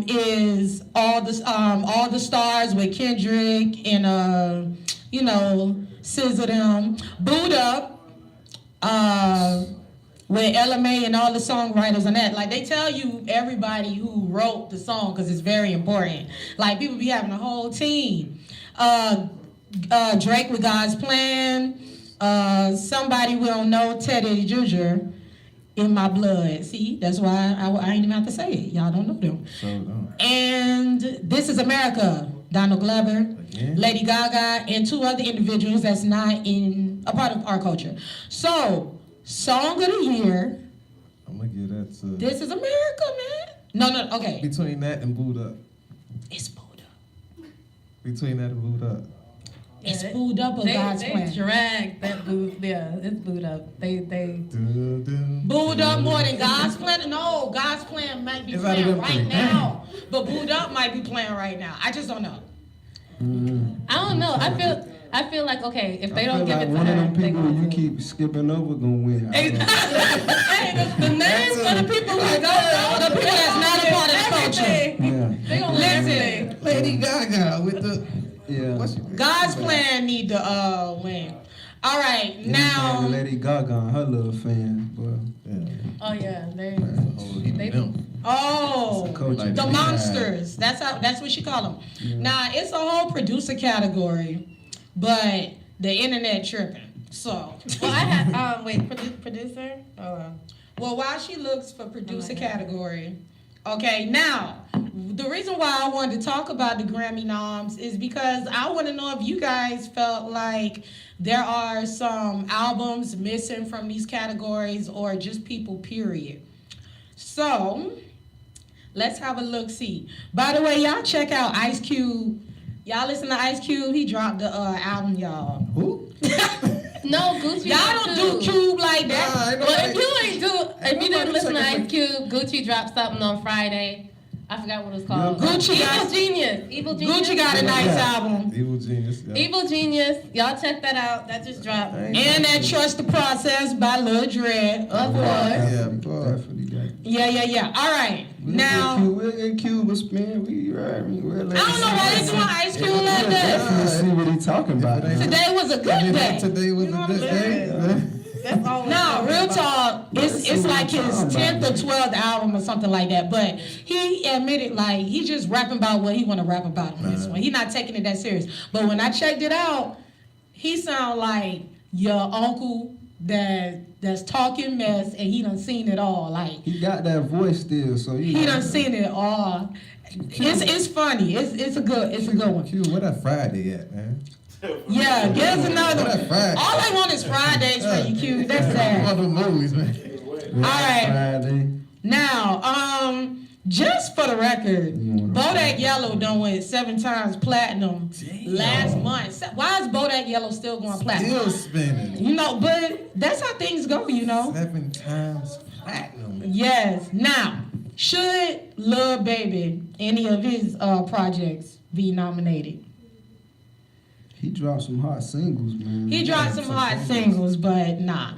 Speaker 1: is all the stars with Kendrick and SZA them. Boot Up. With LMA and all the songwriters and that, like they tell you everybody who wrote the song because it's very important. Like people be having a whole team. Drake with God's Plan. Somebody we don't know, Teddy Juju, In My Blood. See, that's why I ain't even have to say it. Y'all don't know them. And This Is America. Donald Glover, Lady Gaga, and 2 other individuals that's not in a part of our culture. So. Song of the year.
Speaker 2: I'm gonna give that to.
Speaker 1: This Is America, man. No, okay.
Speaker 2: Between that and Boot Up.
Speaker 1: It's Boot Up.
Speaker 2: Between that and Boot Up.
Speaker 1: It's Boot Up of God's Plan.
Speaker 3: They dragged that boot. Yeah, it's Boot Up. They.
Speaker 1: Boot Up more than God's Plan. No, God's Plan might be playing right now, but Boot Up might be playing right now. I just don't know.
Speaker 3: I don't know. I feel like, okay, if they don't give it to
Speaker 4: one
Speaker 3: her,
Speaker 4: of them
Speaker 3: they
Speaker 4: people
Speaker 3: gonna
Speaker 4: you keep skipping over gonna win.
Speaker 3: Hey, the names for the people who don't know,
Speaker 1: The people that's not a part of the culture.
Speaker 4: Yeah.
Speaker 3: They gonna listen.
Speaker 2: Lady Gaga with the.
Speaker 4: Yeah.
Speaker 2: What's
Speaker 1: God's Plan need to win. All right, now.
Speaker 4: Lady Gaga and her little fan, but
Speaker 3: Oh yeah, they.
Speaker 1: Oh,
Speaker 4: Culture.
Speaker 1: the monsters. That's what she call them.
Speaker 4: Yeah.
Speaker 1: Now it's a whole producer category, but the internet tripping. So,
Speaker 3: Well, I had producer. Oh.
Speaker 1: well, while she looks for producer category, okay. Now, the reason why I wanted to talk about the Grammy noms is because I want to know if you guys felt like there are some albums missing from these categories or just people. Period. So. Let's have a look-see. By the way, y'all check out Ice Cube. Y'all listen to Ice Cube. He dropped the album, y'all.
Speaker 2: Who?
Speaker 3: No, Gucci.
Speaker 1: Y'all don't do Cube like that.
Speaker 3: Well, if you didn't listen to Ice Cube, Gucci dropped something on Friday. I forgot what it was called.
Speaker 1: Gucci got
Speaker 3: Evil Genius.
Speaker 1: Gucci got a nice album.
Speaker 2: Evil Genius. Yeah.
Speaker 3: Evil Genius. Y'all check that out. That just dropped.
Speaker 1: And that Trust the Process by Lil Dread, of course.
Speaker 2: Yeah, of course.
Speaker 4: definitely got it.
Speaker 1: Yeah. All right. Now,
Speaker 4: We'll get Cube a spin. We'll
Speaker 1: I don't know why they doing Ice Cube like that.
Speaker 4: Definitely see what he talking about.
Speaker 1: Today was a good day.
Speaker 2: Today was a good day.
Speaker 3: That's all.
Speaker 1: No, real talk. It's like his 10th or 12th album or something like that. But he admitted like he just rapping about what he want to rap about on this one. He not taking it that serious. But when I checked it out, he sound like your uncle that's talking mess and he done seen it all. Like
Speaker 4: He got that voice still, so
Speaker 1: he done seen it all. It's funny. It's a good one.
Speaker 2: Q, where that Friday at, man?
Speaker 1: Yeah, give us another
Speaker 2: Where that
Speaker 1: one.
Speaker 2: Friday?
Speaker 1: All I want is Fridays for you, Q. That's sad.
Speaker 2: All the movies, man.
Speaker 1: All right.
Speaker 4: Friday.
Speaker 1: Now, just for the record, Bodak Yellow done went 7 times platinum last month. Why is Bodak Yellow still going platinum?
Speaker 2: Still spinning.
Speaker 1: You know, but that's how things go, you know.
Speaker 2: 7 times platinum.
Speaker 1: Yes. Now, should Lil Baby, any of his projects, be nominated?
Speaker 4: He dropped some hot singles, man.
Speaker 1: He dropped some hot singles, but nah.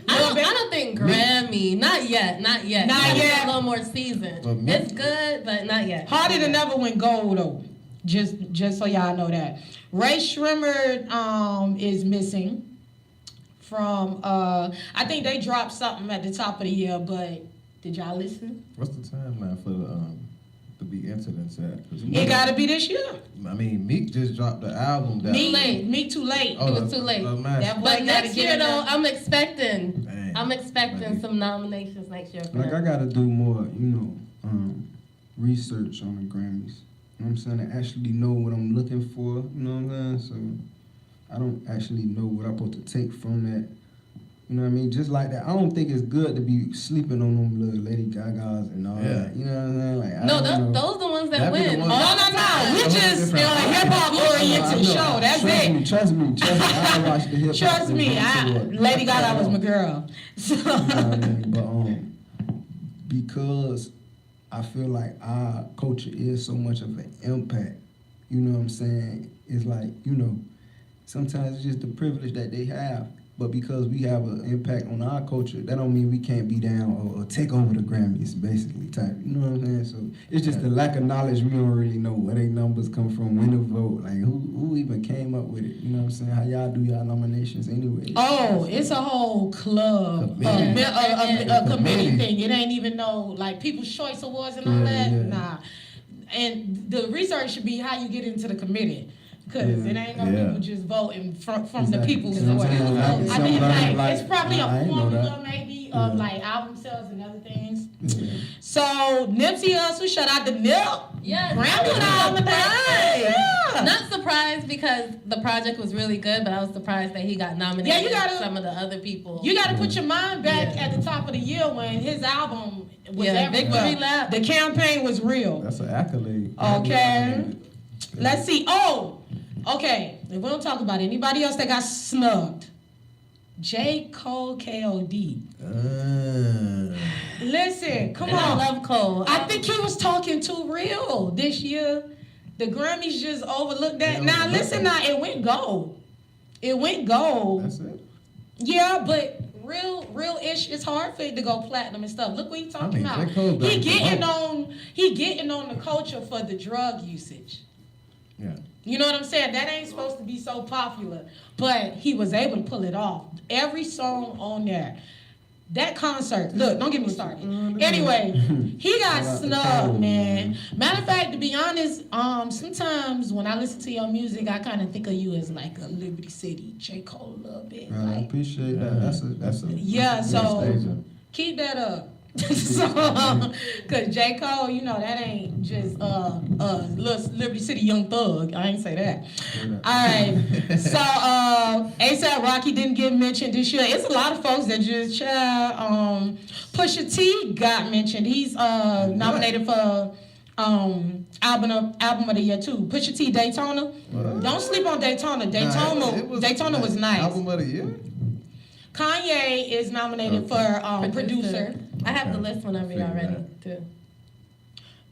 Speaker 3: I don't think Grammy. Not yet.
Speaker 1: Not
Speaker 3: It's
Speaker 1: yet.
Speaker 3: A little more seasoned.
Speaker 2: But me-
Speaker 3: It's good, but not yet.
Speaker 1: Harder Than Ever went gold though. Just so y'all know that. Ray Shrimmer is missing from I think they dropped something at the top of the year, but did y'all listen?
Speaker 2: What's the timeline for the big incidents at? 'Cause
Speaker 1: It gotta be this year.
Speaker 2: I mean, Meek just dropped the album. That
Speaker 1: Me too late.
Speaker 2: Oh,
Speaker 3: It was too late.
Speaker 1: That boy
Speaker 3: But
Speaker 1: gotta
Speaker 3: next
Speaker 1: get
Speaker 3: year
Speaker 1: in
Speaker 3: though,
Speaker 1: there.
Speaker 3: I'm expecting
Speaker 2: Dang.
Speaker 3: some nominations next year. for
Speaker 4: Like, I
Speaker 3: him.
Speaker 4: gotta do more, research on the Grammys. You know what I'm saying? To actually know what I'm looking for, you know what I'm saying? So I don't actually know what I'm supposed to take from that. You know what I mean? Just like that. I don't think it's good to be sleeping on them little Lady Gagas and all
Speaker 2: Yeah.
Speaker 4: that. You know what I'm saying? Like, I
Speaker 3: No,
Speaker 4: don't know.
Speaker 3: those the ones that
Speaker 2: That be the
Speaker 3: win.
Speaker 2: ones-
Speaker 1: No. We just a hip hop oriented show. That's
Speaker 4: Trust
Speaker 1: it.
Speaker 4: me. Trust me. I watch the hip hop.
Speaker 1: Trust me, Lady Gaga was my girl. So
Speaker 4: You know what I mean? But because I feel like our culture is so much of an impact. You know what I'm saying? It's like, you know, sometimes it's just the privilege that they have. But because we have an impact on our culture, that don't mean we can't be down or take over the Grammys, basically, type. You know what I'm saying? So it's just the lack of knowledge. We don't really know where they numbers come from, when to vote, like who even came up with it. You know what I'm saying? How y'all do y'all nominations anyway?
Speaker 1: Oh, it's a whole club, a committee thing. It ain't even no like People's Choice Awards and all that. Nah. And the research should be how you get into the committee. Because it ain't no people just voting from the people's voice. I think like, it's probably a formula maybe of like album sales and other things. So Nipsey Hussle, shout out to Nip.
Speaker 3: Yes.
Speaker 1: Grammy nominated. Yeah.
Speaker 3: Not surprised because the project was really good, but I was surprised that he got nominated.
Speaker 1: Yeah, you gotta,
Speaker 3: some of the other people.
Speaker 1: You got to put your mind back at the top of the year when his album was everywhere.
Speaker 3: Victory Lap.
Speaker 1: The campaign was real.
Speaker 2: That's an accolade.
Speaker 1: Okay. Let's see. Oh, okay. If we don't talk about anybody else that got snubbed. J. Cole KOD. Listen, come on.
Speaker 3: I love Cole.
Speaker 1: I think he was talking too real this year. The Grammys just overlooked that. Now, listen, it went gold. It went gold.
Speaker 2: That's it.
Speaker 1: Yeah, but real-ish, it's hard for it to go platinum and stuff. Look what he's talking about.
Speaker 2: He
Speaker 1: getting on the culture for the drug usage.
Speaker 2: Yeah.
Speaker 1: You know what I'm saying? That ain't supposed to be so popular, but he was able to pull it off. Every song on there. That concert, look, don't get me started. Anyway, he got snubbed, man. Matter of fact, to be honest, sometimes when I listen to your music, I kind of think of you as like a Liberty City J. Cole a little bit.
Speaker 4: I
Speaker 1: Like,
Speaker 4: appreciate that. That's a
Speaker 1: yeah, so
Speaker 2: Station.
Speaker 1: keep that up. Cause J. Cole, you know, that ain't just little Liberty City Young Thug. I ain't say that. Alright. So ASAP Rocky didn't get mentioned this year. It's a lot of folks that just Pusha T got mentioned. He's nominated for album of the year too. Pusha T Daytona.
Speaker 2: What?
Speaker 1: Don't sleep on Daytona. Daytona was nice.
Speaker 2: Album of the year?
Speaker 1: Kanye is nominated for producer.
Speaker 3: I have the list whenever y'all ready too.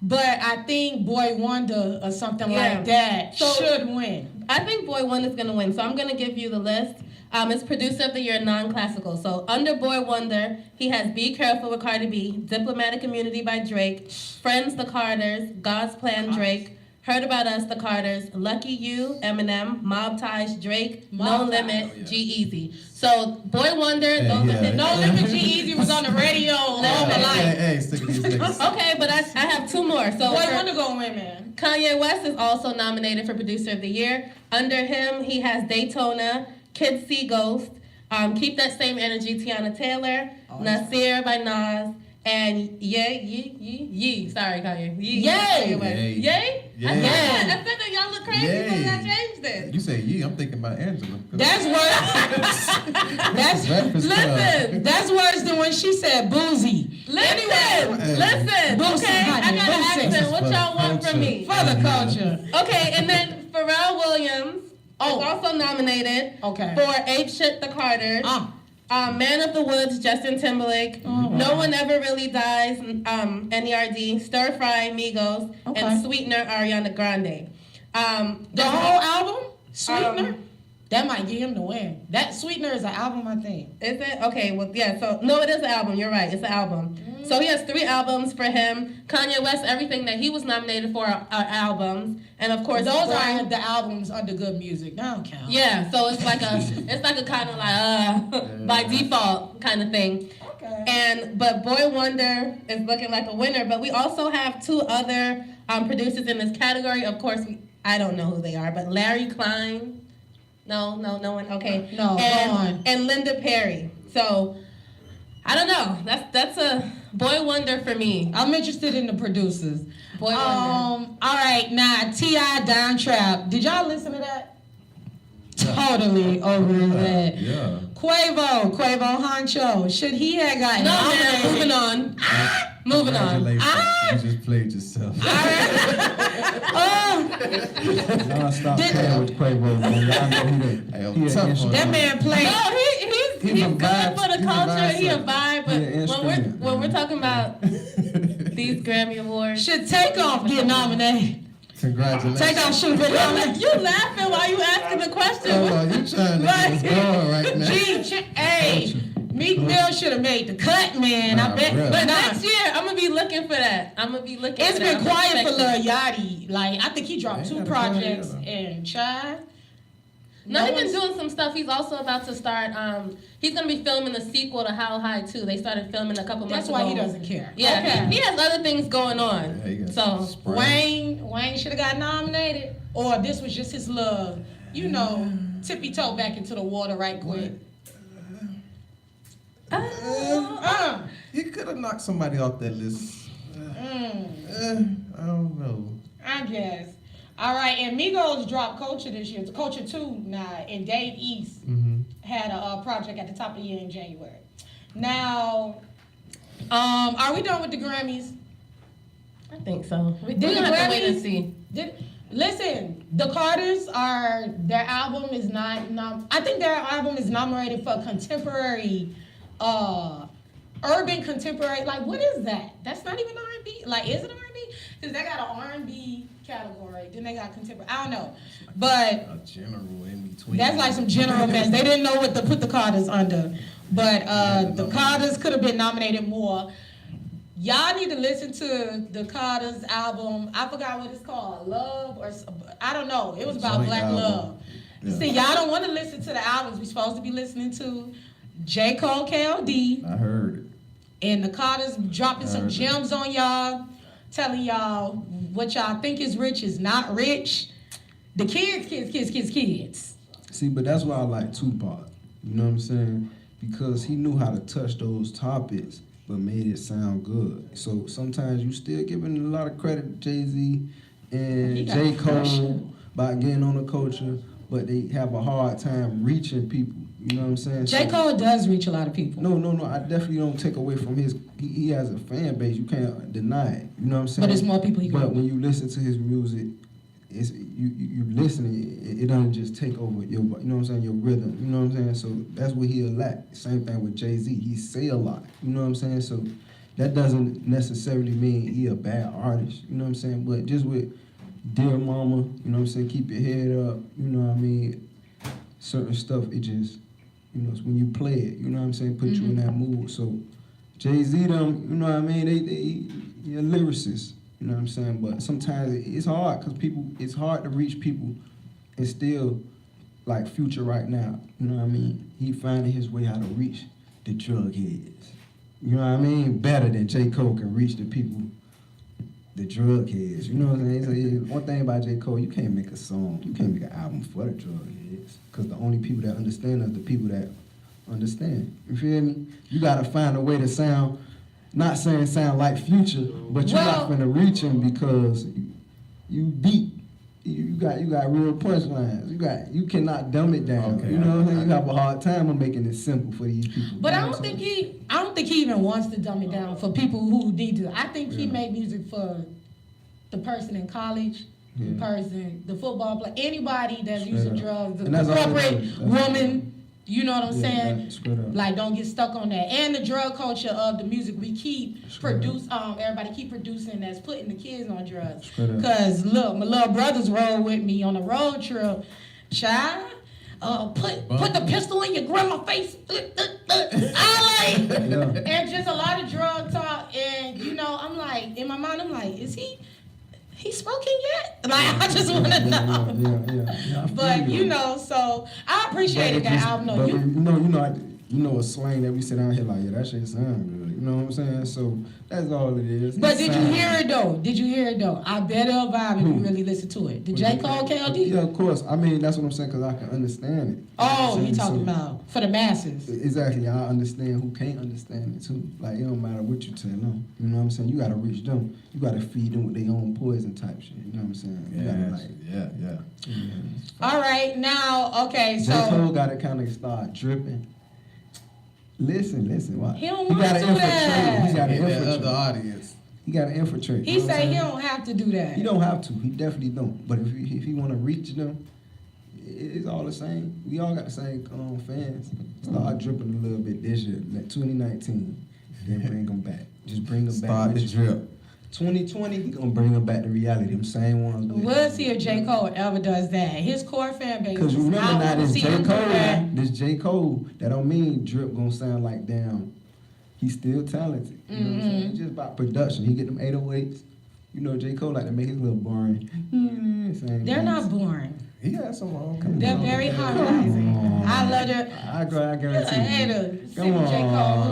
Speaker 1: But I think Boy Wonder or something like that should win.
Speaker 3: I think Boy Wonder's gonna win, so I'm gonna give you the list. It's producer of the year, non-classical. So under Boy Wonder, he has Be Careful with Cardi B, Diplomatic Immunity by Drake, Friends the Carters, God's Plan Drake, Heard About Us the Carters, Lucky You, Eminem, Mob Ties, Drake, No Limit, G-Eazy. So Boy Wonder, No Limit, G-Eazy was on the radio all my life.
Speaker 2: Hey, stick with these niggas.
Speaker 3: Okay, but I have two more. So
Speaker 1: Boy Wonder gonna win, man.
Speaker 3: Kanye West is also nominated for Producer of the Year. Under him, he has Daytona, Kids See Ghost, Keep That Same Energy, Tiana Taylor, Nasir by Nas, and Ye. Sorry, Kanye. Yay.
Speaker 2: Yeah.
Speaker 3: I said that y'all look crazy because I changed it.
Speaker 2: You say ye, I'm thinking about Angela.
Speaker 1: That's
Speaker 2: Listen.
Speaker 1: That's worse than when she said boozy.
Speaker 3: Listen.
Speaker 1: Boosie,
Speaker 3: Okay, I
Speaker 1: honey,
Speaker 3: got
Speaker 1: Boosie.
Speaker 3: an accent. What y'all want from me?
Speaker 1: For the culture.
Speaker 3: Okay, and then Pharrell Williams is also nominated for Ape Shit the Carters. Man of the Woods, Justin Timberlake. No One Ever Really Dies, NERD. Stir Fry, Migos. And Sweetener, Ariana Grande.
Speaker 1: The whole album? Sweetener? That might get him the win. That Sweetener is an album, I think.
Speaker 3: Is it? Okay, well, yeah, so, no, it is an album. You're right, it's an album. So he has 3 albums for him. Kanye West, everything that he was nominated for are albums. And of course,
Speaker 1: those are the albums under Good Music. That don't count.
Speaker 3: Yeah, so it's like a kind of like, by default kind of thing. Okay. But Boy Wonder is looking like a winner. But we also have 2 other producers in this category. Of course, I don't know who they are, but Larry Klein. No one. Okay.
Speaker 1: No, go on.
Speaker 3: And Linda Perry. So I don't know. That's a Boy Wonder for me.
Speaker 1: I'm interested in the producers.
Speaker 3: Boy Wonder.
Speaker 1: All right, now T.I. Don Trap. Did y'all listen to that? Totally over his head.
Speaker 2: Yeah.
Speaker 1: Quavo Honcho. Should he have gotten nominated?
Speaker 3: Moving on. Moving on.
Speaker 2: You just played yourself.
Speaker 4: Non-stop playing with Quavo, man. I know
Speaker 1: that man played.
Speaker 3: No, he's good for the culture. He a vibe, but when we're talking about these Grammy Awards.
Speaker 1: Should Takeoff get nominated?
Speaker 2: Congratulations.
Speaker 1: Takeoff should have been nominated.
Speaker 3: You laughing while you asking the question.
Speaker 2: Oh, you trying to get us going right now.
Speaker 1: Hey, Meek Mill should have made the cut, man.
Speaker 2: Nah,
Speaker 1: I bet.
Speaker 2: really.
Speaker 3: But next year, I'm gonna be looking for that.
Speaker 1: It's been quiet for Lil Yachty. Like, I think he dropped
Speaker 2: Ain't
Speaker 1: 2
Speaker 2: got a
Speaker 1: projects
Speaker 2: plan,
Speaker 1: and child.
Speaker 3: No, he's been
Speaker 1: one's-
Speaker 3: doing some stuff. He's also about to start. He's gonna be filming the sequel to How High 2. They started filming a couple months
Speaker 1: That's
Speaker 3: ago.
Speaker 1: why he doesn't care.
Speaker 3: Yeah,
Speaker 1: Okay.
Speaker 3: he has other things going on.
Speaker 2: Yeah, he got
Speaker 3: So
Speaker 2: Sprite.
Speaker 1: Wayne should have got nominated, or this was just his love. You know, tippy toe back into the water right quick.
Speaker 2: He could have knocked somebody off that list. I don't know.
Speaker 1: I guess. All right, and Migos dropped Culture this year. Culture 2 now, and Dave East had a project at the top of the year in January. Now, are we done with the Grammys?
Speaker 3: I think so. We're
Speaker 1: Did
Speaker 3: gonna
Speaker 1: the
Speaker 3: have to wait and
Speaker 1: Grammys-
Speaker 3: see.
Speaker 1: Listen, the Carters their album is not, I think their album is nominated for contemporary, urban contemporary, like what is that? That's not even R&B, like is it R&B? Because they got an R&B category, then they got contemporary, I don't know. But
Speaker 2: A general in between.
Speaker 1: that's like some general mess. They didn't know what to put the Carters under. But the Carters could have been nominated more. Y'all need to listen to the Carters album. I forgot what it's called. Love or I don't know. It was about
Speaker 2: Joint
Speaker 1: black
Speaker 2: album.
Speaker 1: love.
Speaker 2: Yeah.
Speaker 1: See, y'all don't want to listen to the albums we're supposed to be listening to. J. Cole, KLD,
Speaker 2: I heard
Speaker 1: and the Carters dropping some
Speaker 2: Heard it.
Speaker 1: gems on y'all, telling y'all what y'all think is rich is not rich. The kids.
Speaker 5: See, but that's why I like Tupac. You know what I'm saying? Because he knew how to touch those topics, but made it sound good. So sometimes you still giving a lot of credit to Jay-Z
Speaker 1: He
Speaker 5: and
Speaker 1: got
Speaker 5: J.
Speaker 1: pressure.
Speaker 5: Cole by getting on the culture, but they have a hard time reaching people. You know what I'm saying?
Speaker 1: J.
Speaker 5: So-
Speaker 1: Cole does reach a lot of people.
Speaker 5: No. I definitely don't take away from his. He has a fan base. You can't deny it. You know what I'm saying?
Speaker 1: But there's more people he can
Speaker 5: But
Speaker 1: reach.
Speaker 5: when you listen to his music, it's you listening. It doesn't just take over your. You know what I'm saying? Your rhythm. You know what I'm saying? So that's what he'll lack. Same thing with Jay-Z. He say a lot. You know what I'm saying? So that doesn't necessarily mean he a bad artist. You know what I'm saying? But just with Dear Mama, you know what I'm saying? Keep your head up. You know what I mean? Certain stuff, it just. You know, it's when you play it, you know what I'm saying, put you in that mood. So Jay-Z, them, you know what I mean, they a lyricist, you know what I'm saying? But sometimes it's hard because it's hard to reach people and still, like Future right now, you know what I mean? He finding his way how to reach the drug heads. You know what I mean? Better than J. Cole can reach the people, the drug heads. You know what I'm saying? So yeah, one thing about J. Cole, you can't make a song, you can't make an album for the drug heads. Because the only people that understand are the people that understand. You feel me? You gotta find a way to sound, not saying sound like Future, but you're not
Speaker 1: Well-
Speaker 5: gonna reach him because you deep. You got real punchlines. You cannot dumb it down.
Speaker 2: Okay,
Speaker 5: you know what I'm saying? You have a hard time of making it simple for these people.
Speaker 1: But
Speaker 5: you
Speaker 1: I
Speaker 5: know
Speaker 1: don't
Speaker 5: what I'm
Speaker 1: think he even wants to dumb it down for people who need to. I think he made music for the person in college, the person, the football player, anybody that's
Speaker 5: Straight
Speaker 1: using
Speaker 5: up.
Speaker 1: drugs, the
Speaker 5: And that's all it
Speaker 1: corporate
Speaker 5: is. That's
Speaker 1: woman. You know what I'm
Speaker 5: Yeah,
Speaker 1: saying?
Speaker 5: that- straight up.
Speaker 1: Like, don't get stuck on that. And the drug culture of the music we keep
Speaker 5: Straight
Speaker 1: everybody keep producing that's putting the kids on drugs.
Speaker 5: Straight up.
Speaker 1: Cause look, my little brothers rode with me on a road trip. Child, put the pistol in your grandma's face. I like,
Speaker 5: Yeah.
Speaker 1: and just a lot of drug talk. And you know, I'm like, in my mind, I'm like, is he smoking yet? Like, I just want to know.
Speaker 5: Yeah, I feel
Speaker 1: But you know, so I appreciated that album. No,
Speaker 5: But
Speaker 1: you,
Speaker 5: you know a slang that we sit down here like, yeah, that shit sound good. You know what I'm saying? So that's all it is.
Speaker 1: but
Speaker 5: It
Speaker 1: did you
Speaker 5: sound-
Speaker 1: hear it though? Did you hear it though? I bet it'll vibe if you really listen to it. Did J. Cole, KLD?
Speaker 5: Yeah, of course. I mean, that's what I'm saying because I can understand it.
Speaker 1: Oh,
Speaker 5: You know
Speaker 1: you
Speaker 5: what I'm
Speaker 1: talking
Speaker 5: saying?
Speaker 1: about for the masses?
Speaker 5: Exactly. I understand who can't understand it too. Like, it don't matter what you tell them. You know what I'm saying? You got to reach them. You got to feed them with their own poison type shit. You know what I'm saying? You gotta, like,
Speaker 2: yeah.
Speaker 1: All right, now, okay,
Speaker 5: J. Cole
Speaker 1: so
Speaker 5: got to kind of start dripping. Listen. Watch.
Speaker 1: He don't want
Speaker 5: gotta
Speaker 1: to do
Speaker 5: infiltrate.
Speaker 1: that.
Speaker 5: He got to
Speaker 2: And that
Speaker 5: infiltrate.
Speaker 2: other audience.
Speaker 5: He got to infiltrate.
Speaker 1: he
Speaker 5: you know what I'm
Speaker 1: say he
Speaker 5: saying?
Speaker 1: don't have to do that.
Speaker 5: He don't have to. He definitely don't. But if he want to reach them, it's all the same. We all got the same fans. Start dripping a little bit this year, like 2019. Then bring them back. Just bring them back.
Speaker 2: Start the
Speaker 5: with you.
Speaker 2: drip.
Speaker 5: 2020, he gonna bring them back to reality. Them same ones.
Speaker 1: We'll see if J. Cole ever does that. His core fan base.
Speaker 5: Because remember
Speaker 1: I
Speaker 5: now,
Speaker 1: wanna
Speaker 5: this
Speaker 1: see
Speaker 5: J.
Speaker 1: him do
Speaker 5: Cole,
Speaker 1: that.
Speaker 5: this J. Cole, that don't mean Drip gonna sound like damn. He's still talented. You know what I'm saying? It's just about production. He get them 808s. You know, J. Cole like to make his little boring.
Speaker 1: They're not boring.
Speaker 2: He had some on.
Speaker 1: They're very harmonizing. I love it.
Speaker 5: I guarantee
Speaker 1: You're a
Speaker 5: you.
Speaker 1: hater.
Speaker 5: Come
Speaker 1: City J.
Speaker 5: on.
Speaker 1: Cole.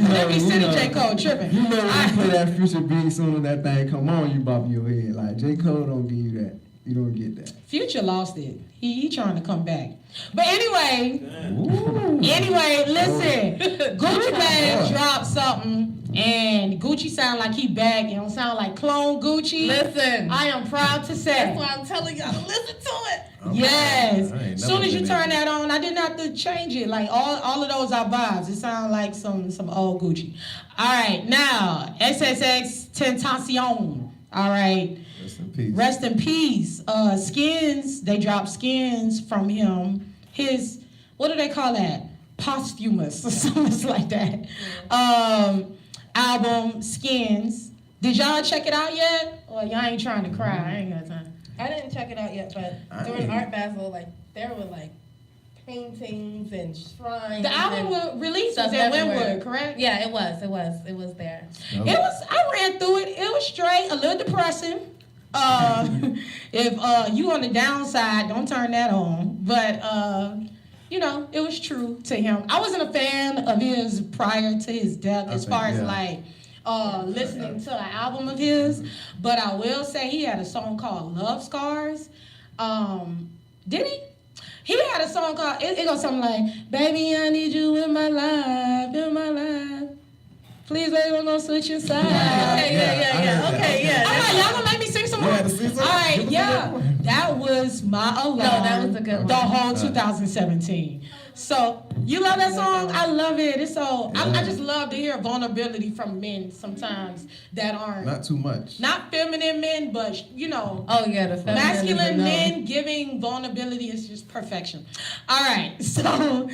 Speaker 1: Let me City J. Cole tripping.
Speaker 5: You know when you play that Future beat, soon as that thing come on, you bop your head. Like, J. Cole don't give you that. You don't get that.
Speaker 1: Future lost it. He trying to come back. But anyway,
Speaker 5: Ooh.
Speaker 1: listen. Gucci Mane dropped something, and Gucci sound like he back. It don't sound like clone Gucci.
Speaker 3: Listen.
Speaker 1: I am proud to say.
Speaker 3: That's why I'm telling y'all to listen to it.
Speaker 1: Yes.
Speaker 2: I ain't
Speaker 1: Soon
Speaker 2: never
Speaker 1: as you
Speaker 2: been
Speaker 1: turn
Speaker 2: in.
Speaker 1: that on, I didn't have to change it. Like all of those are vibes. It sounds like some old Gucci. All right, now XXX Tentacion. All right.
Speaker 2: Rest in peace.
Speaker 1: Rest in peace. Skins, they dropped Skins from him. His, what do they call that? Posthumous or something like that. Album, Skins. Did y'all check it out yet? Or y'all ain't trying to cry? I ain't got time.
Speaker 3: I didn't check it out yet, but during Art Basel, like there were like paintings and shrines.
Speaker 1: The album
Speaker 3: and
Speaker 1: released
Speaker 3: stuff
Speaker 1: was at
Speaker 3: everywhere.
Speaker 1: Wynwood, correct?
Speaker 3: Yeah, it was there.
Speaker 1: It was, I ran through it. It was straight, a little depressing. If you on the downside, don't turn that on. But you know, it was true to him. I wasn't a fan of his prior to his death, as far as like listening to an album of his. But I will say he had a song called Love Scars. Did he? He had a song called, it goes something like, baby, I need you in my life, in my life. Please, baby, I'm gonna switch your side.
Speaker 3: Yeah. Okay, yeah.
Speaker 1: All right, y'all gonna make me sing some more?
Speaker 2: You had to sing some?
Speaker 1: All right,
Speaker 2: Give us
Speaker 1: yeah.
Speaker 2: some more.
Speaker 1: That was my alarm.
Speaker 3: No, that was a good one.
Speaker 1: The whole 2017. So, you love that song? I love it. It's so, I just love to hear vulnerability from men sometimes that aren't,
Speaker 2: Not too much.
Speaker 1: not feminine men, but, you know,
Speaker 3: Oh yeah, the
Speaker 1: masculine men giving vulnerability is just perfection. All right, so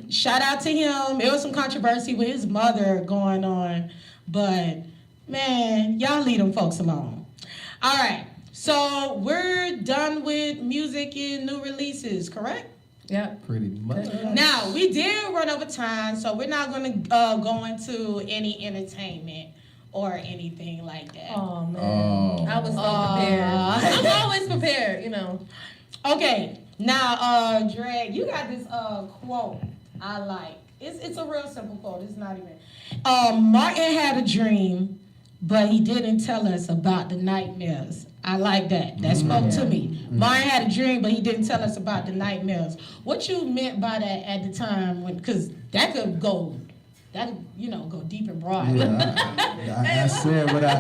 Speaker 1: shout out to him. There was some controversy with his mother going on, but man, y'all leave them folks alone. All right, so we're done with music and new releases, correct?
Speaker 3: Yep.
Speaker 2: Pretty much.
Speaker 1: Now, we did run over time, so we're not going to go into any entertainment or anything like that.
Speaker 3: Oh man,
Speaker 2: Oh.
Speaker 3: I was so prepared. I'm always prepared, you know.
Speaker 1: Okay, now, Dre, you got this quote I like. It's a real simple quote. It's not even. Martin had a dream, but he didn't tell us about the nightmares. I like that. That spoke to me. Martin had a dream, but he didn't tell us about the nightmares. What you meant by that at the time? Because that could go, go deep and broad.
Speaker 5: Yeah, I said what I.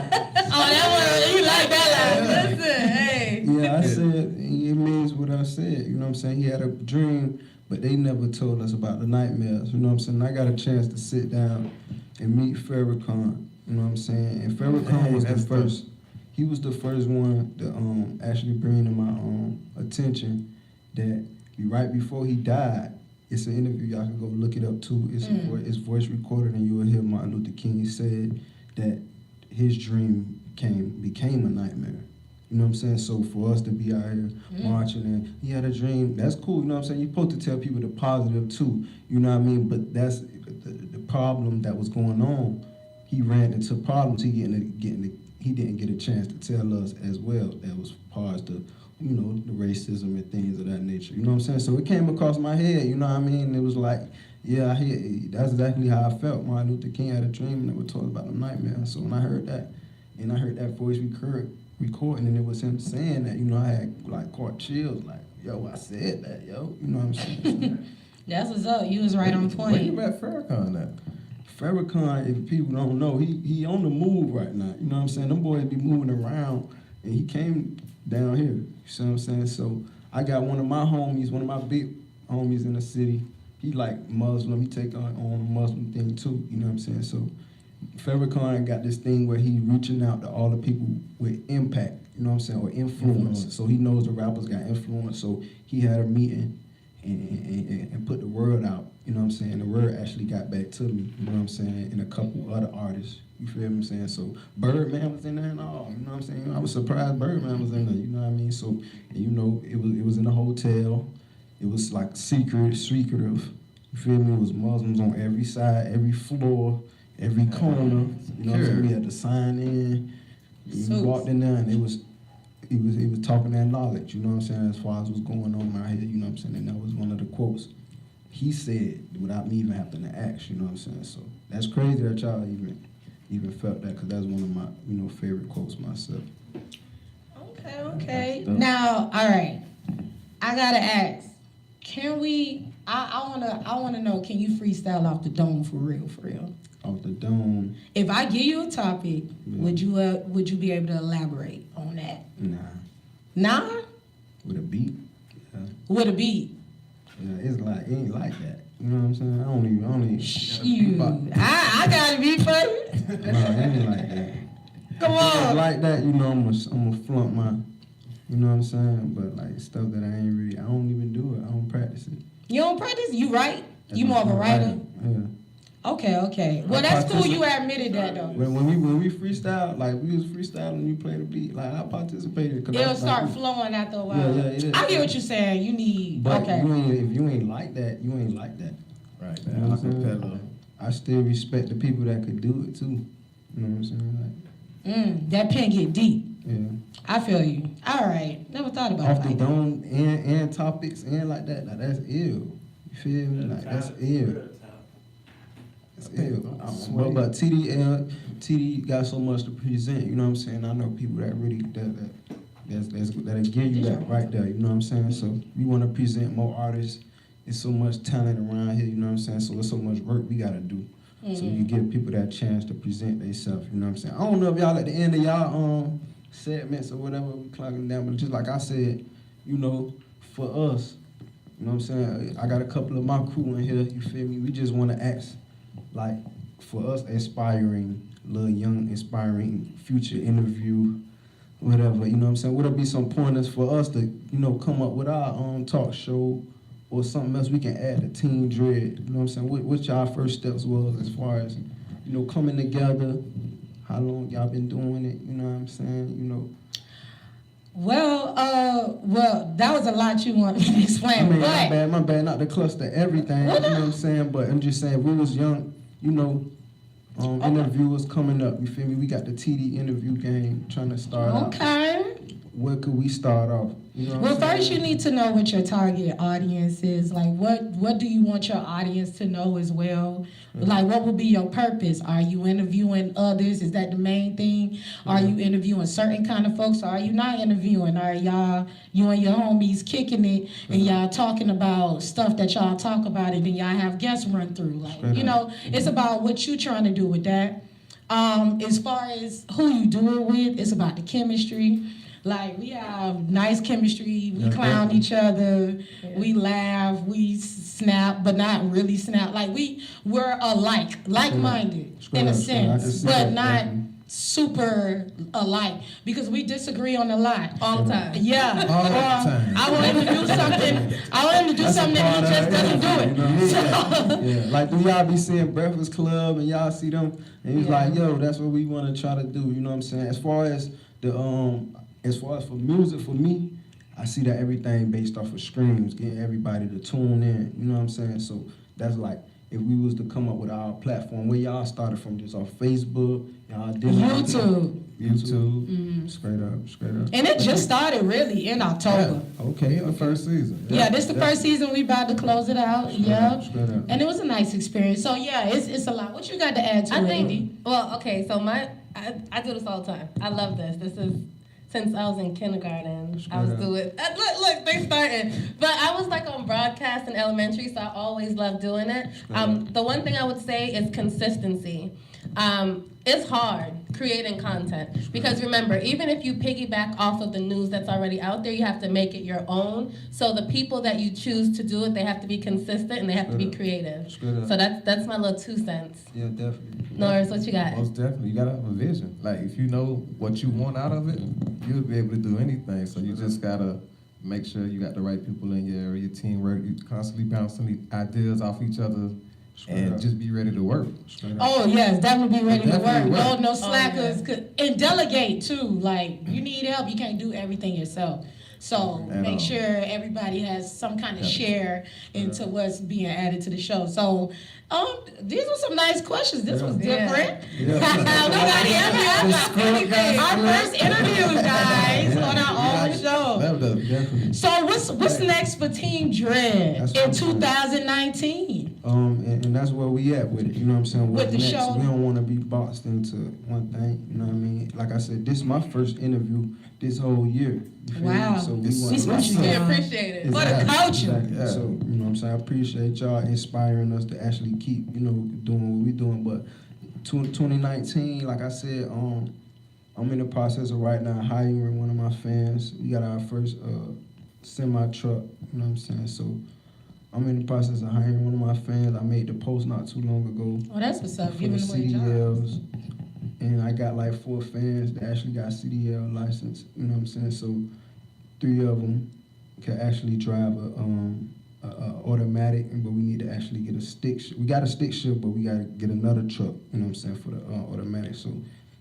Speaker 1: Oh, that one, you like that line.
Speaker 3: Listen, hey.
Speaker 5: Yeah, I said it means what I said. You know what I'm saying? He had a dream, but they never told us about the nightmares. You know what I'm saying? I got a chance to sit down and meet Farrakhan. You know what I'm saying? And Farrakhan was the
Speaker 2: that's
Speaker 5: first. He was the first one to actually bring to my attention that right before he died. It's an interview, y'all can go look it up too. It's voice recorded, and you will hear Martin Luther King said that his dream became a nightmare. You know what I'm saying? So for us to be out here marching and he had a dream, that's cool. You know what I'm saying? You're supposed to tell people the positive too. You know what I mean? But that's the problem that was going on. He ran into problems. He didn't get a chance to tell us as well. That was part of the, the racism and things of that nature. You know what I'm saying? So it came across my head. You know what I mean? It was like, yeah, that's exactly how I felt. Martin Luther King had a dream and they were talking about a nightmare. So when I heard that, and I heard that voice recording, and it was him saying that, I had like caught chills, like, yo, I said that, yo. You know what I'm saying?
Speaker 1: That's what's up. You was right on point.
Speaker 2: Where you met Farrakhan at?
Speaker 5: Farrakhan, if people don't know, he on the move right now. You know what I'm saying? Them boys be moving around, and he came down here. You see what I'm saying? So I got one of my big homies in the city. He like Muslim. He take on the Muslim thing too. You know what I'm saying? So Farrakhan got this thing where he reaching out to all the people with impact. You know what I'm saying? Or influence. So he knows the rappers got influence. So he had a meeting and put the word out. You know what I'm saying? The word actually got back to me, you know what I'm saying, and a couple other artists. You feel what I'm saying? So Birdman was in there and all. You know what I'm saying? I was surprised Birdman was in there. You know what I mean? So, and you know, it was in a hotel. It was like secretive. You feel me? It was Muslims on every side, every floor, every corner. You know what I'm saying? We had to sign in. We walked in there and he was talking that knowledge, you know what I'm saying, as far as what's going on out here, you know what I'm saying? And that was one of the quotes he said without me even having to ask, you know what I'm saying? So that's crazy that y'all even felt that, because that's one of my, you know, favorite quotes myself.
Speaker 1: Okay. Now, all right. I gotta ask. Can we? I wanna know. Can you freestyle off the dome for real?
Speaker 5: Off the dome.
Speaker 1: If I give you a topic, would you be able to elaborate on that? Nah.
Speaker 5: With a beat. Yeah.
Speaker 1: With a beat.
Speaker 5: Yeah, it ain't like that. You know what I'm saying? I don't even.
Speaker 1: Shoot. I got a beat for you.
Speaker 5: No, it ain't like that.
Speaker 1: Come
Speaker 5: If it's
Speaker 1: on.
Speaker 5: like that, you know, I'm gonna flunk my, you know what I'm saying? But like stuff that I don't even do it. I don't practice it.
Speaker 1: You don't practice? You write?
Speaker 5: That's
Speaker 1: You more of a writer?
Speaker 5: Yeah.
Speaker 1: Okay. Well, that's cool. You admitted that though.
Speaker 5: When we freestyle, like we was freestyling, you play the beat. Like I participated.
Speaker 1: It'll start flowing after a while.
Speaker 5: Yeah, it is.
Speaker 1: I get what you're saying. You need.
Speaker 5: But
Speaker 1: Okay.
Speaker 5: if you ain't like that, you ain't like that.
Speaker 2: Right.
Speaker 5: You know what I'm saying? I still respect the people that could do it too. You know what I'm saying? Like,
Speaker 1: That pen get deep.
Speaker 5: yeah.
Speaker 1: I feel you. All right. Never thought about
Speaker 5: Off
Speaker 1: it
Speaker 5: the
Speaker 1: like that.
Speaker 5: dome and topics and like that. Like that's ill. You feel me? Like that's ill. It's ill. But TD got so much to present. You know what I'm saying? I know people that really that'll give you that right there. You know what I'm saying? So we want to present more artists. There's so much talent around here. You know what I'm saying? So there's so much work we gotta do. So you give people that chance to present themselves. You know what I'm saying? I don't know if y'all at the end of y'all segments or whatever we clocking down, but just like I said, you know, for us, you know what I'm saying? I got a couple of my crew in here. You feel me? We just want to ask, like, for us, inspiring, little young, inspiring future interview, whatever. You know what I'm saying? Would there be some pointers for us to, you know, come up with our own talk show? Or something else we can add to Team Dread. You know what I'm saying? What y'all first steps was as far as, you know, coming together, how long y'all been doing it, you know what I'm saying? You know.
Speaker 1: Well, that was a lot you wanted me to explain.
Speaker 5: I mean, my bad, not to cluster everything, you know what I'm saying? But I'm just saying, if we was young, you know, interviewers coming up, you feel me? We got the TD interview game trying to start out.
Speaker 1: Okay.
Speaker 5: Where could we start off? You know
Speaker 1: Well, first you need to know what your target audience is. Like, what do you want your audience to know as well? Like, what will be your purpose? Are you interviewing others? Is that the main thing? Are you interviewing certain kind of folks? Or are you not interviewing? Are you and your homies kicking it and y'all talking about stuff that y'all talk about and then y'all have guests run through? Like, you know, it's about what you trying to do with that. As far as who you do it with, it's about the chemistry. Like, we have nice chemistry, we clown each other, we laugh, we snap, but not really snap. Like, we're alike, like-minded in a sense, but not super alike, because we disagree on a lot.
Speaker 3: All the time.
Speaker 1: Yeah.
Speaker 2: All the time.
Speaker 1: I want him to do something, and he just doesn't do it. So,
Speaker 5: Yeah, like do y'all be seeing Breakfast Club and y'all see them and he's like, yo, that's what we want to try to do, you know what I'm saying? As far as for music, for me, I see that everything based off of streams, getting everybody to tune in, you know what I'm saying? So that's like, if we was to come up with our platform, where y'all started from, just off Facebook, y'all did
Speaker 1: YouTube.
Speaker 5: YouTube, straight up.
Speaker 1: And it just started really in October.
Speaker 5: Okay,
Speaker 2: The first season.
Speaker 1: Yeah, this the first season. We about to close it out. Yeah,
Speaker 5: straight up.
Speaker 1: and it was a nice experience. So yeah, it's a lot. What you got to add to
Speaker 3: I
Speaker 1: it,
Speaker 3: think,
Speaker 1: Indy?
Speaker 3: well, okay, so I do this all the time. I love this. This is, since I was in kindergarten, I was doing, look, they started. But I was like on broadcast in elementary, so I always loved doing it. The one thing I would say is consistency. It's hard creating content because remember, even if you piggyback off of the news that's already out there, you have to make it your own. So the people that you choose to do it, they have to be consistent and they have to be creative. So that's my little 2 cents.
Speaker 5: Yeah, definitely.
Speaker 3: Norris, what you got?
Speaker 2: Most definitely. You gotta have a vision. Like, if you know what you want out of it, you'll be able to do anything. So you just gotta make sure you got the right people in your area, your teamwork. You constantly bouncing the ideas off each other, and
Speaker 5: up.
Speaker 2: just be ready to work.
Speaker 5: Straight up.
Speaker 1: Oh yes, definitely be ready to work.
Speaker 2: Definitely work.
Speaker 1: No slackers. And delegate too. Like you need help, you can't do everything yourself. So
Speaker 2: At
Speaker 1: make
Speaker 2: all.
Speaker 1: sure everybody has some kind of share into what's being added to the show. So these were some nice questions. This was different. Nobody ever asked us anything. Our first interview, guys, on our own show.
Speaker 2: That was
Speaker 5: Definitely.
Speaker 1: So what's next for Team Dread
Speaker 5: That's
Speaker 1: in
Speaker 5: what I'm saying.
Speaker 1: 2019?
Speaker 5: And that's where we at with it. You know what I'm saying?
Speaker 1: With
Speaker 5: What's
Speaker 1: the
Speaker 5: next?
Speaker 1: show.
Speaker 5: We don't want to be boxed into one thing. You know what I mean? Like I said, this is my first interview this whole year. You feel me?
Speaker 1: Wow.
Speaker 5: So we
Speaker 1: We
Speaker 5: want
Speaker 1: supposed to
Speaker 3: We
Speaker 1: get
Speaker 3: appreciate it.
Speaker 1: For the culture.
Speaker 5: Exactly.
Speaker 2: Yeah.
Speaker 5: So, you know what I'm saying? I appreciate y'all inspiring us to actually keep, doing what we doing. But 2019, like I said, I'm in the process of right now hiring one of my fans. We got our first semi-truck, you know what I'm saying? So I'm in the process of hiring one of my fans. I made the post not too long ago.
Speaker 1: Oh, that's what's up.
Speaker 5: For
Speaker 1: Giving
Speaker 5: the
Speaker 1: away jobs.
Speaker 5: CDLs. And I got like 4 fans that actually got CDL license, you know what I'm saying? So 3 of them can actually drive a automatic, but we need to actually get a stick shift. We got a stick shift, but we got to get another truck, you know what I'm saying, for the automatic. So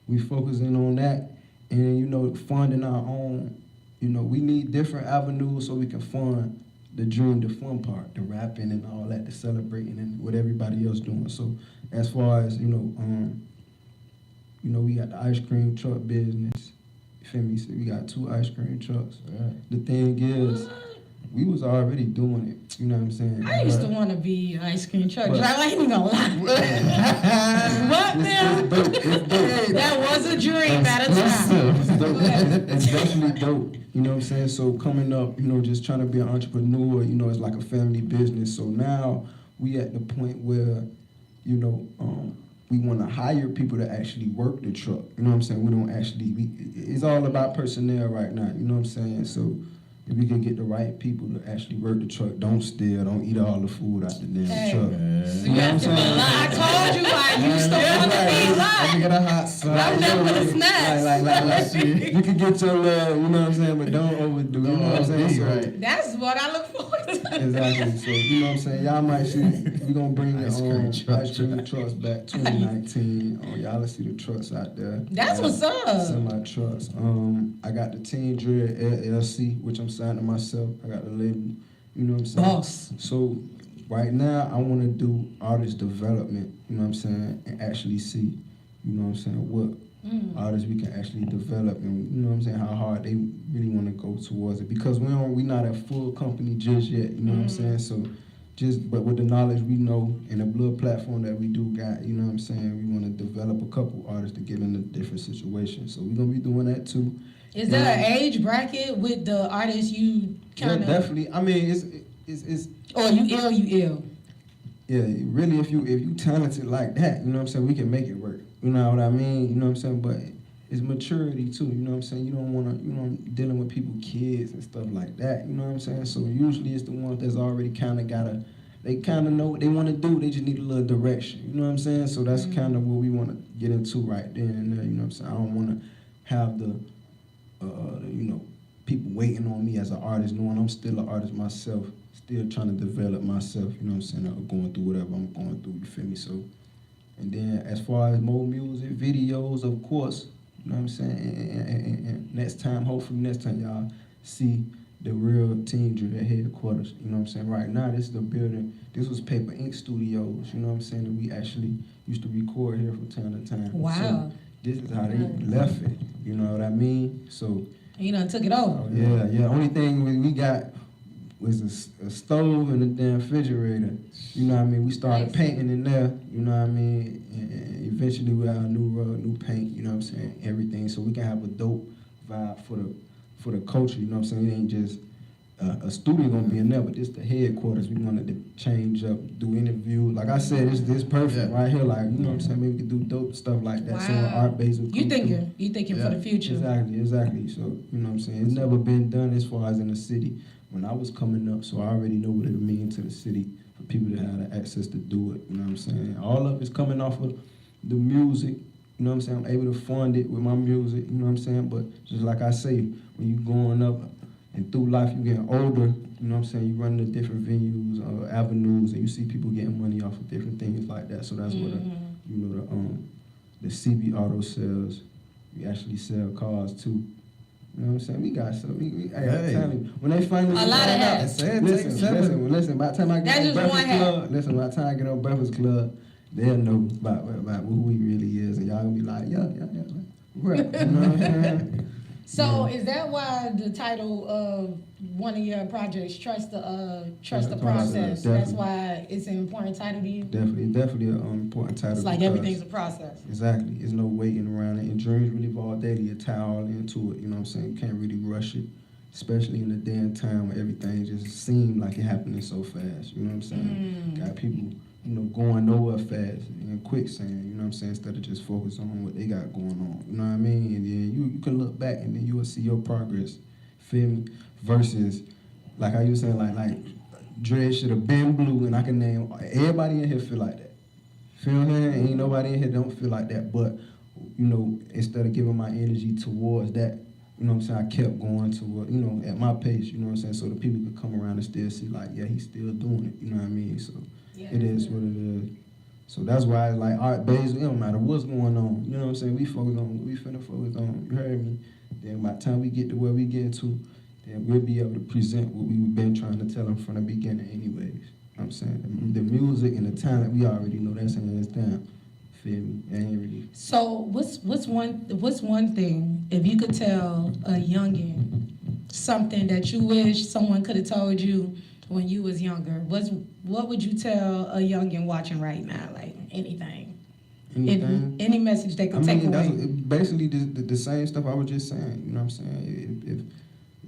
Speaker 5: we focusing on that and, funding our own, we need different avenues so we can fund the dream, the fun part, the rapping and all that, the celebrating and what everybody else doing. So as far as, we got the ice cream truck business. You feel me? So we got 2 ice cream trucks.
Speaker 2: Yeah.
Speaker 5: The thing is, we was already doing it. You know what I'm saying?
Speaker 1: I used to want to be an ice cream truck
Speaker 5: But-
Speaker 1: driver. I ain't even gonna lie. What now?
Speaker 5: It's dope. It's dope.
Speaker 1: That was a dream at a time.
Speaker 5: It's dope. It's definitely dope. You know what I'm saying? So coming up, just trying to be an entrepreneur, it's like a family business. So now we at the point where, we want to hire people to actually work the truck. You know what I'm saying? We don't actually, it's all about personnel right now. You know what I'm saying? So if we can get the right people to actually work the truck, don't steal, don't eat all the food out the damn
Speaker 1: Hey.
Speaker 5: truck.
Speaker 1: You have to be lying. I told you I used to want to be
Speaker 2: Let me
Speaker 1: lying.
Speaker 2: get a hot sauce.
Speaker 1: I'm not for the snacks.
Speaker 5: Like, you can get your little, you know what I'm saying, but don't overdo. You know what I'm saying? So,
Speaker 2: Right.
Speaker 1: That's what I look forward to.
Speaker 5: exactly. So you know what I'm saying. Y'all might see. We're gonna bring
Speaker 2: Ice
Speaker 5: the
Speaker 2: cream truck.
Speaker 5: ice cream trucks back 2019. Y'all will see the trucks out there.
Speaker 1: That's what's up.
Speaker 5: Semi trucks. I got the Team Dread LLC, which I'm signing myself. I got the label. You know what I'm saying?
Speaker 1: Boss.
Speaker 5: So right now, I want to do artist development. You know what I'm saying, and actually see, you know what I'm saying, what artists we can actually develop, and you know what I'm saying, how hard they really want to go towards it. Because we not a full company just yet. You know what I'm saying? So but with the knowledge we know and the blood platform that we do got, you know what I'm saying, we want to develop a couple artists to get in a different situation. So we're gonna be doing that too.
Speaker 1: Is there an age bracket with the artists you kind of?
Speaker 5: Yeah, definitely. I mean, it's
Speaker 1: Or you ill.
Speaker 5: yeah, really, if you talented like that, you know what I'm saying, we can make it work. You know what I mean? You know what I'm saying? But it's maturity too, you know what I'm saying? You don't wanna, dealing with people, kids and stuff like that, you know what I'm saying? So usually it's the ones that's already they kinda know what they wanna do, they just need a little direction, you know what I'm saying? So that's kinda what we wanna get into right then and there, you know what I'm saying? I don't wanna have the people waiting on me as an artist, knowing I'm still an artist myself, still trying to develop myself, you know what I'm saying, or going through whatever I'm going through, you feel me? So, and then as far as more music, videos, of course, you know what I'm saying, and next time, hopefully next time y'all see the real Team Dread headquarters, you know what I'm saying? Right now, this is the building, this was Paper Ink Studios, you know what I'm saying, that we actually used to record here from time to time.
Speaker 1: Wow.
Speaker 5: So this is how they left it, you know what I mean? So,
Speaker 1: You done took it over.
Speaker 5: yeah. Only thing we got was a stove and a damn refrigerator. You know what I mean? We started painting in there. You know what I mean? And eventually we have a new rug, new paint. You know what I'm saying? Everything, so we can have a dope vibe for the culture. You know what I'm saying? It ain't just a studio gonna be in there, but this the headquarters. We wanted to change up, do interview. Like I said, this perfect right here. Like, you know what I'm saying? Maybe we could do dope stuff like that. So
Speaker 1: Wow.
Speaker 5: art base will
Speaker 1: You
Speaker 5: come through.
Speaker 1: thinking for the future.
Speaker 5: Exactly. So, you know what I'm saying? It's never been done as far as in the city. When I was coming up, so I already know what it means to the city for people to have the access to do it. You know what I'm saying? All of it's coming off of the music. You know what I'm saying? I'm able to fund it with my music. You know what I'm saying? But just like I say, when you growing up And through life, you getting older, you know what I'm saying, you run to different venues, avenues, and you see people getting money off of different things like that. So that's what, the CB Auto sells. We actually sell cars too. You know what I'm saying? We got some. Hey, I'm telling you, when they finally
Speaker 1: A lot of hats.
Speaker 5: Listen. By the time I
Speaker 1: That's
Speaker 5: get
Speaker 1: just
Speaker 5: on
Speaker 1: one
Speaker 5: Breakfast Club, by the time I get on Breakfast Club, they'll know about who he really is, and y'all gonna be like, yeah. Right. You know what I'm saying?
Speaker 1: So is that why the title of one of your projects, Trust the Process?
Speaker 5: Definitely.
Speaker 1: That's why it's an important title to you?
Speaker 5: Definitely an important title.
Speaker 1: It's like
Speaker 5: because-
Speaker 1: everything's a process.
Speaker 5: Exactly. There's no waiting around it. And dreams really evolve daily. You tie all into it. You know what I'm saying? You can't really rush it, especially in the day and time where everything just seems like it happening so fast. You know what I'm saying? Got people, going nowhere fast and quicksand. You know what I'm saying? Instead of just focus on what they got going on. You know what I mean? And then you can look back and then you will see your progress. Feel me? Versus, like I was saying, like Dre should have been blue, and I can name everybody in here feel like that. Feel me? Ain't nobody in here don't feel like that. But, instead of giving my energy towards that, you know what I'm saying, I kept going to, at my pace, you know what I'm saying, so the people could come around and still see, like, yeah, he's still doing it, you know what I mean? So it is what it is. So that's why it's like, all right, babes, it don't matter what's going on, you know what I'm saying, we focus on what we finna focus on, you heard me? Then by the time we get to where we get to, then we'll be able to present what we've been trying to tell them from the beginning anyways. You know what I'm saying? The music and the talent, we already know that's hands down. Feel me? It ain't really.
Speaker 1: So what's one thing, if you could tell a youngin something that you wish someone could have told you when you was younger, what would you tell a youngin watching right now? Like anything? Any message they could take away?
Speaker 5: That's basically the same stuff I was just saying. You know what I'm saying?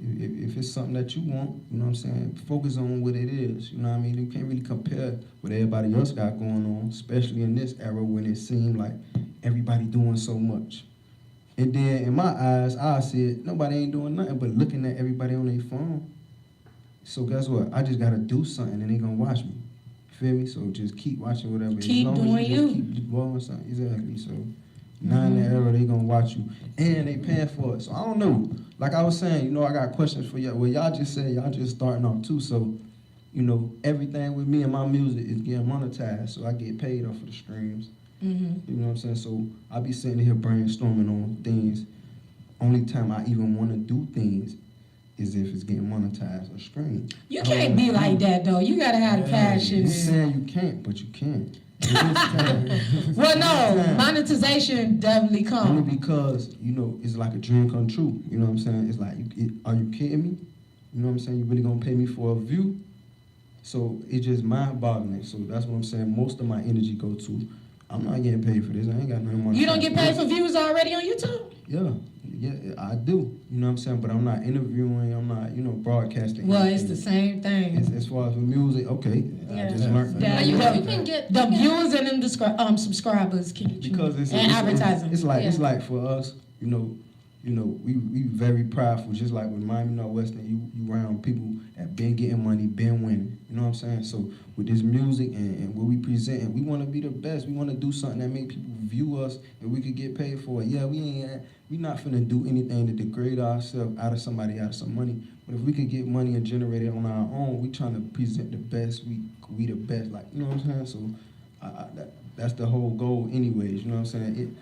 Speaker 5: If it's something that you want, you know what I'm saying, focus on what it is. You know what I mean? You can't really compare what everybody else got going on, especially in this era when it seemed like everybody doing so much. And then in my eyes, I said, nobody ain't doing nothing but looking at everybody on their phone. So guess what? I just gotta do something and they gonna watch me. Feel me? So just keep watching whatever.
Speaker 1: Keep
Speaker 5: as long
Speaker 1: doing
Speaker 5: as
Speaker 1: you.
Speaker 5: Just keep doing something. Exactly. So now in the era, they gonna watch you. And they paying for it. So I don't know. Like I was saying, I got questions for y'all. Well, y'all just said y'all just starting off too. So, everything with me and my music is getting monetized. So I get paid off of the streams. You know what I'm saying? So I be sitting here brainstorming on things. Only time I even want to do things is if it's getting monetized or streamed.
Speaker 1: You can't be like that though. You gotta have the passion.
Speaker 5: You saying you can't, but you can.
Speaker 1: Well, no, monetization definitely
Speaker 5: Only
Speaker 1: comes.
Speaker 5: because, it's like a dream come true. You know what I'm saying? It's like, are you kidding me? You know what I'm saying? You really gonna pay me for a view? So it's just mind-boggling. So that's what I'm saying. Most of my energy go to, I'm not getting paid for this. I ain't got nothing more.
Speaker 1: You don't get paid for views already on YouTube?
Speaker 5: Yeah, I do. You know what I'm saying? But I'm not interviewing. I'm not, broadcasting.
Speaker 1: Well, it's the same thing.
Speaker 5: As far as the music, okay. I just learned.
Speaker 1: Yeah,
Speaker 3: You can get
Speaker 1: the viewers and them subscribers can get you,
Speaker 5: Because it's
Speaker 1: advertising.
Speaker 5: It's like for us, we very prideful. Just like with Miami Northwestern, you around people that been getting money, been winning. You know what I'm saying? So with this music and what we present, we want to be the best. We want to do something that make people view us and we could get paid for it. Yeah, we not finna do anything to degrade ourselves out of somebody, out of some money. But if we could get money and generate it on our own, we trying to present the best. We the best. Like, you know what I'm saying? So that's the whole goal, anyways. You know what I'm saying?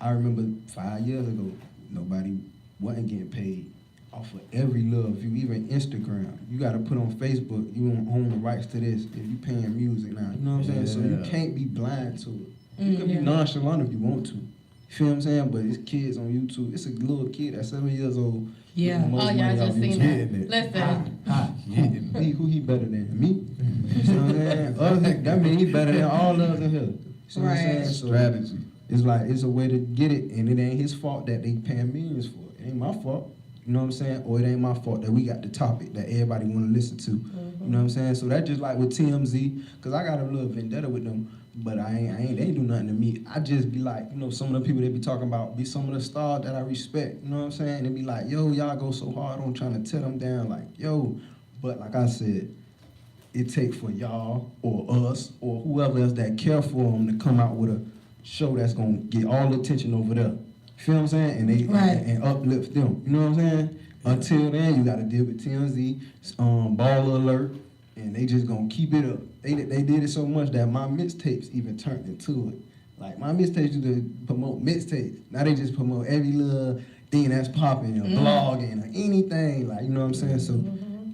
Speaker 5: I remember 5 years ago, nobody wasn't getting paid off of every little view, even Instagram. You got to put on Facebook, you don't own the rights to this if you paying music now. You know what I'm saying? So you can't be blind to it. You can be nonchalant if you want to. You feel what I'm saying? But it's kids on YouTube. It's a little kid that's 7 years old.
Speaker 1: Yeah.
Speaker 3: Oh, y'all just seen that. Listen.
Speaker 5: Who he better than? Me? You know what I'm saying? That means he better than all of us in here. You know what I'm saying? So
Speaker 2: Strategy.
Speaker 5: it's like, it's a way to get it, and it ain't his fault that they paying millions for it. It ain't my fault. You know what I'm saying? Or it ain't my fault that we got the topic that everybody want to listen to. You know what I'm saying? So that's just like with TMZ, because I got a little vendetta with them, but they ain't do nothing to me. I just be like, some of the people they be talking about be some of the stars that I respect. You know what I'm saying? And they be like, yo, y'all go so hard on trying to tear them down. Like, yo. But like I said, it take for y'all or us or whoever else that care for them to come out with a show that's going to get all the attention over there. Feel what I'm saying? And they and uplift them. You know what I'm saying?
Speaker 4: Until then, you gotta deal with TMZ, Baller Alert, and they just gonna keep it up. They did it so much that my mixtapes even turned into it. Like my mixtapes used to promote mixtapes. Now they just promote every little thing that's popping, blogging or anything. Like, you know what I'm saying? So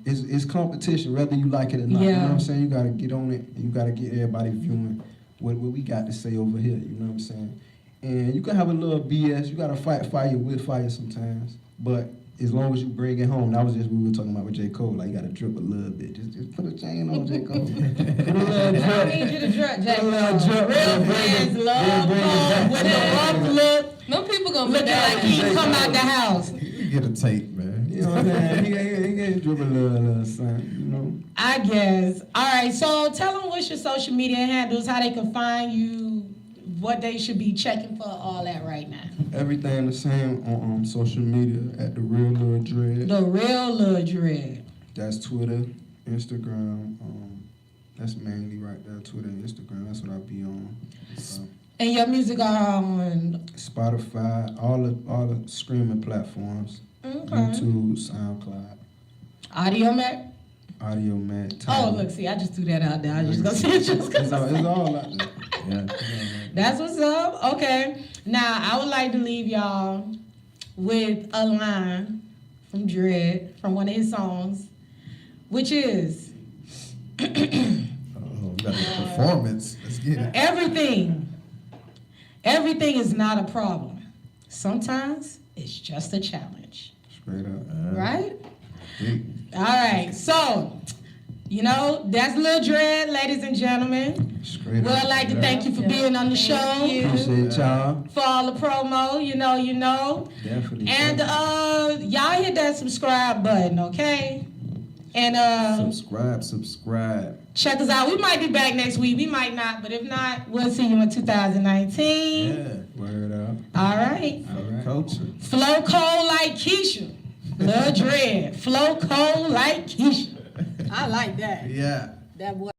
Speaker 4: it's competition, whether you like it or not. You know what I'm saying? You gotta get on it. And you gotta get everybody viewing what we got to say over here. You know what I'm saying? And you can have a little BS. You gotta fight fire with fire sometimes, but as long as you bring it home. That was just what we were talking about with J. Cole. Like, you gotta drip a little bit. Just put a chain on J. Cole. Put a little drip.
Speaker 1: I need you to drip, J.
Speaker 4: Put a little drip.
Speaker 1: Real friends love Cole with the rough look.
Speaker 3: No people gonna
Speaker 1: Looking like he come out the house.
Speaker 2: You get a tape, man.
Speaker 4: You know what I'm saying? He can drip a little something, you know?
Speaker 1: I guess. All right, so tell them what's your social media handles, how they can find you, what they should be checking for, all that right now.
Speaker 4: Everything the same on social media at The Real Lil Dread.
Speaker 1: The Real Lil Dread.
Speaker 4: That's Twitter, Instagram. That's mainly right there, Twitter and Instagram. That's what I be on.
Speaker 1: And your music are on
Speaker 4: Spotify, all the streaming platforms. YouTube, SoundCloud,
Speaker 1: Audio Mac?
Speaker 4: Audio Mac.
Speaker 1: Oh, look, see, I just threw that out there. I was just gonna say it just
Speaker 4: It's all out there.
Speaker 2: Yeah.
Speaker 1: That's what's up. Okay. Now, I would like to leave y'all with a line from Dread, from one of his songs, which is,
Speaker 2: Oh, we got a performance. Let's get it.
Speaker 1: everything is not a problem. Sometimes it's just a challenge.
Speaker 4: Straight up.
Speaker 1: Right?
Speaker 2: Deep.
Speaker 1: All right. So, that's Lil Dread, ladies and gentlemen.
Speaker 4: Straight
Speaker 1: Well, I'd like to thank you for being on the show.
Speaker 4: Appreciate y'all.
Speaker 1: For all the promo, you know.
Speaker 4: Definitely.
Speaker 1: And y'all hit that subscribe button, okay? And
Speaker 2: Subscribe.
Speaker 1: check us out. We might be back next week. We might not, but if not, we'll see you in 2019.
Speaker 2: Yeah.
Speaker 4: Word up.
Speaker 1: All right.
Speaker 2: Culture.
Speaker 1: Flow cold like Keisha. Lil Dread. Flow cold like Keisha. I like that.
Speaker 2: Yeah.
Speaker 1: That boy.